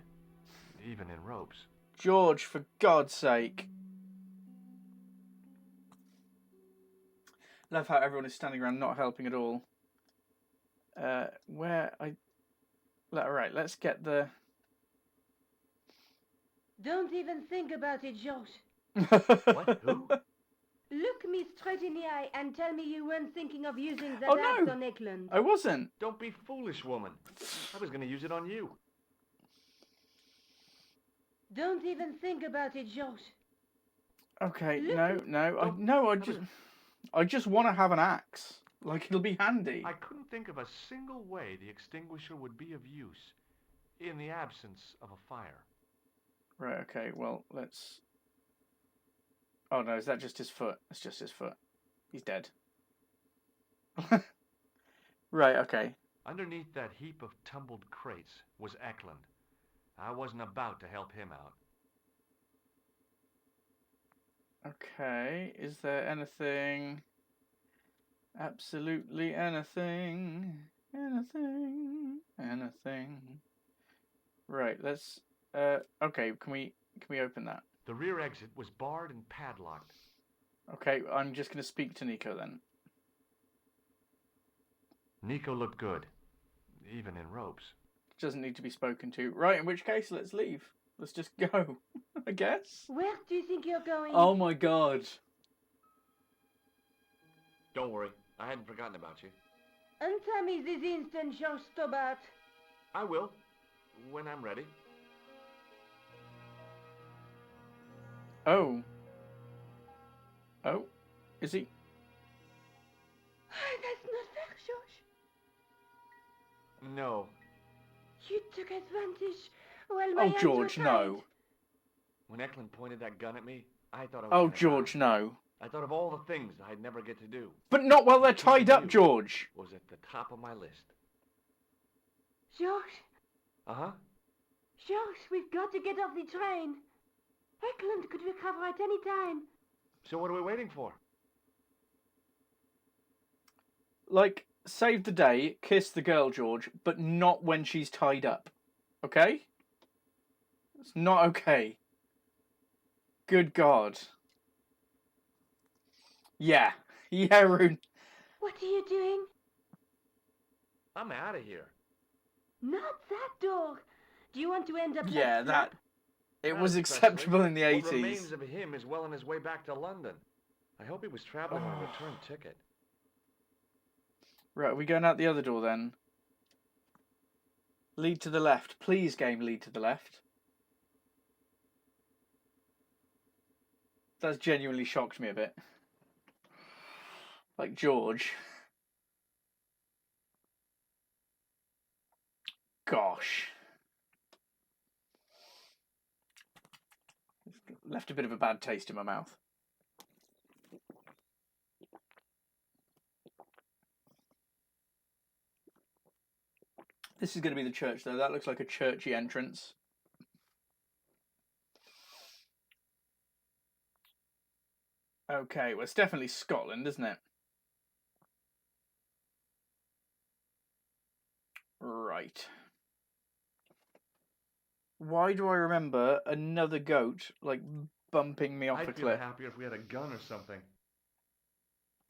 even in ropes. George, for God's sake. Love how everyone is standing around not helping at all. Alright, let's get the... Don't even think about it, George. What? Who? Look me straight in the eye and tell me you weren't thinking of using that Oh, axe no. on Eklund. I wasn't. Don't be foolish, woman. I was going to use it on you. Don't even think about it, Georges. Okay, Look- no, I just want to have an axe. Like, it'll be handy. I couldn't think of a single way the extinguisher would be of use in the absence of a fire. Right, okay, well, let's... Oh, no, is that just his foot? It's just his foot. He's dead. Right, okay. Underneath that heap of tumbled crates was Eklund. I wasn't about to help him out. Okay, is there anything... Absolutely anything... Anything... Right, let's... okay, can we open that? The rear exit was barred and padlocked. Okay, I'm just going to speak to Nico then. Nico looked good, even in robes. Doesn't need to be spoken to. Right, in which case, let's leave. Let's just go, I guess. Where do you think you're going? Oh my god. Don't worry, I hadn't forgotten about you. Answer me this instant, Georges Stobart. I will, when I'm ready. Oh. Oh, is he? That's not fair, Georges. No. You took advantage while my Oh, hands George, were no. tied. When Eklund pointed that gun at me, I thought I was Oh, gonna George, die. no. I thought of all the things I'd never get to do. But not while they're tied up, George. Was at the top of my list. Georges, Uh-huh. Georges, we've got to get off the train. Eklund could recover at any time. So what are we waiting for? Like, save the day, kiss the girl, George, but not when she's tied up. Okay? It's not okay. Good God. Yeah. Yeah, Rune. What are you doing? I'm out of here. Not that door. Do you want to end up Yeah, like that... Slap? It Not was especially. acceptable in the What 80s. remains of him is well on his way back to London. I hope he was traveling on a return ticket. Right, are we going out the other door then? Lead to the left. Please, game, lead to the left. That's genuinely shocked me a bit. Like George. Gosh. Left a bit of a bad taste in my mouth. This is going to be the church, though. That looks like a churchy entrance. Okay, well, it's definitely Scotland, isn't it? Right. Why do I remember another goat, like, bumping me off a I'd feel cliff? happier if we had a gun or something.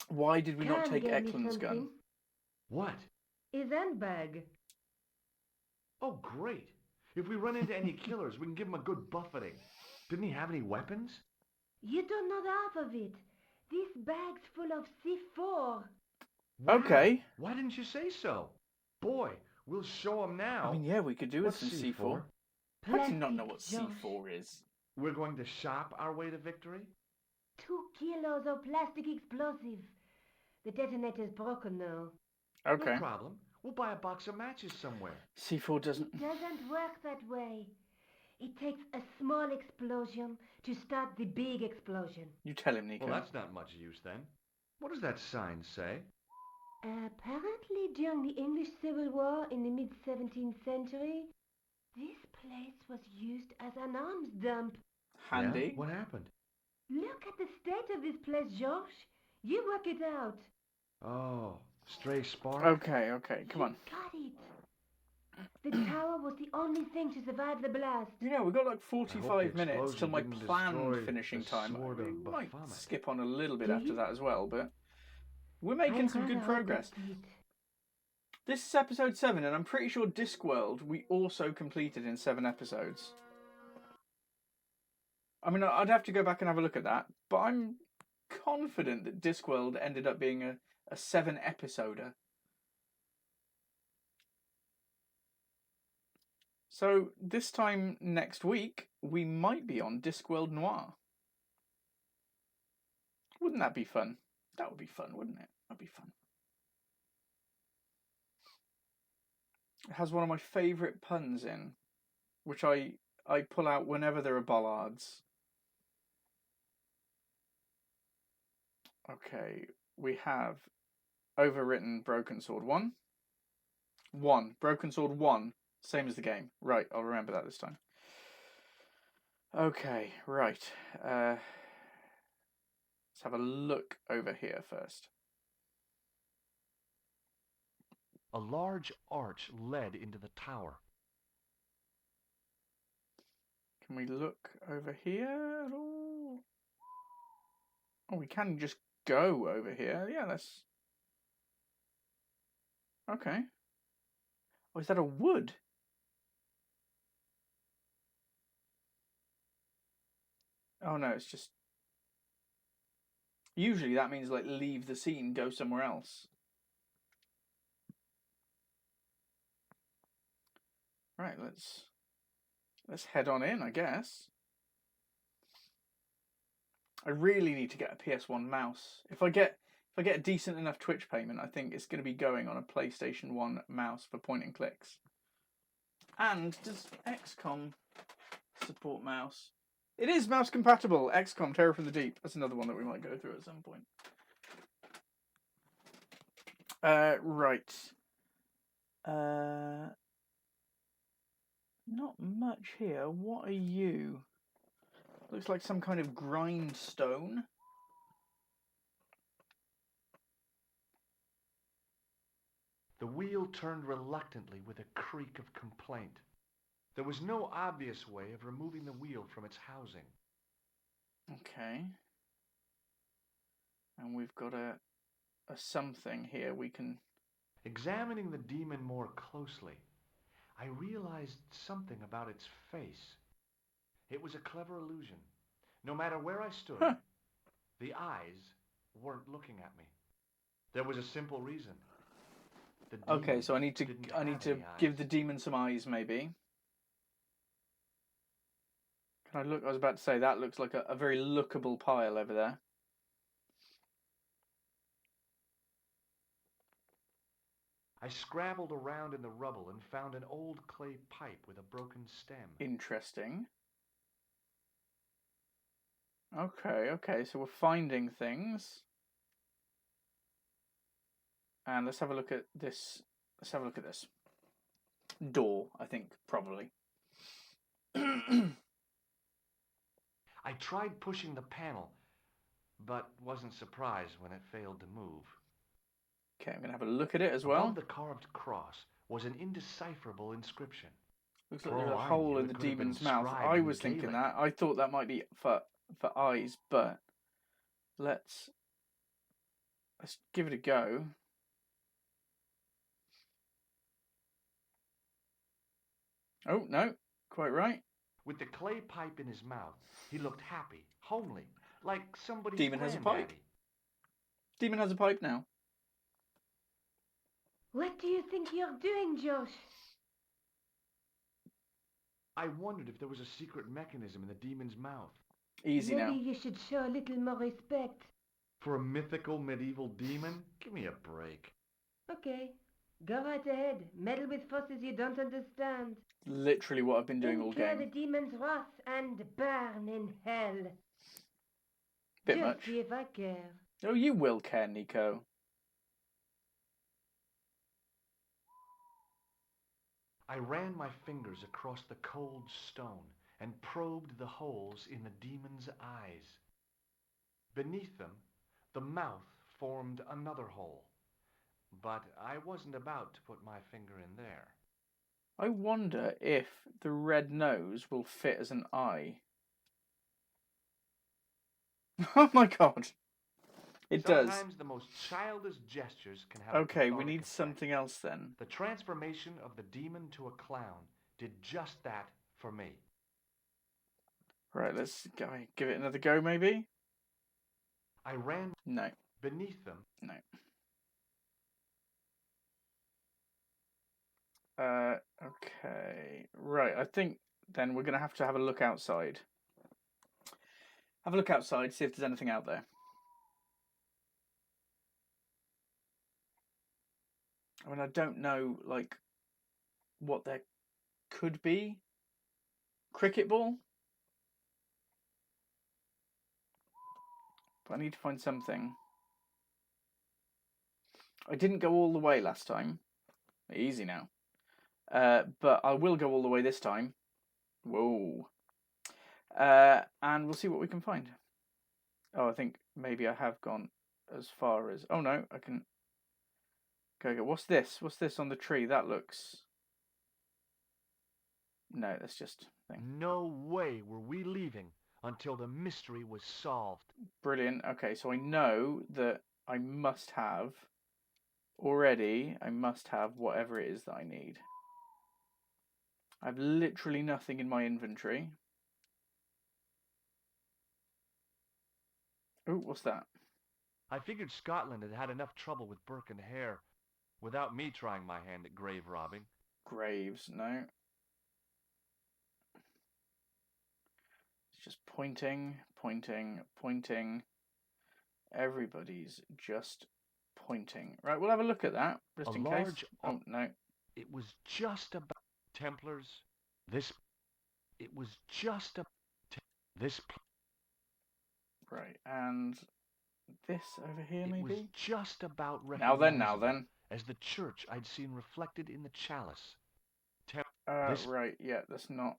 Why did we not Can take give me Eklund's gun? something. What? His handbag. Oh, great. If we run into any killers, we can give them a good buffeting. Didn't he have any weapons? You don't know the half of it. This bag's full of C4. Wow. Okay. Why didn't you say so? Boy, we'll show them now. I mean, yeah, we could do with What's some C4. I do not know what Plastic, Josh. C4 is. We're going to shop our way to victory? 2 kilos of plastic explosive. The detonator's broken now. Okay. No problem. We'll buy a box of matches somewhere. C4 doesn't... It doesn't work that way. It takes a small explosion to start the big explosion. You tell him, Nico. Well, that's not much use then. What does that sign say? Apparently, during the English Civil War in the mid-17th century, this place was used as an arms dump. Handy. Yeah? What happened? Look at the state of this place, Georges. You work it out. Oh, stray spark? Okay, come on. You got it. The tower was the only thing to survive the blast. You know, we've got like I hope 45 the minutes till my explosion didn't planned destroy finishing the time. sword of We might Baphomet. skip on a little bit Do after you? that as well, but we're making some good progress. Did. This is episode 7, and I'm pretty sure Discworld we also completed in 7 episodes. I mean, I'd have to go back and have a look at that, but I'm confident that Discworld ended up being a 7-episoder. So this time next week, we might be on Discworld Noir. Wouldn't that be fun? That would be fun, wouldn't it? That'd be fun. It has one of my favourite puns in, which I pull out whenever there are bollards. Okay, we have overwritten Broken Sword 1. 1. Broken Sword 1. Same as the game. Right, I'll remember that this time. Okay, right. Let's have a look over here first. A large arch led into the tower. Can we look over here at all? Oh, we can just go over here. Yeah, that's... Okay. Oh, is that a wood? Oh, no, it's just... Usually that means, like, leave the scene, go somewhere else. Right, let's head on in, I guess. I really need to get a PS1 mouse. If I get a decent enough Twitch payment, I think it's going to be going on a PlayStation 1 mouse for point and clicks. And does XCOM support mouse? It is mouse compatible. XCOM Terror from the Deep. That's another one that we might go through at some point. Right. Not much here. What are you? Looks like some kind of grindstone. The wheel turned reluctantly with a creak of complaint. There was no obvious way of removing the wheel from its housing. Okay. And we've got a something here we can... Examining the demon more closely, I realized something about its face. It was a clever illusion. No matter where I stood, the eyes weren't looking at me. There was a simple reason. Okay, so I need to give the demon some eyes, maybe. Can I look? I was about to say that looks like a very lookable pile over there. I scrabbled around in the rubble and found an old clay pipe with a broken stem. Interesting. Okay, so we're finding things. And let's have a look at this. Let's have a look at this. Door, I think, probably. I tried pushing the panel, but wasn't surprised when it failed to move. Okay, I'm going to have a look at it as well. Above the carved cross was an indecipherable inscription. Looks like there's a hole in the demon's mouth. I was thinking that. I thought that might be for eyes, but let's give it a go. Oh, no, quite right. With the clay pipe in his mouth, he looked happy, homely, like somebody's Demon has a pipe. granddaddy. Demon has a pipe now. What do you think you're doing, Josh? I wondered if there was a secret mechanism in the demon's mouth. Easy now. Maybe you should show a little more respect. For a mythical medieval demon? Give me a break. Okay, go right ahead. Meddle with forces you don't understand. Literally what I've been doing all Incur game. the demon's wrath and burn in hell. Bit Just much. see if I care. Oh, you will care, Nico. I ran my fingers across the cold stone and probed the holes in the demon's eyes. Beneath them, the mouth formed another hole, but I wasn't about to put my finger in there. I wonder if the red nose will fit as an eye. Oh my god. It does. Sometimes the most childish gestures can have Okay, a we need cathartic something effect. else then. The transformation of the demon to a clown did just that for me. Right, let's give it another go maybe. I ran No. beneath them. No. Okay. Right, I think then we're going to have a look outside. Have a look outside, see if there's anything out there. I mean, I don't know, like, what there could be. Cricket ball? But I need to find something. I didn't go all the way last time. Easy now. But I will go all the way this time. Whoa. And we'll see what we can find. Oh, I think maybe I have gone as far as... Oh, no, I can... Go. What's this? What's this on the tree? That looks... No, that's just... thing. No way were we leaving until the mystery was solved. Brilliant. Okay, so I know that I must have... Already, I must have whatever it is that I need. I have literally nothing in my inventory. Oh, what's that? I figured Scotland had had enough trouble with Burke and Hare without me trying my hand at grave robbing. Graves, no. It's just pointing, pointing, pointing. Everybody's just pointing. Right, we'll have a look at that, just in case. Oh, no. It was just about Templars. It was just about this. Right, and this over here, maybe? It was just about Now then. as the church I'd seen reflected in the chalice. Right, yeah, that's not...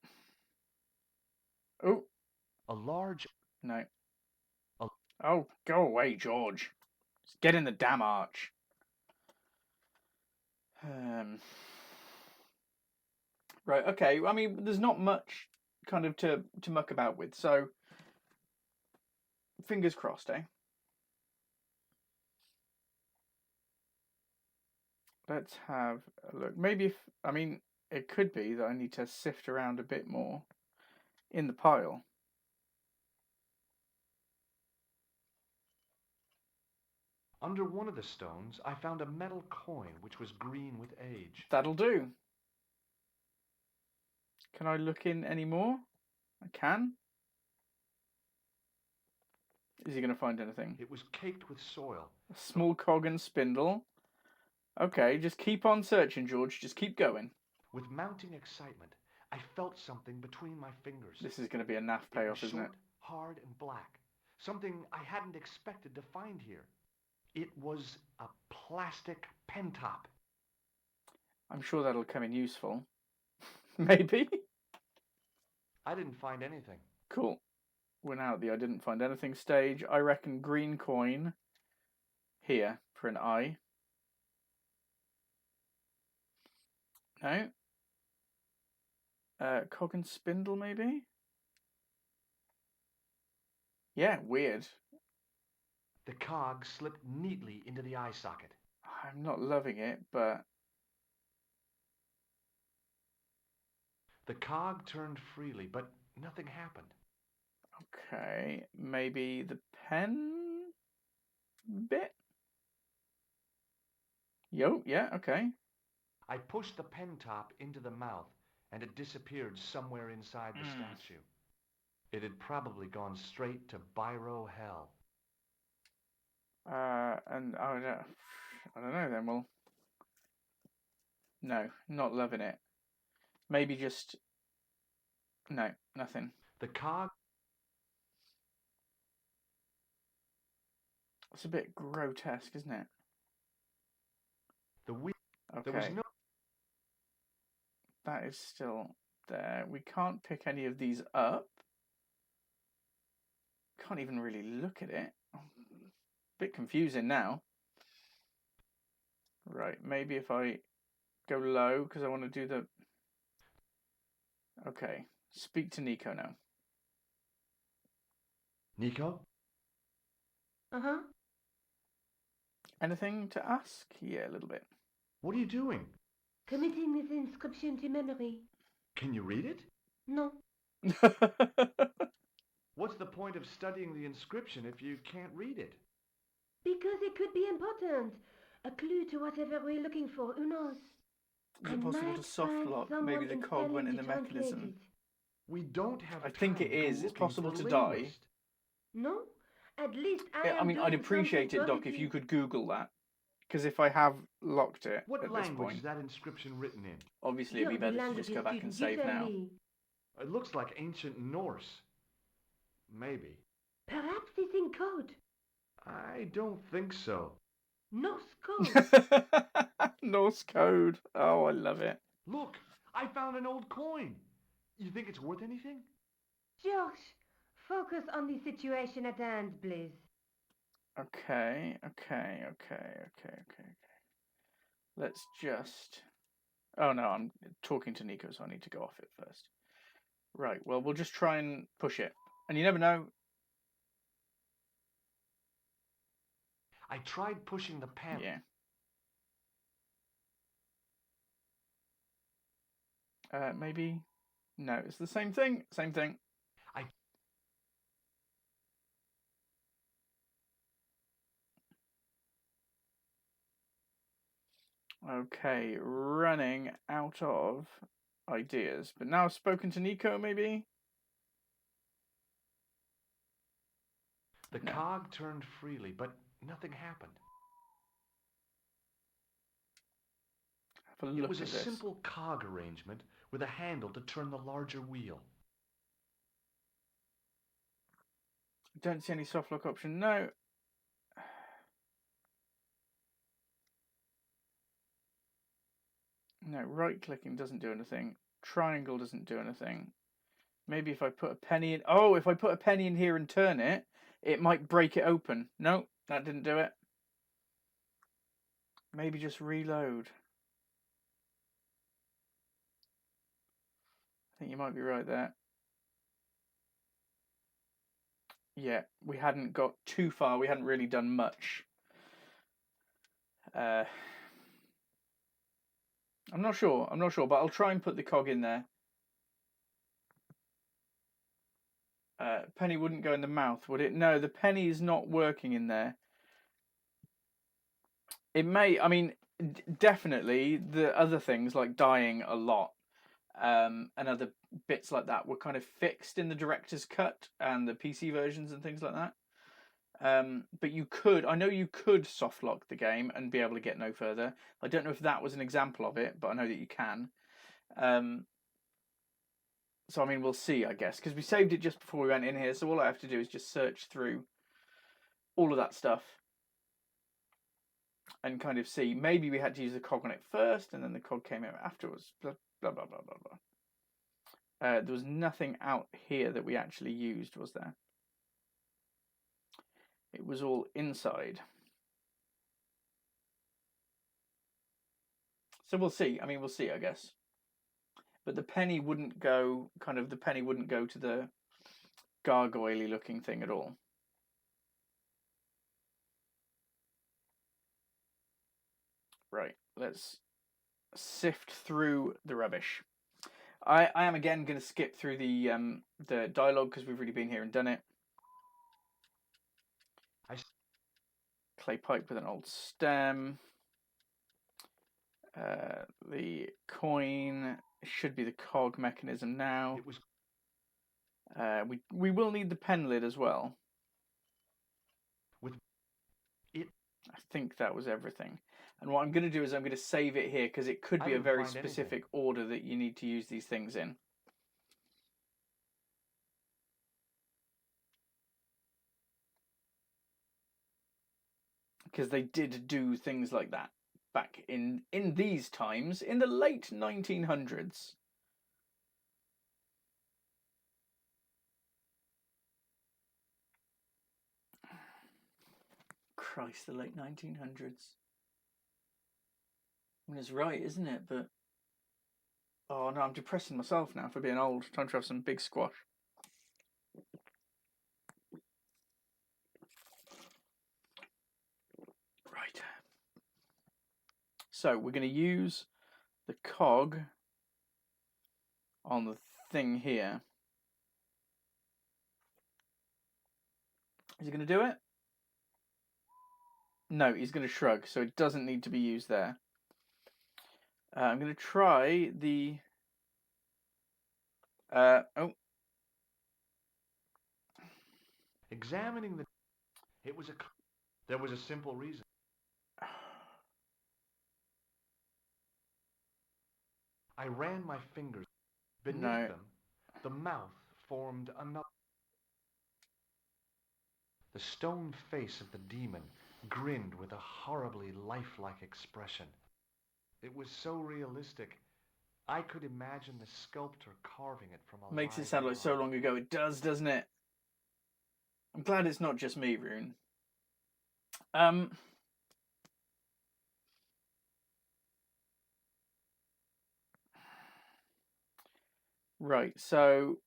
Oh! A large... No. Oh, go away, George. Just get in the damn arch. Right, okay. I mean, there's not much kind of to muck about with, so fingers crossed, eh? Let's have a look. Maybe if... I mean, it could be that I need to sift around a bit more in the pile. Under one of the stones, I found a metal coin which was green with age. That'll do. Can I look in any more? I can. Is he going to find anything? It was caked with soil. A small cog and spindle. Okay, just keep on searching, George. Just keep going. With mounting excitement, I felt something between my fingers. This is going to be a naff payoff, isn't it? Short, hard, and black. Something I hadn't expected to find here. It was a plastic pen top. I'm sure that'll come in useful. Maybe? I didn't find anything. Cool. We're now at the I didn't find anything stage. I reckon green coin here for an eye. No. Cog and spindle, maybe? Yeah, weird. The cog slipped neatly into the eye socket. I'm not loving it, but... The cog turned freely, but nothing happened. Okay, maybe the pen bit? Yo, yeah, okay. I pushed the pen top into the mouth, and it disappeared somewhere inside the statue. It had probably gone straight to Biro Hell. And I don't know then, well... No, not loving it. Maybe just... No, nothing. The cog... It's a bit grotesque, isn't it? The wheel... Okay. There was no... That is still there. We can't pick any of these up. Can't even really look at it. Bit confusing now. Right, maybe if I go low, because I want to do the... Okay, speak to Nico now. Nico? Uh-huh. Anything to ask? Yeah, a little bit. What are you doing? Committing this inscription to memory. Can you read it? No. What's the point of studying the inscription if you can't read it? Because it could be important. A clue to whatever we're looking for, who knows? Is I it possible to might soft find lock? someone Maybe the cog went in insanely the to translate mechanism. it. We don't have I time think it to go is. It's looking possible for a to die. linguist. No? At least I I am mean, doing I'd appreciate something it, Doc, if you positive. could Google that. Because if I have locked it What at this language point, is that inscription written in? obviously it'd be You're the better to language just go back and student, you save tell now. me. It looks like ancient Norse. Maybe. Perhaps it's in code. I don't think so. Norse code. Norse code. Oh, I love it. Look, I found an old coin. You think it's worth anything? George, focus on the situation at hand, please. Okay. Let's just... Oh no, I'm talking to Nico, so I need to go off it first. Right, well, we'll just try and push it. And you never know. I tried pushing the panel. Yeah. Maybe... No, it's the same thing. Same thing. Okay, running out of ideas. But now I've spoken to Nico, maybe? The No. cog turned freely, but nothing happened. Have a look It was a at this. simple cog arrangement with a handle to turn the larger wheel. Don't see any soft lock option. No. No, right clicking doesn't do anything. Triangle doesn't do anything. Maybe if I put a penny in... Oh, if I put a penny in here and turn it, it might break it open. No, that didn't do it. Maybe just reload. I think you might be right there. Yeah, we hadn't got too far. We hadn't really done much. I'm not sure, but I'll try and put the cog in there. Penny wouldn't go in the mouth, would it? No, the penny is not working in there. It may, I mean, definitely the other things like dying a lot and other bits like that were kind of fixed in the director's cut and the PC versions and things like that. But you could, I know you could soft lock the game and be able to get no further. I don't know if that was an example of it, but I know that you can. So, I mean, we'll see, I guess, because we saved it just before we went in here. So all I have to do is just search through all of that stuff and kind of see. Maybe we had to use the cog on it first and then the cog came out afterwards. Blah, blah, blah, blah, blah, blah. There was nothing out here that we actually used, was there? It was all inside. So we'll see. I mean, we'll see, I guess. But the penny wouldn't go, the penny wouldn't go to the gargoyle-y looking thing at all. Right, let's sift through the rubbish. I am again going to skip through the dialogue because we've already been here and done it. Clay pipe with an old stem. The coin should be the cog mechanism now. We will need the pen lid as well. I think that was everything. And what I'm going to do is I'm going to save it here because it could be a very specific order that you need to use these things in. Because they did do things like that back in these times, in the late 1900s. Christ, the late 1900s. I mean, it's right, isn't it? But oh no, I'm depressing myself now for being old. Time to have some big squash. Right. So we're going to use the cog on the thing here. Is he going to do it? No, he's going to shrug, so it doesn't need to be used there. I'm going to try the... oh. Examining the... It was a... There was a simple reason. I ran my fingers. Beneath No. them, the mouth formed another. The stone face of the demon grinned with a horribly lifelike expression. It was so realistic, I could imagine the sculptor carving it from a Makes it live sound like so log. long ago. It does, doesn't it? I'm glad it's not just me, Rune. Right, so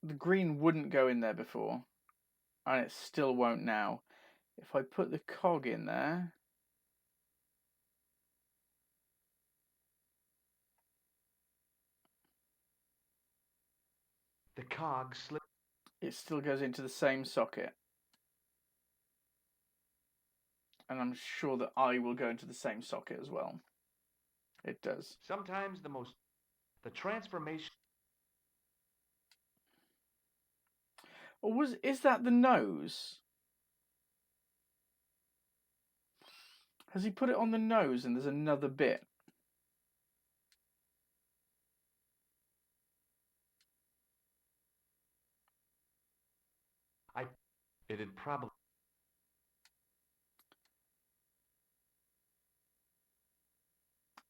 the green wouldn't go in there before, and it still won't now. If I put the cog in there... The cog slipped. it still goes into the same socket. And I'm sure that I will go into the same socket as well. It does. Sometimes the transformation. Or is that the nose? Has he put it on the nose and there's another bit? It'd probably.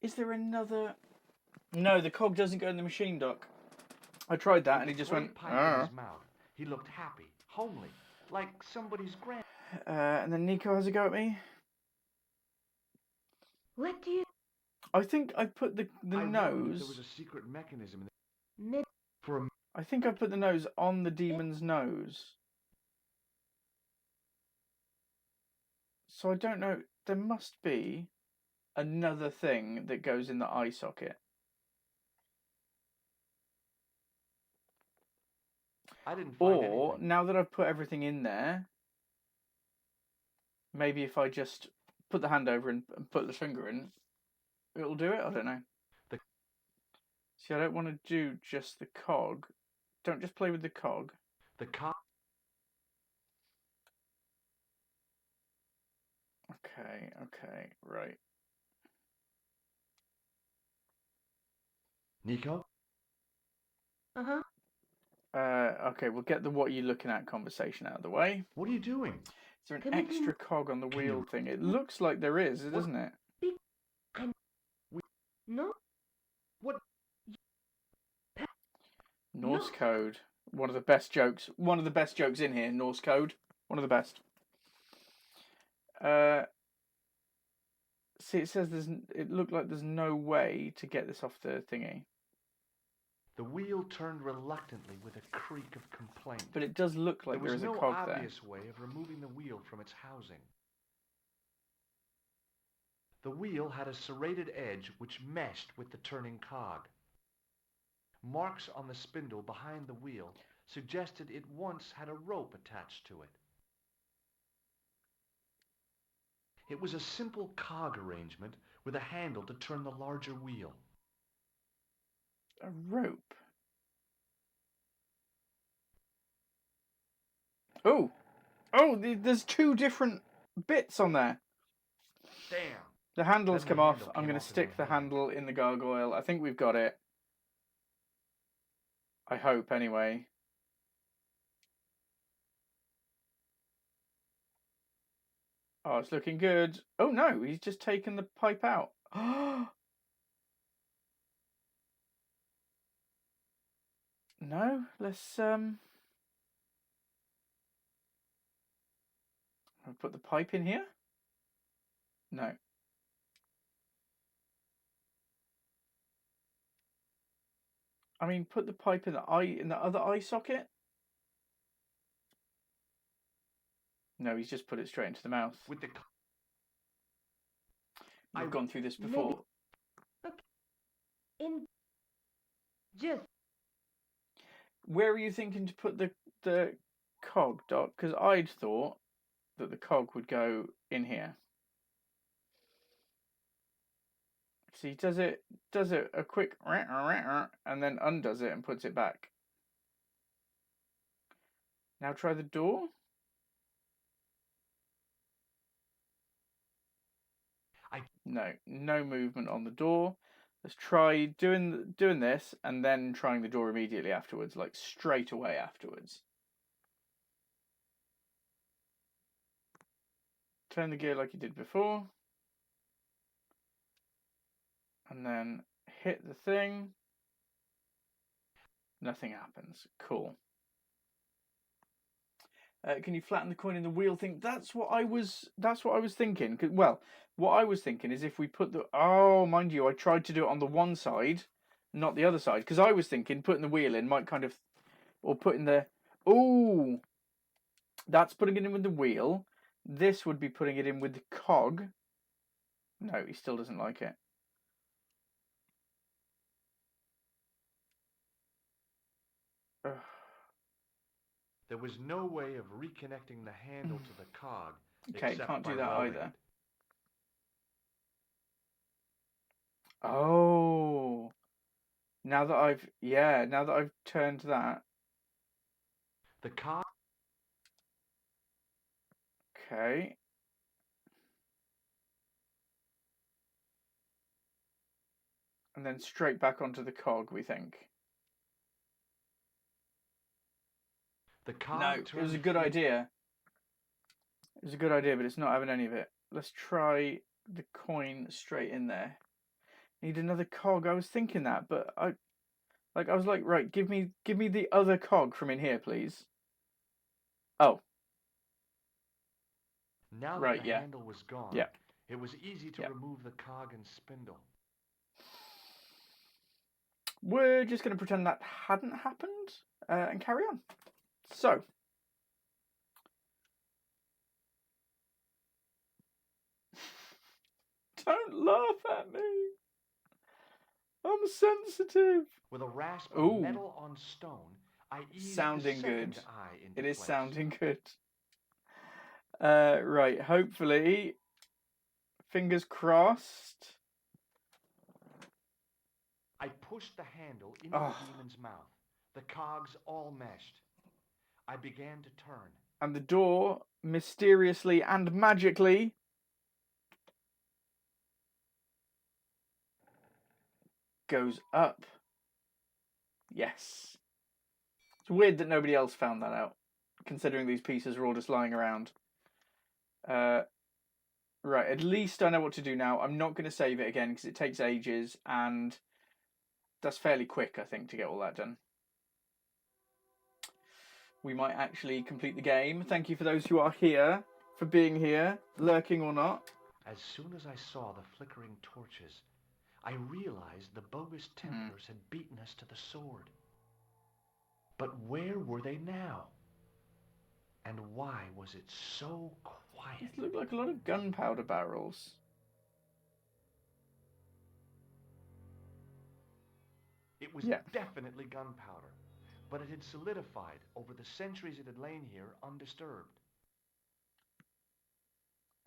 Is there another... No, the cog doesn't go in the machine dock. I tried that and he just went... Pipe in his mouth. He looked happy, homely, like somebody's grand. And then Nico has a go at me. What do you... I think I put the I wondered if nose... there was a secret mechanism Mid... I think I put the nose on the demon's nose. So I don't know. There must be another thing that goes in the eye socket. I didn't find Or, anything. now that I've put everything in there, maybe if I just put the hand over and put the finger in, it'll do it? I don't know. See, I don't want to do just the cog. Don't just play with the cog. The cog. Okay, right. Nico? Uh-huh. Okay, we'll get the what you looking at conversation out of the way. What are you doing? Is there an Committing- extra cog on the Can wheel you- thing? It looks like there is, doesn't it? No? What? Norse No. code. One of the best jokes. One of the best jokes in here. Norse code. One of the best. See, it says there's. It looked like there's no way to get this off the thingy. The wheel turned reluctantly with a creak of complaint. But it does look like there was there is no a cog there. obvious way of removing the wheel from its housing. The wheel had a serrated edge which meshed with the turning cog. Marks on the spindle behind the wheel suggested it once had a rope attached to it. It was a simple cog arrangement with a handle to turn the larger wheel. A rope. Oh, there's two different bits on there. Damn! The handles Then come the off. handle I'm came going off to in stick my the hand. handle in the gargoyle. I think we've got it. I hope, anyway. Oh, it's looking good. Oh, no, he's just taken the pipe out. No, let's, I'll put the pipe in here. No. I mean, put the pipe in the other eye socket. No, he's just put it straight into the mouth. With the I've gone through this before. In... Just... Where are you thinking to put the cog, Doc? Because I'd thought that the cog would go in here. See, does it a quick and then undoes it and puts it back. Now try the door. No movement on the door. Let's try doing this and then trying the door immediately afterwards, like straight away afterwards. Turn the gear like you did before. And then hit the thing. Nothing happens. Cool. Can you flatten the coin in the wheel thing? That's what I was thinking. Well, what I was thinking is if we put the... Oh, mind you, I tried to do it on the one side, not the other side. Because I was thinking putting the wheel in might kind of... Or putting the... Oh! That's putting it in with the wheel. This would be putting it in with the cog. No, he still doesn't like it. Ugh. There was no way of reconnecting the handle to the cog. Okay, can't do that loading either. it. Oh, now that I've turned that. The cog. Okay. And then straight back onto the cog, we think. The cog. No, it was a good idea. It was a good idea, but it's not having any of it. Let's try the coin straight in there. Need another cog. I was thinking that, but I was like, right, give me the other cog from in here, please. Oh. Now right, that the handle was gone, it was easy to remove the cog and spindle. We're just going to pretend that hadn't happened and carry on. So. Don't laugh at me. I'm sensitive. With a rasp of metal on stone, I eased sounding the good. second eye into It is place. sounding good. Right, hopefully. Fingers crossed. I pushed the handle into the demon's mouth. The cogs all meshed. I began to turn. And the door, mysteriously and magically, goes up. Yes. It's weird that nobody else found that out, considering these pieces are all just lying around. Right, at least I know what to do now. I'm not going to save it again because it takes ages, and that's fairly quick, I think, to get all that done. We might actually complete the game. Thank you for those who are here, for being here, lurking or not. As soon as I saw the flickering torches, I realized the bogus Templars had beaten us to the sword. But where were they now? And why was it so quiet? These look like a lot of gunpowder barrels. It was definitely gunpowder, but it had solidified over the centuries it had lain here undisturbed.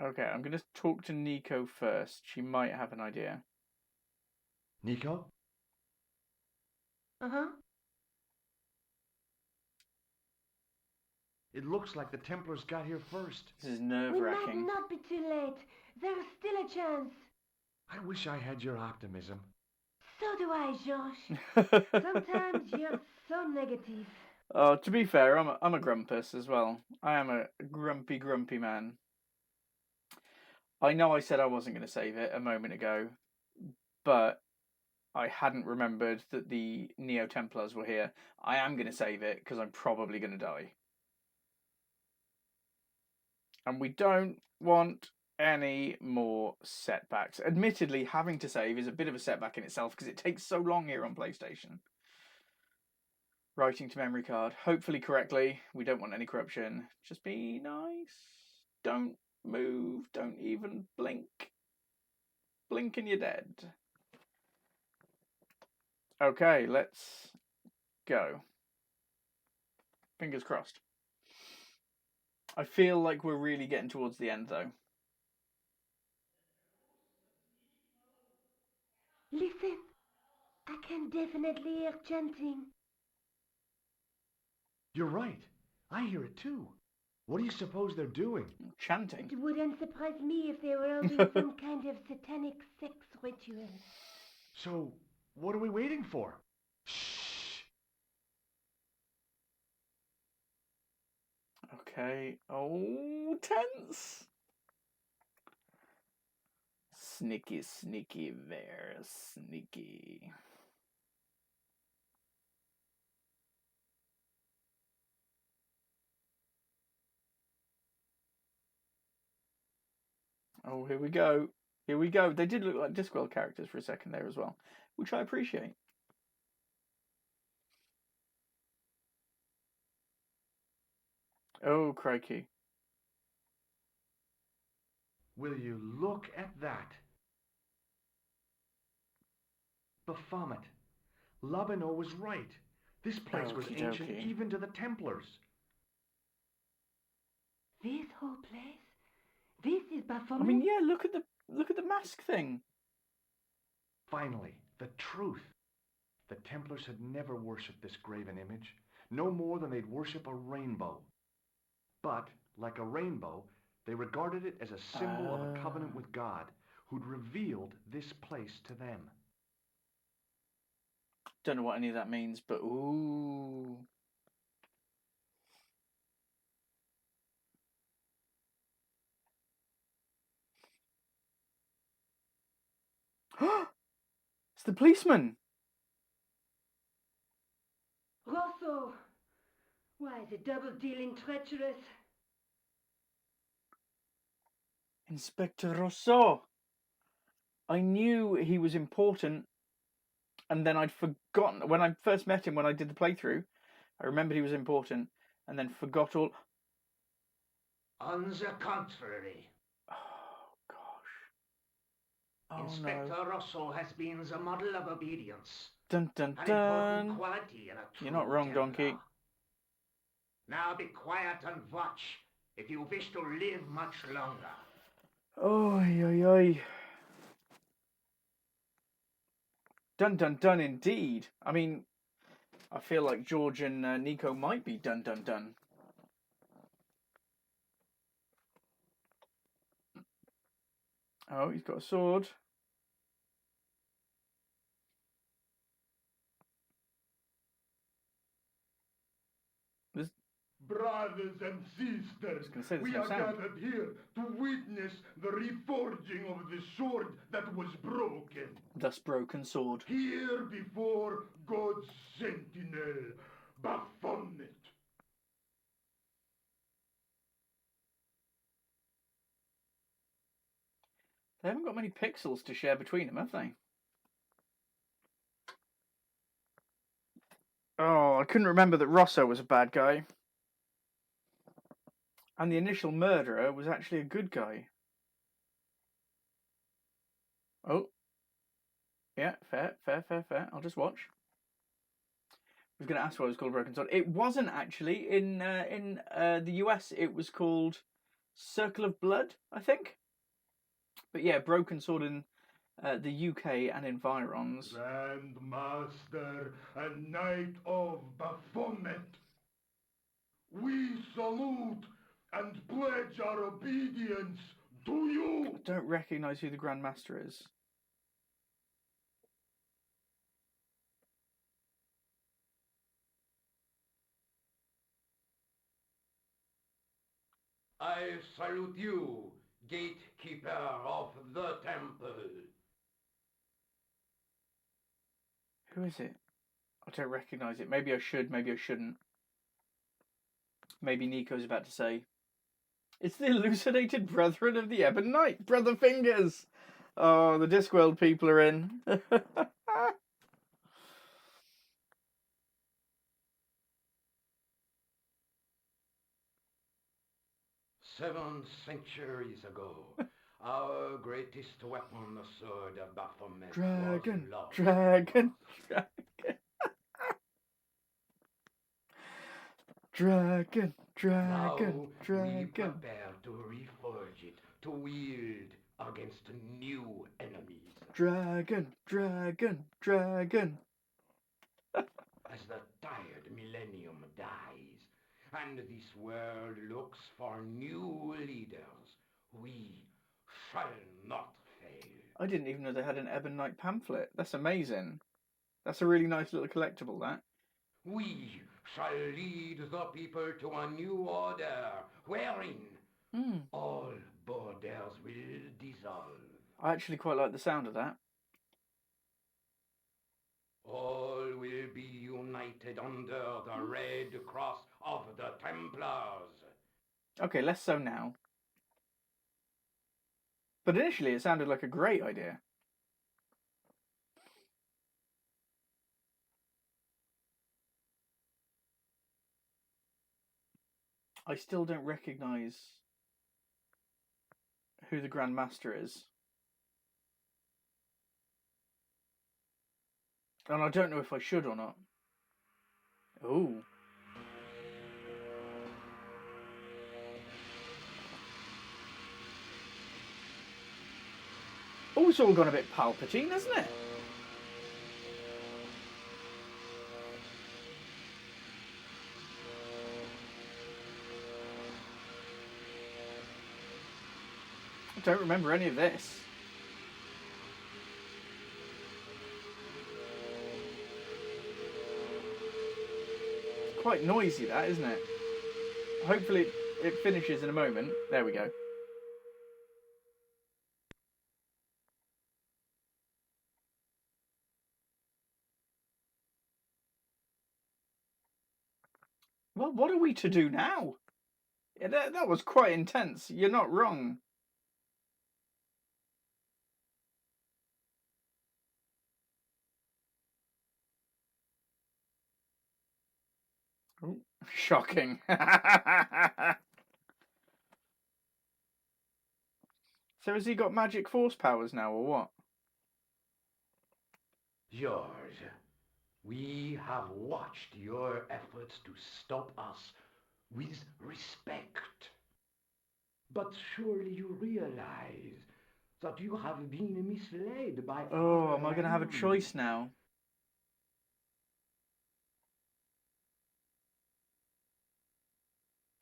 Okay, I'm going to talk to Nico first. She might have an idea. Nico? Uh-huh. It looks like the Templars got here first. This is We nerve-wracking. might not be too late. There's still a chance. I wish I had your optimism. So do I, Josh. Sometimes you're so negative. Oh, to be fair, I'm a grumpus as well. I am a grumpy man. I know I said I wasn't going to save it a moment ago, but I hadn't remembered that the Neo-Templars were here. I am going to save it because I'm probably going to die. And we don't want any more setbacks. Admittedly, having to save is a bit of a setback in itself because it takes so long here on PlayStation. Writing to memory card, hopefully correctly. We don't want any corruption. Just be nice. Don't move. Don't even blink. Blink and you're dead. Okay, let's go. Fingers crossed. I feel like we're really getting towards the end, though. Listen, I can definitely hear chanting. You're right. I hear it too. What do you suppose they're doing? Chanting. It wouldn't surprise me if they were holding some kind of satanic sex ritual. So, what are we waiting for? Shh! Okay. Oh, tense. Sneaky, sneaky, very sneaky. Oh, here we go. Here we go. They did look like Discworld characters for a second there as well, which I appreciate. Oh, crikey. Will you look at that? Baphomet. Labino was right. This place was Okie ancient dokie. even to the Templars. This whole place? This is Baphomet? I mean, yeah, look at the mask thing. Finally, the truth. The Templars had never worshipped this graven image, no more than they'd worship a rainbow. But, like a rainbow, they regarded it as a symbol of a covenant with God, who'd revealed this place to them. Don't know what any of that means, but ooh. It's the policeman. Rosso! Why, the double-dealing treacherous. Inspector Rousseau. I knew he was important, and then I'd forgotten when I first met him when I did the playthrough. I remembered he was important, and then forgot all. On the contrary, Oh gosh. Oh Inspector no. Rosso has been the model of obedience. Dun dun An dun. important quality in a true You're not wrong, Templar. Donkey. Now be quiet and watch, if you wish to live much longer. Oi, oi, oi. Dun dun dun indeed. I mean, I feel like George and Nico might be dun dun dun. Oh, he's got a sword. This, Brothers and sisters, I was gonna say, there's we no are sound. gathered here to witness the reforging of the sword that was broken. Thus broken sword. Here before God's sentinel, Baphomet. They haven't got many pixels to share between them, have they? Oh, I couldn't remember that Rosso was a bad guy. And the initial murderer was actually a good guy. Oh. Yeah, fair. I'll just watch. I was going to ask why it was called Broken Sword. It wasn't actually. In the US, it was called Circle of Blood, I think. But yeah, Broken Sword in the UK and environs. Grand Master and Knight of Baphomet, we salute and pledge our obedience to you. I don't recognise who the Grand Master is. I salute you, gatekeeper of the temple. Who is it? I don't recognise it. Maybe I should, maybe I shouldn't. Maybe Nico's about to say, it's the elucidated brethren of the Ebon Knight, Brother Fingers. Oh, the Discworld people are in. 7 centuries ago, our greatest weapon, the sword of Baphomet, Dragon, was lost. dragon, dragon. Dragon, Dragon, Now we dragon. prepare to reforge it, to wield against new enemies. Dragon, dragon, dragon. As the tired millennium dies, and this world looks for new leaders, we shall not fail. I didn't even know they had an Ebon Knight pamphlet. That's amazing. That's a really nice little collectible, that. We shall lead the people to a new order, wherein all borders will dissolve. I actually quite like the sound of that. All will be united under the red cross of the Templars. Okay, less so now. But initially it sounded like a great idea. I still don't recognise who the Grand Master is. And I don't know if I should or not. Ooh. Oh, it's all gone a bit Palpatine, hasn't it? I don't remember any of this. It's quite noisy, that, isn't it? Hopefully it finishes in a moment. There we go. Well, what are we to do now? Yeah, that was quite intense. You're not wrong. Ooh, shocking. So has he got magic force powers now, or what? George, we have watched your efforts to stop us with respect. But surely you realize that you have been misled by Oh, our am I going to have a enemies. choice now?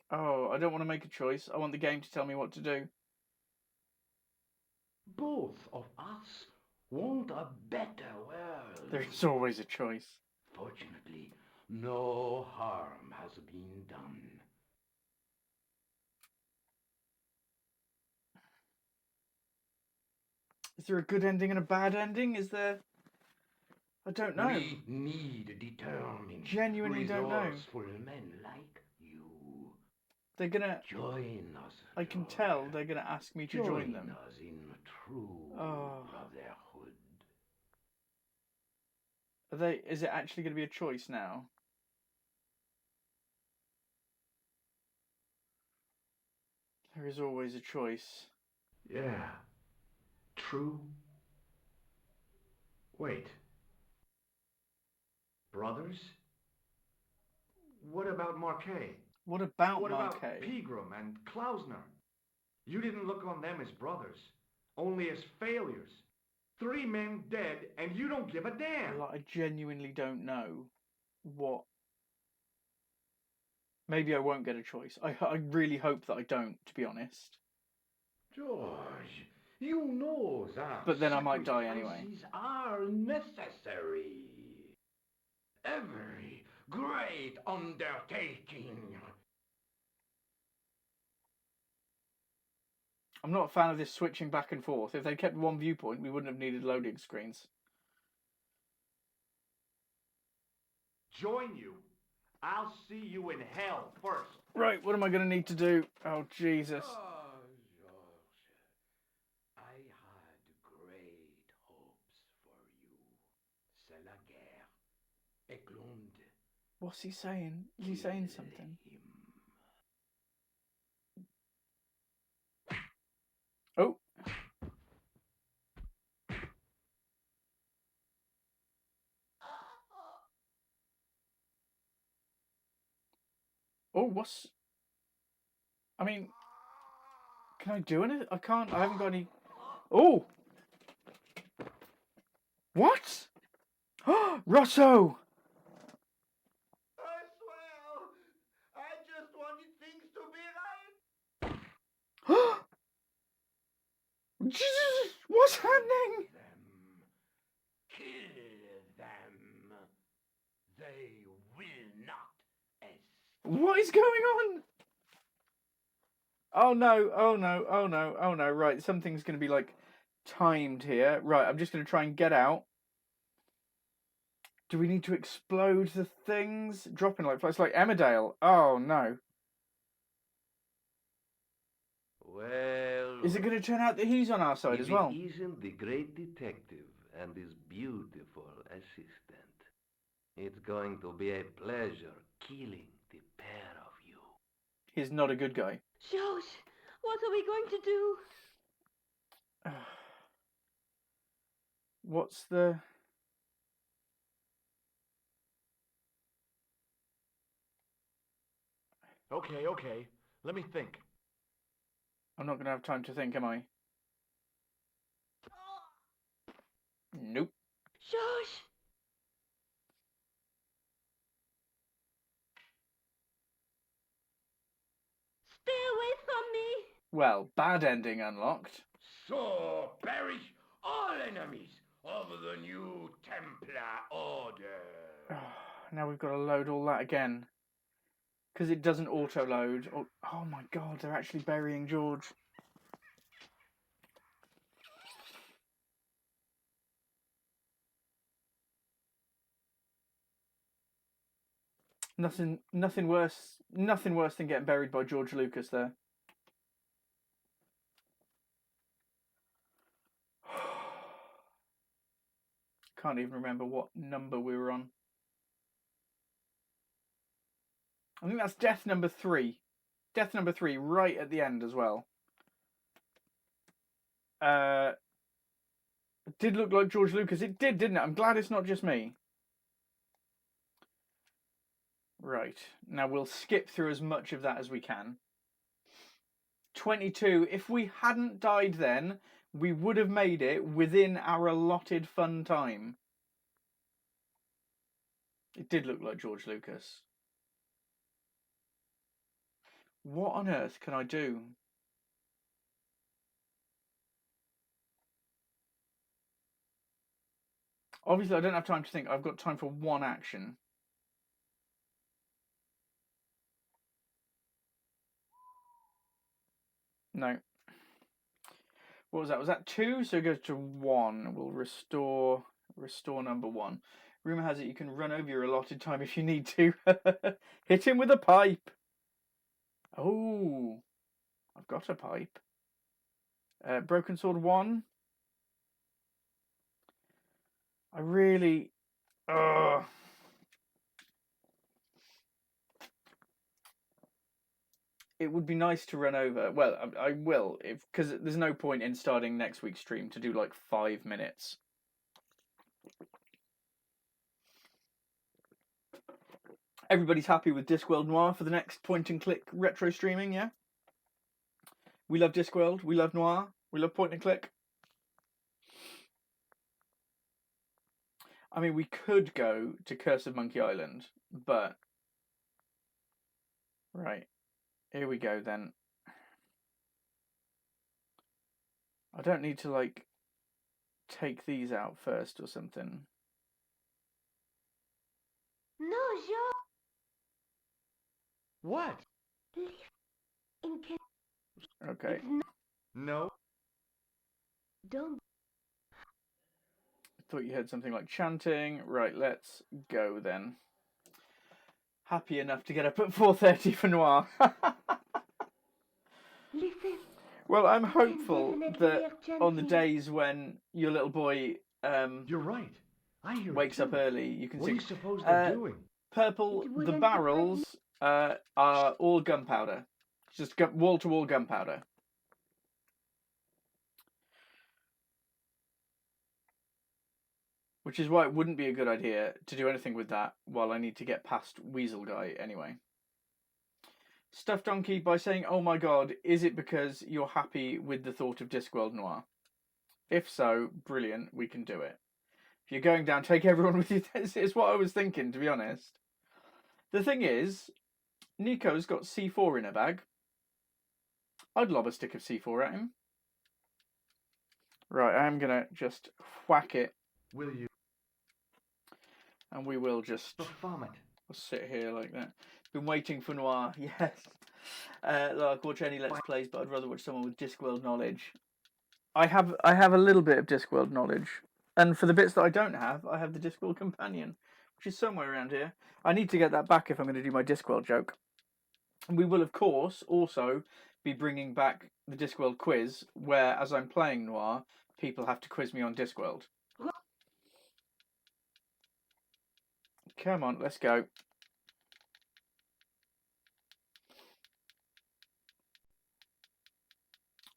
Oh, I don't want to make a choice. I want the game to tell me what to do. Both of us want a better world. There's always a choice. Fortunately, no harm has been done. Is there a good ending and a bad ending? Is there... I don't know. We need determined, Genuinely don't know. resourceful men like you. They're gonna... Join us. I can George. tell they're gonna ask me to join them. us in true Oh. brotherhood. Are they... Is it actually going to be a choice now? There is always a choice. Yeah. True. Wait. Brothers? What about Marquet? What about What about Marquet? Pegram and Klausner? You didn't look on them as brothers, only as failures. 3 men dead, and you don't give a damn. Like, I genuinely don't know what... Maybe I won't get a choice. I really hope that I don't, to be honest. George, you know that But then I might die anyway. sacrifices are necessary. Every great undertaking. I'm not a fan of this switching back and forth. If they kept one viewpoint, we wouldn't have needed loading screens. Join you. I'll see you in hell first. Right, what am I going to need to do? Oh, Jesus. Oh, George, I had great hopes for you. C'est la guerre. Éclonde. What's he saying? Is he saying something? Him. Oh. Oh, what's... I mean, can I do anything? I can't. I haven't got any. Oh! What? Rosso! I swear, I just wanted things to be right. Jesus! What's happening? Kill them. They will not escape. What is going on? Oh no, oh no, oh no, oh no. Right, something's going to be like timed here. Right, I'm just going to try and get out. Do we need to explode the things? Dropping like flies like Emmerdale. Oh no. Well, Is it going to turn out that he's on our side if as well? it isn't the great detective and his beautiful assistant, it's going to be a pleasure killing the pair of you. He's not a good guy. George, what are we going to do? What's the... Okay. Let me think. I'm not going to have time to think, am I? Nope. George! Stay away from me! Well, bad ending unlocked. So perish all enemies of the new Templar Order. Now we've got to load all that again. Because it doesn't auto-load. Oh my god, they're actually burying George. Nothing worse than getting buried by George Lucas there. Can't even remember what number we were on. I think that's death number 3. Death number 3, right at the end as well. It did look like George Lucas. It did, didn't it? I'm glad it's not just me. Right. Now we'll skip through as much of that as we can. 22. If we hadn't died then, we would have made it within our allotted fun time. It did look like George Lucas. What on earth can I do? Obviously, I don't have time to think. I've got time for one action. No. What was that? Was that 2? So it goes to 1. We'll restore number 1. Rumour has it you can run over your allotted time if you need to. Hit him with a pipe. Oh, I've got a pipe. Broken Sword 1. I really... It would be nice to run over. Well, I will, because there's no point in starting next week's stream to do like 5 minutes. Everybody's happy with Discworld Noir for the next point-and-click retro streaming, yeah? We love Discworld, we love Noir, we love point-and-click. I mean, we could go to Curse of Monkey Island, but... Right. Here we go, then. I don't need to, like, take these out first or something. No, George! What? Live in Okay. No. Don't. Thought you heard something like chanting. Right, let's go then. Happy enough to get up at 4:30 for Noir. Listen. Well, I'm hopeful definitely that hear on the chanting. days when your little boy You're right. I hear wakes it up too. early, you can What do see you suppose they're uh, doing? purple. It The wouldn't barrels are all gunpowder, just wall-to-wall gunpowder. Which is why it wouldn't be a good idea to do anything with that while I need to get past Weasel Guy anyway. Stuff Donkey by saying, "Oh my God, is it because you're happy with the thought of Discworld Noir? If so, brilliant, we can do it. If you're going down, take everyone with you." It's what I was thinking, to be honest. The thing is, Nico's got C4 in her bag. I'd lob a stick of C4 at him. Right, I'm going to just whack it. Will you? And we will just Vomit. sit here like that. Been waiting for Noir, yes. Like, watch any Let's Plays, but I'd rather watch someone with Discworld knowledge. I have a little bit of Discworld knowledge. And for the bits that I don't have, I have the Discworld Companion, which is somewhere around here. I need to get that back if I'm going to do my Discworld joke. And we will, of course, also be bringing back the Discworld quiz, where, as I'm playing Noir, people have to quiz me on Discworld. Come on, let's go.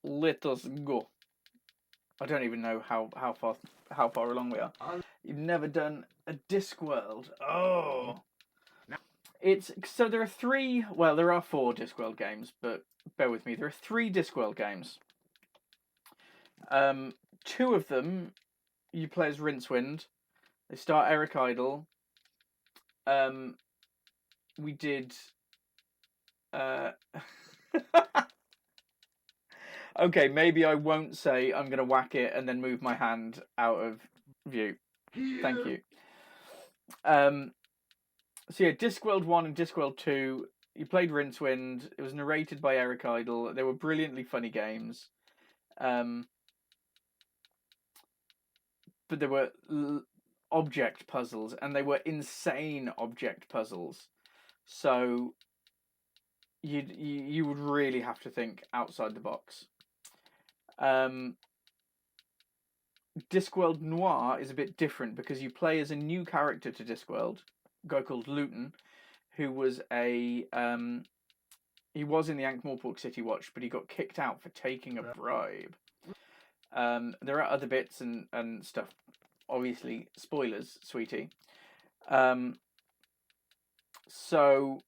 Let us go. I don't even know how far along we are. You've never done a Discworld. Oh. So there are three. Well, there are 4 Discworld games, but bear with me. There are 3 Discworld games. 2 of them you play as Rincewind. They star Eric Idle. We did. Okay, maybe I won't say I'm going to whack it and then move my hand out of view. Thank you. So yeah, Discworld 1 and Discworld 2, you played Rincewind. It was narrated by Eric Idle. They were brilliantly funny games. But they were object puzzles, and they were insane object puzzles. So you would really have to think outside the box. Discworld Noir is a bit different because you play as a new character to Discworld, a guy called Luton, who was he was in the Ankh-Morpork City Watch, but he got kicked out for taking a bribe. There are other bits and stuff. Obviously, spoilers, sweetie. So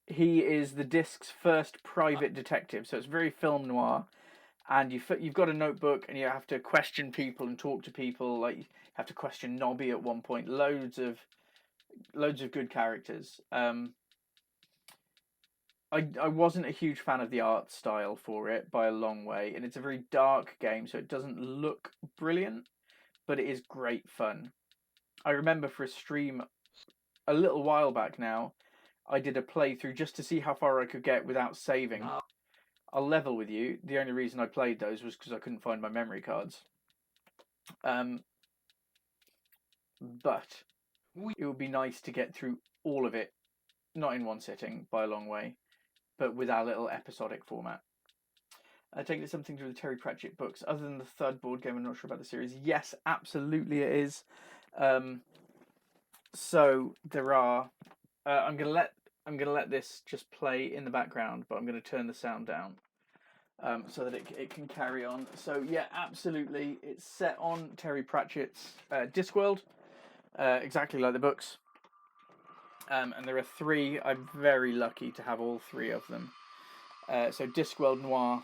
he is the disc's first private detective. So it's very film noir. And you've got a notebook, and you have to question people and talk to people. Like, you have to question Nobby at one point. Loads of good characters. I wasn't a huge fan of the art style for it by a long way, and it's a very dark game, so it doesn't look brilliant, but it is great fun. I remember for a stream a little while back now, I did a playthrough just to see how far I could get without saving. I'll level with you. The only reason I played those was because I couldn't find my memory cards. But it would be nice to get through all of it, not in one sitting by a long way, but with our little episodic format. I take it something to do with the Terry Pratchett books. Other than the third board game, I'm not sure about the series. Yes, absolutely it is. So there are. I'm gonna let this just play in the background, but I'm gonna turn the sound down so that it can carry on. So yeah, absolutely, it's set on Terry Pratchett's Discworld, exactly like the books. And there are 3. I'm very lucky to have all 3 of them. So Discworld Noir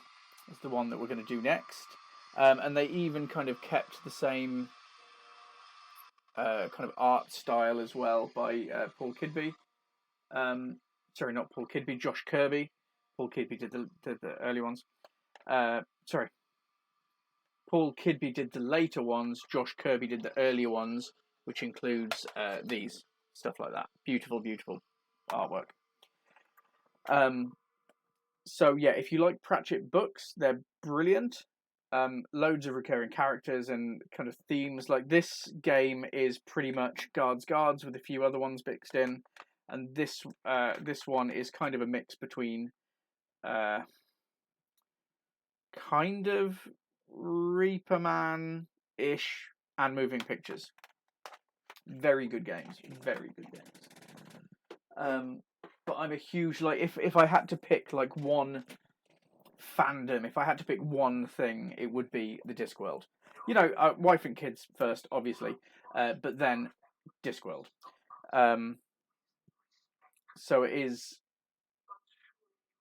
is the one that we're going to do next. And they even kind of kept the same kind of art style as well by Paul Kidby. Sorry, not Paul Kidby, Josh Kirby. Paul Kidby did the early ones. Sorry. Paul Kidby did the later ones. Josh Kirby did the earlier ones, which includes these. Stuff like that. Beautiful, beautiful artwork. So yeah, if you like Pratchett books, they're brilliant. Loads of recurring characters and kind of themes. Like, this game is pretty much Guards with a few other ones mixed in, and this one is kind of a mix between kind of Reaper Man-ish and Moving Pictures. Very good games. Very good games. But I'm a huge, like, if I had to pick like one fandom, if I had to pick one thing, it would be the Discworld. You know, wife and kids first, obviously, but then Discworld. So it is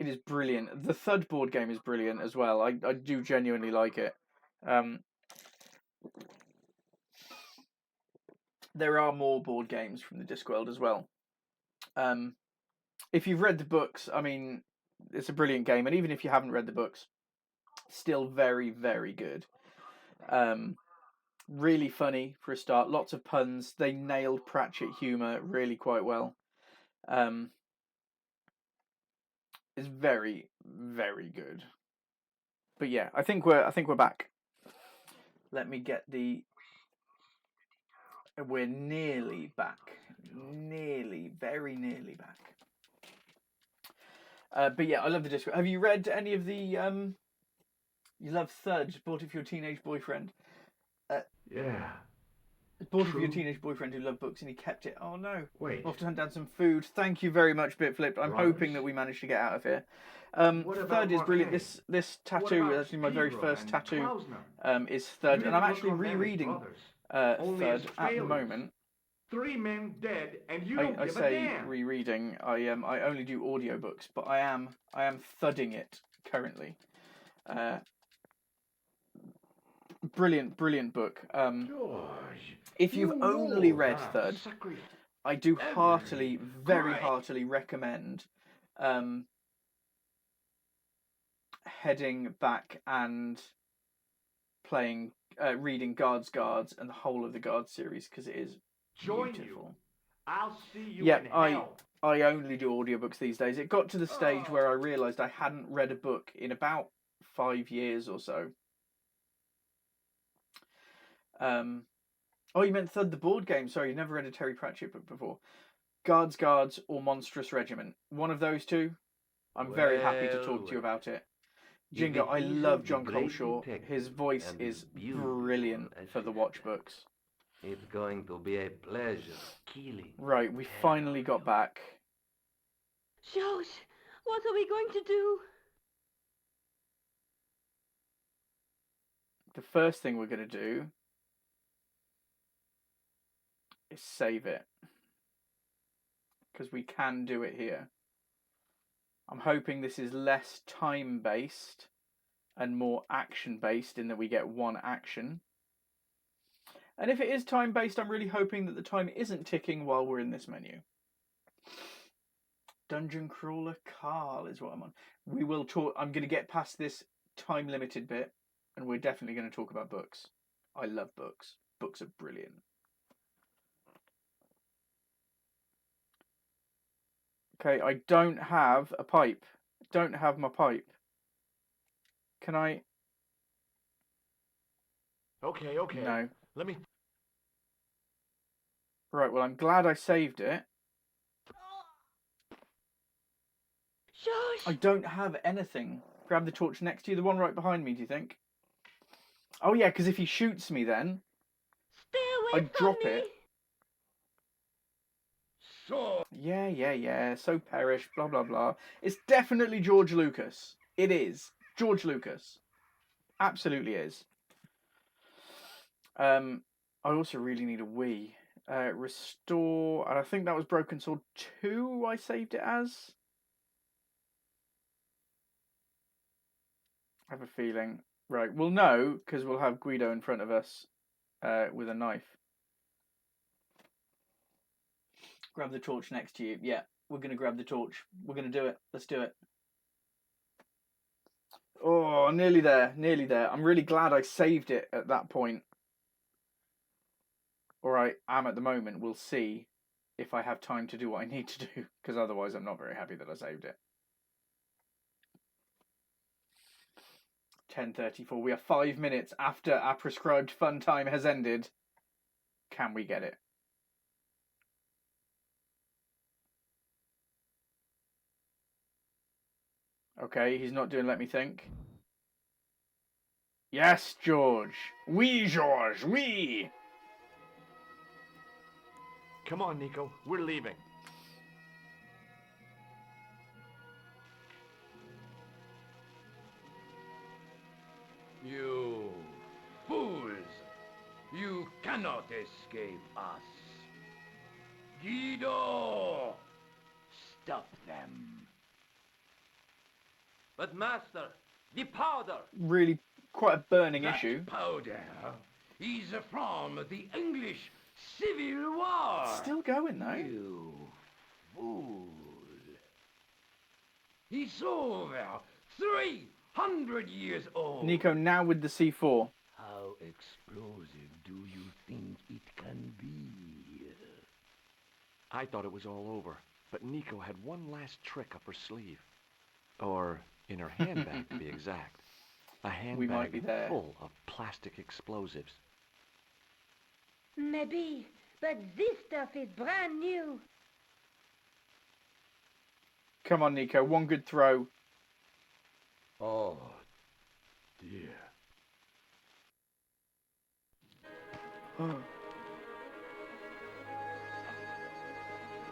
It is brilliant. The Thud board game is brilliant as well. I do genuinely like it. There are more board games from the Discworld as well. If you've read the books, I mean, it's a brilliant game, and even if you haven't read the books, still very, very good. Really funny for a start. Lots of puns. They nailed Pratchett humour really quite well. It's very, very good. But yeah, I think we're back. Let me get the. We're nearly back. Very nearly back. But yeah, I love the Discworld. Have you read any of the? You love Thud. Bought it for your teenage boyfriend. Yeah. Bought it for your teenage boyfriend who loved books and he kept it. Oh no. Wait. Off to hunt down some food. Thank you very much, Bitflipped. I'm hoping that we managed to get out of here. Thud is brilliant. This tattoo is actually my very first tattoo. Is Thud, and I'm actually rereading Thud at the moment. 3 men dead, and you don't I give a say damn. rereading. I only do audiobooks, but I am thudding it currently. Brilliant book. George, If you've only read Thud, I do very heartily recommend heading back and reading Guards and the whole of the Guards series, because it is beautiful. I'll see you in hell. I only do audiobooks these days. It got to the stage where I realised I hadn't read a book in about 5 years or so. Oh, you meant Thud the board game. Sorry, you've never read a Terry Pratchett book before. Guards or Monstrous Regiment. One of those two. I'm very happy to talk to you about it. Jingo, I love John Coleshaw. His voice is brilliant for the watch books. It's going to be a pleasure killing. Right, we finally got back. George, what are we going to do? The first thing we're going to do is save it. Because we can do it here. I'm hoping this is less time-based and more action-based in that we get one action. And if it is time-based, I'm really hoping that the time isn't ticking while we're in this menu. Dungeon Crawler Carl is what I'm on. We will talk. I'm going to get past this time-limited bit, and we're definitely going to talk about books. I love books. Books are brilliant. Okay, I don't have a pipe. Don't have my pipe. Can I? Okay. No. Let me. Right, well, I'm glad I saved it. George! I don't have anything. Grab the torch next to you, the one right behind me, do you think? Oh, yeah, because if he shoots me then, Stay away I'd from drop me! it. So. Yeah. So perish, blah, blah, blah. It's definitely George Lucas. It is. George Lucas. Absolutely is. I also really need a wee. Restore, and I think that was Broken Sword 2 I saved it as. I have a feeling. Right, we'll know, because we'll have Guido in front of us with a knife. Grab the torch next to you. Yeah, we're going to grab the torch. We're going to do it. Let's do it. Oh, nearly there. I'm really glad I saved it at that point. Or I am at the moment. We'll see if I have time to do what I need to do, because otherwise I'm not very happy that I saved it. 10:34. We are 5 minutes after our prescribed fun time has ended. Can we get it? Okay, he's not doing let me think. Yes, George. Oui, George. Oui. Come on, Nico. We're leaving. You fools! You cannot escape us. Guido! Stop them. But master, the powder. Really quite a burning That issue. powder is from the English Civil War. It's still going though. You fool. It's over 300 years old. Nico now with the C4. How explosive do you think it can be? I thought it was all over, but Nico had one last trick up her sleeve. Or in her handbag, to be exact. A We might be handbag there. full of plastic explosives. Maybe, but this stuff is brand new. Come on, Nico. One good throw. Oh, dear. Oh.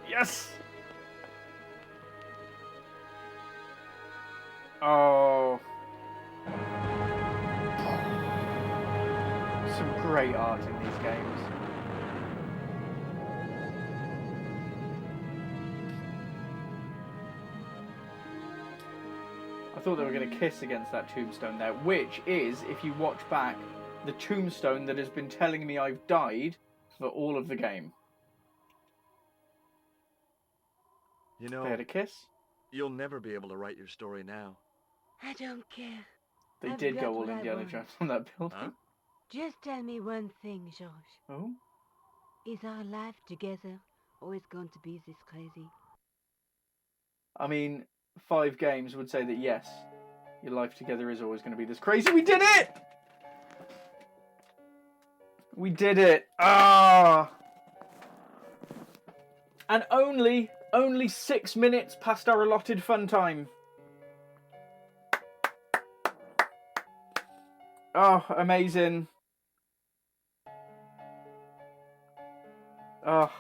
Yes! Oh. Some great art in these games. I thought they were going to kiss against that tombstone there, which is, if you watch back, the tombstone that has been telling me I've died for all of the game. You They know, had a kiss. you'll never be able to write your story now. I don't care. They I've did got go all what I Indiana want. Jones on that building. Huh? Just tell me one thing, George. Oh? Is our life together always going to be this crazy? I mean, 5 games would say that yes, your life together is always going to be this crazy. We did it! We did it! Ah! And only 6 minutes past our allotted fun time. Oh, amazing. Oh,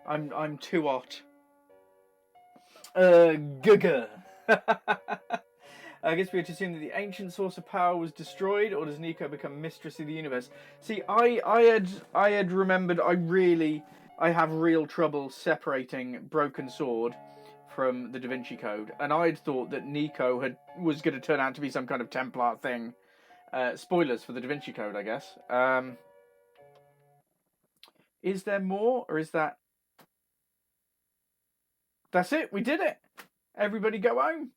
I'm too hot. Guga. I guess we have to assume that the ancient source of power was destroyed, or does Nico become mistress of the universe? See, I had remembered I have real trouble separating Broken Sword from the Da Vinci Code, and I'd thought that Nico was going to turn out to be some kind of Templar thing. Spoilers for the Da Vinci Code, I guess. Is there more, or is that... That's it, we did it! Everybody go home!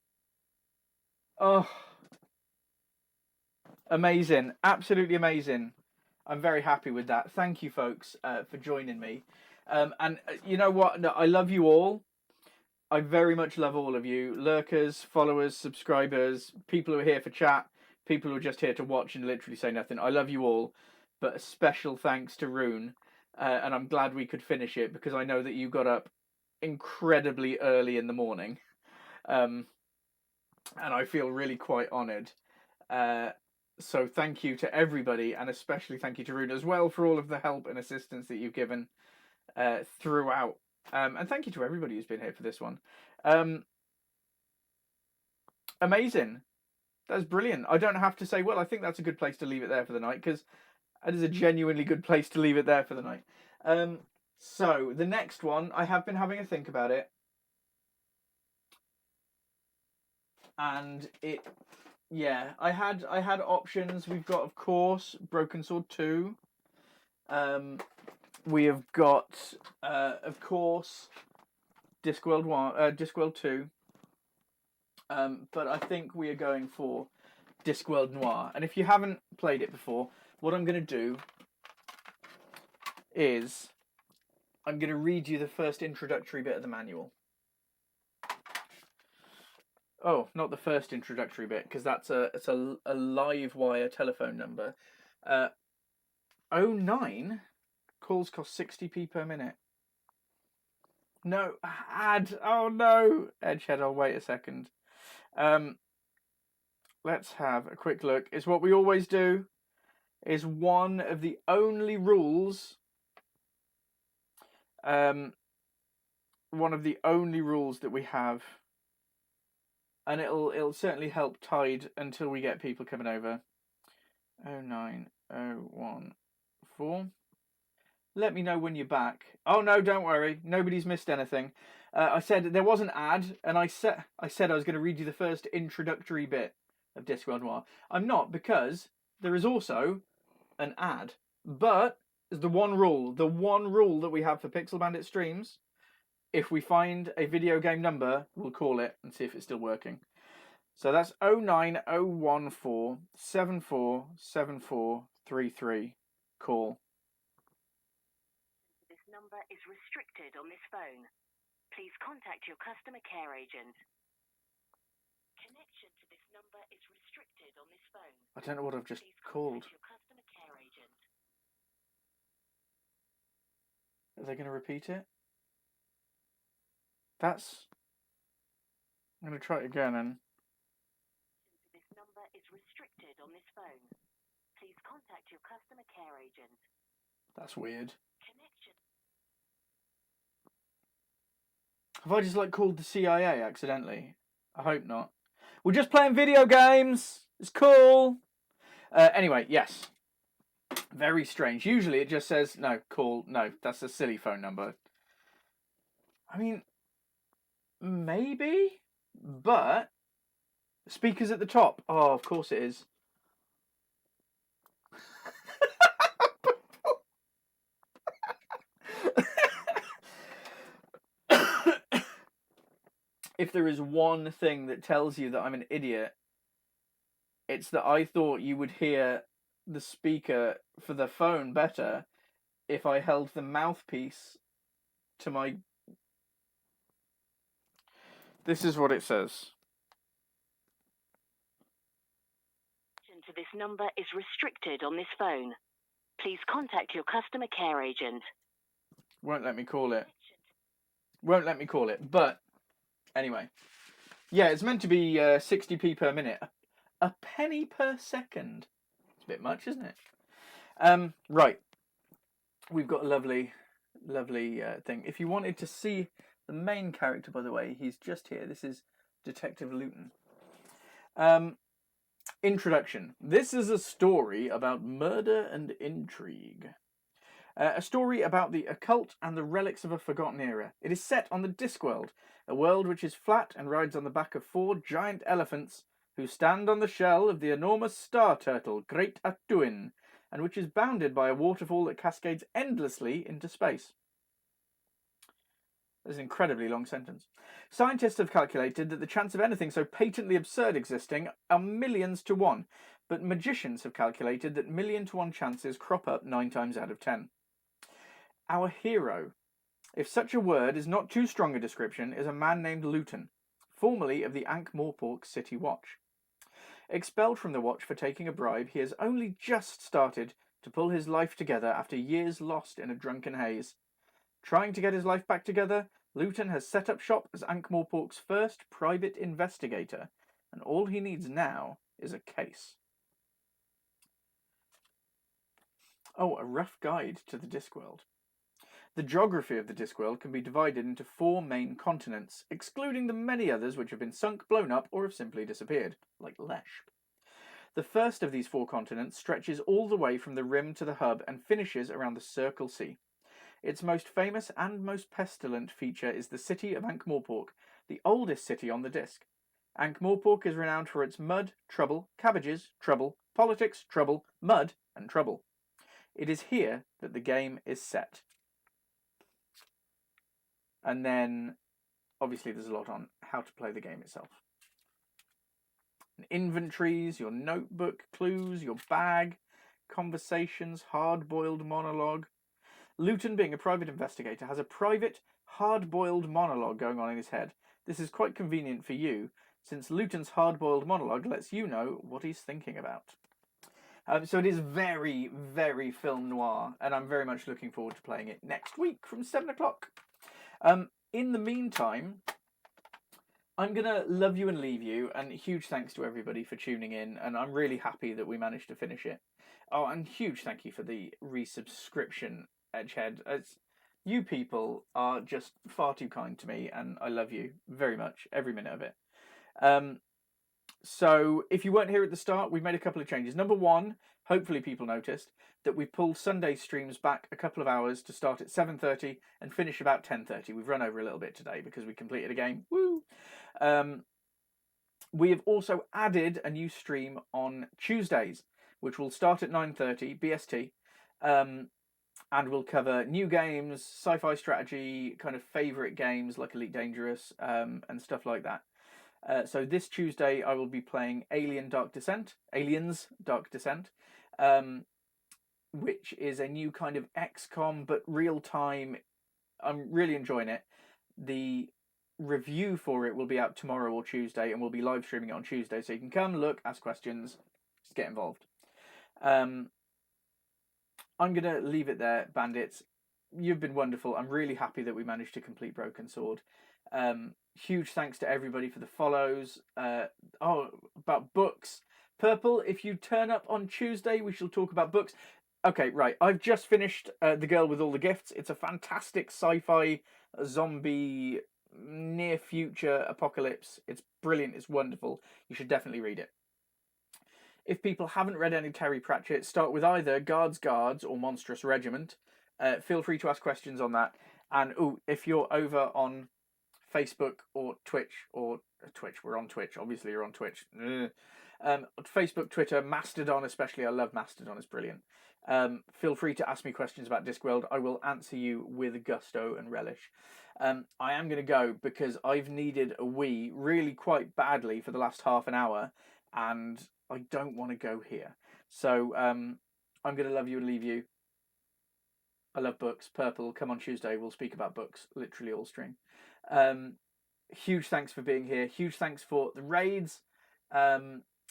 Oh. Amazing, absolutely amazing. I'm very happy with that. Thank you, folks, for joining me. And you know what? No, I love you all. I very much love all of you. Lurkers, followers, subscribers, people who are here for chat, people who are just here to watch and literally say nothing. I love you all. But a special thanks to Rune. And I'm glad we could finish it because I know that you got up incredibly early in the morning. And I feel really quite honoured. So thank you to everybody, and especially thank you to Rune as well for all of the help and assistance that you've given throughout. And thank you to everybody who's been here for this one. Amazing. That's brilliant. I don't have to say, well, I think that's a good place to leave it there for the night, because that is a genuinely good place to leave it there for the night. So the next one, I have been having a think about it. And it... Yeah, I had options. We've got, of course, Broken Sword 2. We have got, of course, Discworld 1, Discworld 2. But I think we are going for Discworld Noir. And if you haven't played it before, what I'm going to do is I'm going to read you the first introductory bit of the manual. Oh, not the first introductory bit, because it's a live wire telephone number. 09 calls cost 60p per minute. No, ad. Oh no, Edgehead. I'll wait a second. Let's have a quick look. It's what we always do. Is one of the only rules. One of the only rules that we have. And it'll certainly help tide until we get people coming over. 09014. Let me know when you're back. Oh no, don't worry. Nobody's missed anything. I said there was an ad, and I said I was going to read you the first introductory bit of Discworld Noir. I'm not, because there is also an ad. But there's the one rule that we have for Pixel Bandit streams. If we find a video game number, we'll call it and see if it's still working. So that's 09014 747433. Call. This number is restricted on this phone. Please contact your customer care agent. Connection to this number is restricted on this phone. I don't know what I've just Please called. contact your customer care agent. Are they going to repeat it? I'm going to try it again and... This number is restricted on this phone. Please contact your customer care agent. That's weird. Connection. Have I just called the CIA accidentally? I hope not. We're just playing video games. It's cool. Anyway, yes. Very strange. Usually it just says, no, call. No, that's a silly phone number. I mean, maybe, but speakers at the top. Oh, of course it is. If there is one thing that tells you that I'm an idiot, it's that I thought you would hear the speaker for the phone better if I held the mouthpiece to my... This is what it says. To this number is restricted on this phone. Please contact your customer care agent. Won't let me call it. Won't let me call it, but... Anyway, yeah, it's meant to be 60p per minute. A penny per second. It's a bit much, isn't it? Right. We've got a lovely thing. If you wanted to see the main character, by the way, he's just here. This is Detective Luton. Introduction. This is a story about murder and intrigue. A story about the occult and the relics of a forgotten era. It is set on the Discworld, a world which is flat and rides on the back of 4 giant elephants who stand on the shell of the enormous star turtle, Great Atuin, and which is bounded by a waterfall that cascades endlessly into space. That's an incredibly long sentence. Scientists have calculated that the chance of anything so patently absurd existing are millions to 1, but magicians have calculated that 1,000,000 to 1 chances crop up 9 times out of 10. Our hero, if such a word is not too strong a description, is a man named Luton, formerly of the Ankh-Morpork City Watch. Expelled from the watch for taking a bribe, he has only just started to pull his life together after years lost in a drunken haze. Trying to get his life back together, Luton has set up shop as Ankh-Morpork's first private investigator, and all he needs now is a case. Oh, a rough guide to the Discworld. The geography of the Discworld can be divided into 4 main continents, excluding the many others which have been sunk, blown up, or have simply disappeared, like Lesh. The first of these 4 continents stretches all the way from the rim to the hub and finishes around the Circle Sea. Its most famous and most pestilent feature is the city of Ankh-Morpork, the oldest city on the disc. Ankh-Morpork is renowned for its mud, trouble, cabbages, trouble, politics, trouble, mud, and trouble. It is here that the game is set. And then, obviously, there's a lot on how to play the game itself. Inventories, your notebook, clues, your bag, conversations, hard-boiled monologue. Luton, being a private investigator, has a private, hard-boiled monologue going on in his head. This is quite convenient for you, since Luton's hard-boiled monologue lets you know what he's thinking about. So it is very, very film noir, and I'm very much looking forward to playing it next week from 7 o'clock. In the meantime, I'm going to love you and leave you, and huge thanks to everybody for tuning in, and I'm really happy that we managed to finish it. Oh, and huge thank you for the resubscription, Edgehead. You people are just far too kind to me, and I love you very much, every minute of it. So, if you weren't here at the start, we've made a couple of changes. Number 1, hopefully people noticed that we pulled Sunday streams back a couple of hours to start at 7:30 and finish about 10:30. We've run over a little bit today because we completed a game. Woo! We have also added a new stream on Tuesdays, which will start at 9:30 BST, and we'll cover new games, sci-fi strategy, kind of favourite games like Elite Dangerous, and stuff like that. So this Tuesday I will be playing Aliens Dark Descent, which is a new kind of XCOM but real time. I'm really enjoying it. The review for it will be out tomorrow or Tuesday, and we'll be live streaming it on Tuesday, so you can come, look, ask questions, just get involved. I'm going to leave it there, Bandits. You've been wonderful. I'm really happy that we managed to complete Broken Sword. Huge thanks to everybody for the follows. About books. Purple, if you turn up on Tuesday, we shall talk about books. Okay, right. I've just finished The Girl with All the Gifts. It's a fantastic sci-fi zombie near future apocalypse. It's brilliant. It's wonderful. You should definitely read it. If people haven't read any Terry Pratchett, start with either Guards or Monstrous Regiment. Feel free to ask questions on that. And if you're over on Facebook or Twitch, we're on Twitch. Obviously, you're on Twitch. Facebook, Twitter, Mastodon especially. I love Mastodon. It's brilliant. Feel free to ask me questions about Discworld. I will answer you with gusto and relish. I am going to go because I've needed a wee really quite badly for the last half an hour, and I don't want to go here. So I'm going to love you and leave you. I love books. Purple, come on Tuesday. We'll speak about books, literally all stream. Huge thanks for being here. Huge thanks for the raids,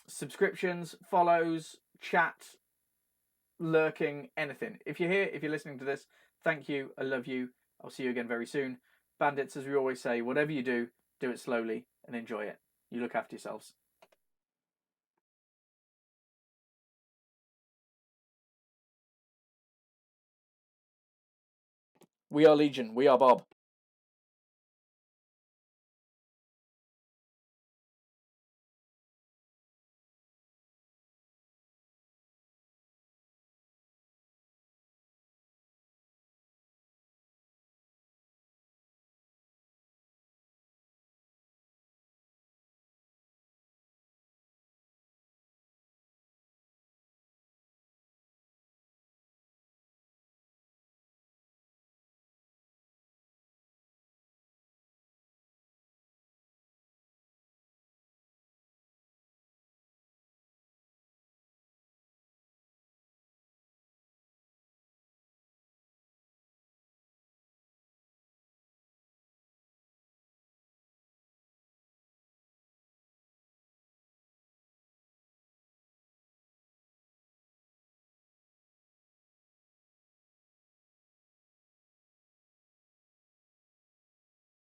subscriptions, follows, chat, lurking, anything. If you're here, if you're listening to this, thank you. I love you. I'll see you again very soon. Bandits, as we always say, whatever you do it slowly and enjoy it. You look after yourselves. We are Legion. We are Bob.